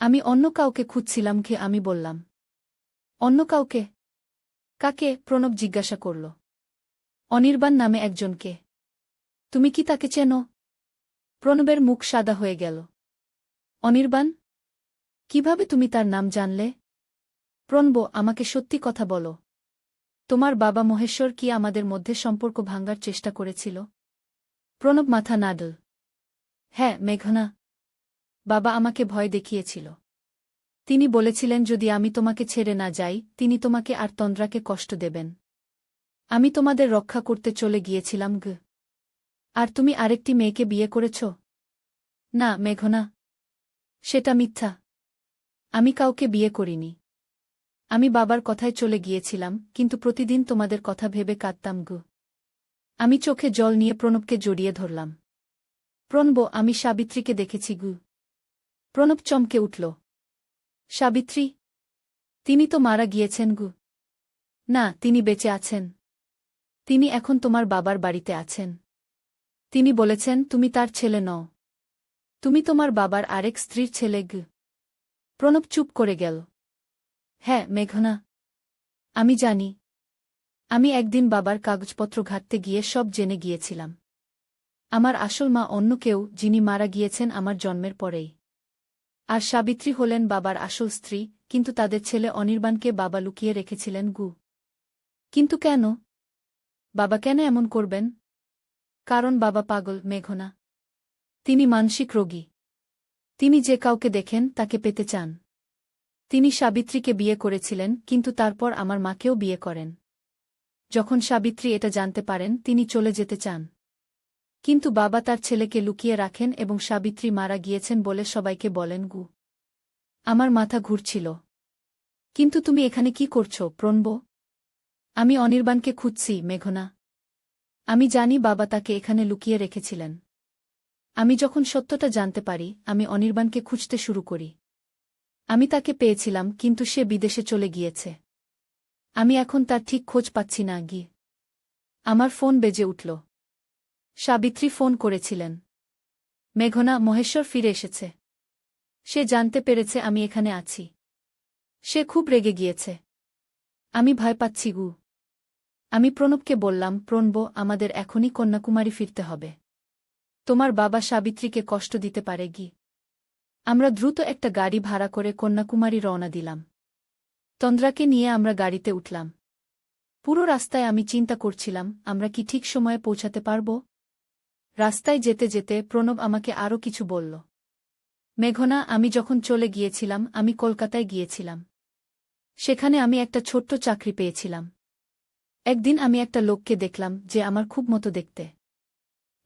আমি অন্য কাউকে খুঁজছিলাম। আমি বললাম। অন্য কাউকে? কাকে? প্রণব জিজ্ঞাসা করল। অনির্বাণ নামে একজনকে। তুমি কি তাকে চেনো? প্রণবের মুখ সাদা হয়ে গেল। অনির্বাণ? কিভাবে তুমি তার নাম জানলে? প্রণব, আমাকে সত্যি কথা বলো। তোমার বাবা মহেশ্বর কি আমাদের মধ্যে সম্পর্ক ভাঙার চেষ্টা করেছিল? প্রণব মাথা নাড়ল। হ্যাঁ মেঘনা। বাবা আমাকে ভয় দেখিয়েছিল। তিনি বলেছিলেন যদি আমি তোমাকে ছেড়ে না যাই, তিনি তোমাকে আর তন্দ্রাকে কষ্ট দেবেন। আমি তোমাদের রক্ষা করতে চলে গিয়েছিলাম। আর তুমি আরেকটি মেয়েকে বিয়ে করেছ? না মেঘনা। সেটা মিথ্যা। আমি কাউকে বিয়ে করিনি। আমি বাবার কথায় চলে গিয়েছিলাম, কিন্তু প্রতিদিন তোমাদের কথা ভেবে কাঁদতাম। আমি চোখে জল নিয়ে প্রণবকে জড়িয়ে ধরলাম। প্রণব, আমি সাবিত্রীকে দেখেছি। প্রণব চমকে উঠল। সাবিত্রী? তিনি তো মারা গিয়েছেন। না, তিনি বেঁচে আছেন। তিনি এখন তোমার বাবার বাড়িতে আছেন। তিনি বলেছেন তুমি তার ছেলে নও। তুমি তোমার বাবার আরেক স্ত্রীর ছেলে। প্রণব চুপ করে গেল। হ্যাঁ মেঘনা। আমি জানি। আমি একদিন বাবার কাগজপত্র ঘাঁটতে গিয়ে সব জেনে গিয়েছিলাম। আমার আসল মা অন্য কেউ, যিনি মারা গিয়েছেন আমার জন্মের পরেই। আর সাবিত্রী হলেন বাবার আসল স্ত্রী, কিন্তু তাদের ছেলে অনির্বাণকে বাবা লুকিয়ে রেখেছিলেন। কিন্তু কেন? বাবা কেন এমন করবেন? কারণ বাবা পাগল মেঘনা। তিনি মানসিক রোগী। তিনি যে কাউকে দেখেন তাকে পেতে চান। তিনি সাবিত্রীকে বিয়ে করেছিলেন, কিন্তু তারপর আমার মাকেও বিয়ে করেন। যখন সাবিত্রী এটা জানতে পারেন, তিনি চলে যেতে চান। কিন্তু বাবা তার ছেলেকে লুকিয়ে রাখেন এবং সাবিত্রী মারা গিয়েছেন বলে সবাইকে বলেন। আমার মাথা ঘুরছিল। কিন্তু তুমি এখানে কি করছো প্রণব? আমি অনির্বাণকে খুঁজছি মেঘনা। আমি জানি বাবা তাকে এখানে লুকিয়ে রেখেছিলেন। আমি যখন সত্যটা জানতে পারি, আমি অনির্বাণকে খুঁজতে শুরু করি। আমি তাকে পেয়েছিলাম, কিন্তু সে বিদেশে চলে গিয়েছে। আমি এখন তার ঠিক খোঁজ পাচ্ছি না। আমার ফোন বেজে উঠল। সাবিত্রী ফোন করেছিলেন। মেঘনা, মহেশ্বর ফিরে এসেছে। সে জানতে পেরেছে আমি এখানে আছি। সে খুব রেগে গিয়েছে। আমি ভয় পাচ্ছি। আমি প্রণবকে বললাম, প্রণব, আমাদের এখনই কন্যাকুমারী ফিরতে হবে। তোমার বাবা সাবিত্রীকে কষ্ট দিতে পারে। আমরা দ্রুত একটা গাড়ি ভাড়া করে কন্যাকুমারী রওনা দিলাম। তন্দ্রাকে নিয়ে আমরা গাড়িতে উঠলাম। পুরো রাস্তায় আমি চিন্তা করছিলাম, আমরা কি ঠিক সময়ে পৌঁছাতে পারব? রাস্তায় যেতে যেতে প্রণব আমাকে আরও কিছু বলল। মেঘনা, আমি যখন চলে গিয়েছিলাম আমি কলকাতায় গিয়েছিলাম। সেখানে আমি একটা ছোট্ট চাকরি পেয়েছিলাম। একদিন আমি একটা লোককে দেখলাম যে আমার খুব মতো দেখতে।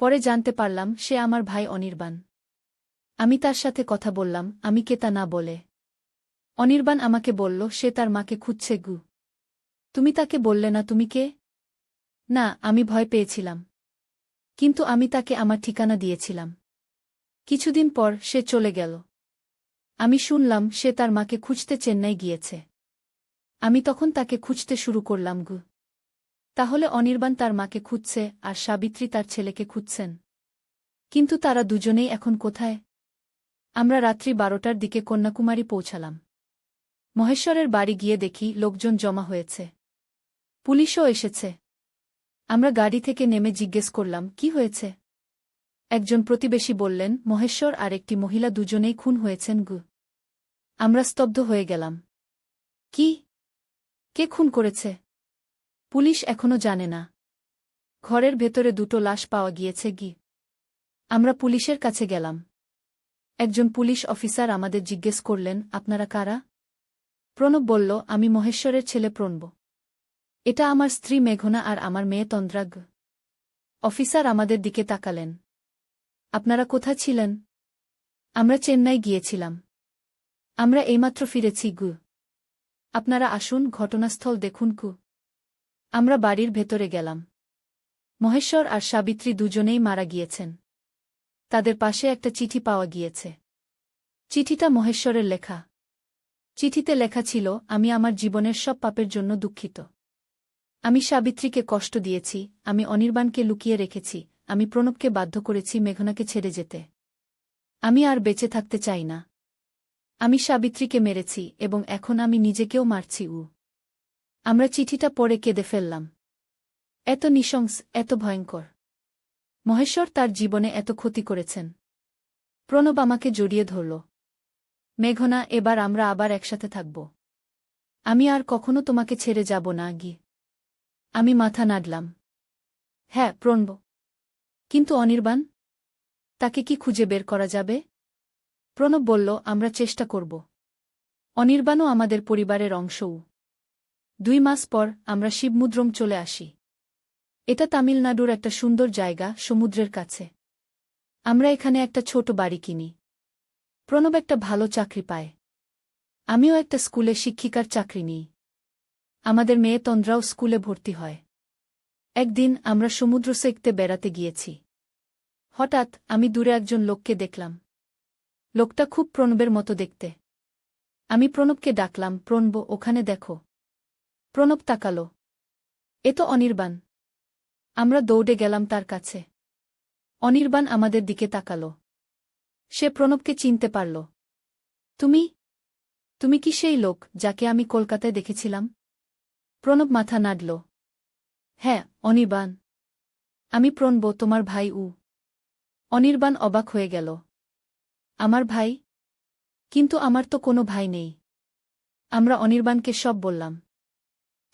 পরে জানতে পারলাম সে আমার ভাই অনির্বাণ। আমি তার সাথে কথা বললাম, আমি কে তা না বলে। অনির্বাণ আমাকে বলল সে তার মাকে খুঁজছে গু। তুমি তাকে বললে না তুমি কে? না, আমি ভয় পেয়েছিলাম। কিন্তু আমি তাকে আমার ঠিকানা দিয়েছিলাম। কিছুদিন পর সে চলে গেল। আমি শুনলাম সে তার মাকে খুঁজতে চেন্নাই গিয়েছে। আমি তখন তাকে খুঁজতে শুরু করলাম গু। তাহলে অনির্বাণ তার মাকে খুঁজছে আর সাবিত্রী তার ছেলেকে খুঁজছেন। কিন্তু তারা দুজনেই এখন কোথায়? আমরা রাত্রি 12টার দিকে কন্যাকুমারী পৌঁছালাম। মহেশ্বরের বাড়ি গিয়ে দেখি লোকজন জমা হয়েছে। পুলিশও এসেছে। আমরা গাড়ি থেকে নেমে জিজ্ঞেস করলাম কি হয়েছে। একজন প্রতিবেশী বললেন মহেশ্বর আর একটি মহিলা দুজনেই খুন হয়েছেন গু। আমরা স্তব্ধ হয়ে গেলাম। কি? কে খুন করেছে? পুলিশ এখনো জানে না। ঘরের ভেতরে দুটো লাশ পাওয়া গিয়েছে গি। আমরা পুলিশের কাছে গেলাম। একজন পুলিশ অফিসার আমাদের জিজ্ঞেস করলেন আপনারা কারা? প্রণব বলল আমি মহেশ্বরের ছেলে প্রণব। এটা আমার স্ত্রী মেঘনা আর আমার মেয়ে তন্দ্রা গু। অফিসার আমাদের দিকে তাকালেন। আপনারা কোথায় ছিলেন? আমরা চেন্নাই গিয়েছিলাম। আমরা এইমাত্র ফিরেছি গু। আপনারা আসুন ঘটনাস্থল দেখুন গু। আমরা বাড়ির ভেতরে গেলাম। মহেশ্বর আর সাবিত্রী দুজনেই মারা গিয়েছেন। তাদের পাশে একটা চিঠি পাওয়া গিয়েছে। চিঠিটা মহেশ্বরের লেখা। চিঠিতে লেখা ছিল আমি আমার জীবনের সব পাপের জন্য দুঃখিত। আমি সাবিত্রীকে কষ্ট দিয়েছি, আমি অনির্বাণকে লুকিয়ে রেখেছি, আমি প্রণবকে বাধ্য করেছি মেঘনাকে ছেড়ে যেতে। আমি আর বেঁচে থাকতে চাই না। আমি সাবিত্রীকে মেরেছি এবং এখন আমি নিজেকেও মারছি। আমরা চিঠিটা পড়ে কেঁদে ফেললাম। এত নৃশংস, এত ভয়ঙ্কর। মহেশ্বর তার জীবনে এত ক্ষতি করেছেন। প্রণব আমাকে জড়িয়ে ধরল। মেঘনা, এবার আমরা আবার একসাথে থাকব। আমি আর কখনো তোমাকে ছেড়ে যাব না গি। আমি মাথা নাড়লাম। হ্যাঁ প্রণব। কিন্তু অনির্বাণ? তাকে কি খুঁজে বের করা যাবে? প্রণব বলল আমরা চেষ্টা করব। অনির্বাণও আমাদের পরিবারের অংশও। 2 মাস পর আমরা শিবমুদ্রম চলে আসি। এটা তামিলনাড়ুর একটা সুন্দর জায়গা, সমুদ্রের কাছে। আমরা এখানে একটা ছোট বাড়ি কিনি। প্রণব একটা ভালো চাকরি পায়। আমিও একটা স্কুলে শিক্ষিকার চাকরি নিই। আমাদের মেয়ে তন্দ্রাও স্কুলে ভর্তি হয়। একদিন আমরা সমুদ্র সৈকতে বেড়াতে গিয়েছি। হঠাৎ আমি দূরে একজন লোককে দেখলাম। লোকটা খুব প্রণবের মতো দেখতে। আমি প্রণবকে ডাকলাম, প্রণব ওখানে দেখো। প্রণব তাকালো। এ তো অনির্বাণ। আমরা দৌড়ে গেলাম তার কাছে। অনির্বাণ আমাদের দিকে তাকালো। সে প্রণবকে চিনতে পারল। তুমি তুমি কি সেই লোক যাকে আমি কলকাতায় দেখেছিলাম? প্রণব মাথা নাড়ল। হ্যাঁ অনির্বাণ। আমি প্রণব, তোমার ভাই। অনির্বাণ অবাক হয়ে গেল। আমার ভাই? কিন্তু আমার তো কোনো ভাই নেই। আমরা অনির্বাণকে সব বললাম।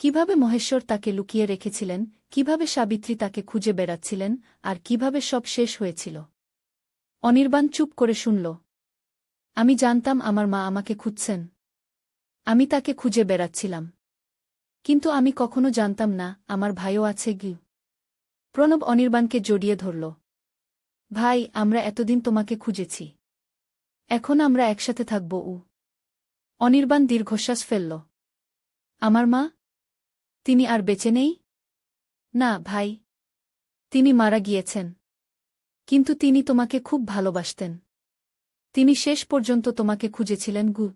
কিভাবে মহেশ্বর তাকে লুকিয়ে রেখেছিলেন, কিভাবে সাবিত্রী তাকে খুঁজে বেড়াচ্ছিলেন, আর কিভাবে সব শেষ হয়েছিল। অনির্বাণ চুপ করে শুনল। আমি জানতাম আমার মা আমাকে খুঁজছেন। আমি তাকে খুঁজে বেড়াচ্ছিলাম। কিন্তু আমি কখনো জানতাম না আমার ভাইও আছে গি। প্রণব অনির্বাণকে জড়িয়ে ধরল। ভাই, আমরা এতদিন তোমাকে খুঁজেছি। এখন আমরা একসাথে থাকব। অনির্বাণ দীর্ঘশ্বাস ফেলল। আমার মা? তিনি আর বেঁচে নেই? না ভাই। তিনি মারা গিয়েছেন। কিন্তু তিনি তোমাকে খুব ভালোবাসতেন। তিনি শেষ পর্যন্ত তোমাকে খুঁজেছিলেন গু।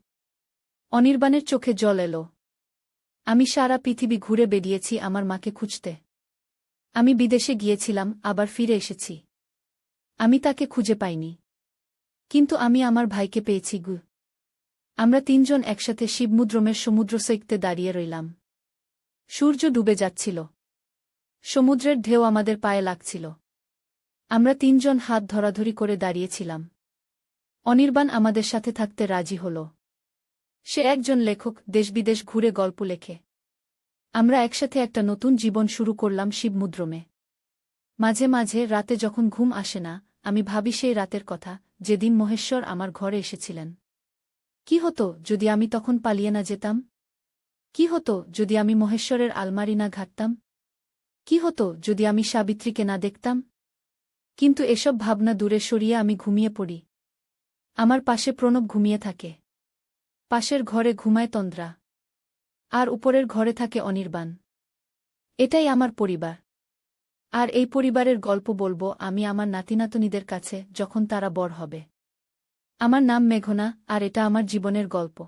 অনির্বাণের চোখে জল এলো। আমি সারা পৃথিবী ঘুরে বেরিয়েছি আমার মাকে খুঁজতে। আমি বিদেশে গিয়েছিলাম, আবার ফিরে এসেছি। আমি তাকে খুঁজে পাইনি। কিন্তু আমি আমার ভাইকে পেয়েছি গু। আমরা 3 জন একসাথে শিবমুদ্রমের সমুদ্র সৈকতে দাঁড়িয়ে রইলাম। সূর্য ডুবে যাচ্ছিল। সমুদ্রের ঢেউ আমাদের পায়ে লাগছিল। আমরা 3 জন হাত ধরাধরি করে দাঁড়িয়েছিলাম। অনির্বাণ আমাদের সাথে থাকতে রাজি হল। সে একজন লেখক, দেশবিদেশ ঘুরে গল্প লেখে। আমরা একসাথে একটা নতুন জীবন শুরু করলাম শিবমুদ্রমে। মাঝে মাঝে রাতে যখন ঘুম আসে না, আমি ভাবি সেই রাতের কথা, যেদিন মহেশ্বর আমার ঘরে এসেছিলেন। কি হতো যদি আমি তখন পালিয়ে না যেতাম? কি হতো যদি আমি মহেশ্বরের আলমারি না ঘাঁটতাম? কি হতো যদি আমি সাবিত্রীকে না দেখতাম? কিন্তু এসব ভাবনা দূরে সরিয়ে আমি ঘুমিয়ে পড়ি। আমার পাশে প্রণব ঘুমিয়ে থাকে। পাশের ঘরে ঘুমায় তন্দ্রা। আর উপরের ঘরে থাকে অনির্বাণ। এটাই আমার পরিবার। আর এই পরিবারের গল্প বলবো আমি আমার নাতিনাতনীদের কাছে যখন তারা বড় হবে। আমার নাম মেঘনা, আর এটা আমার জীবনের গল্প।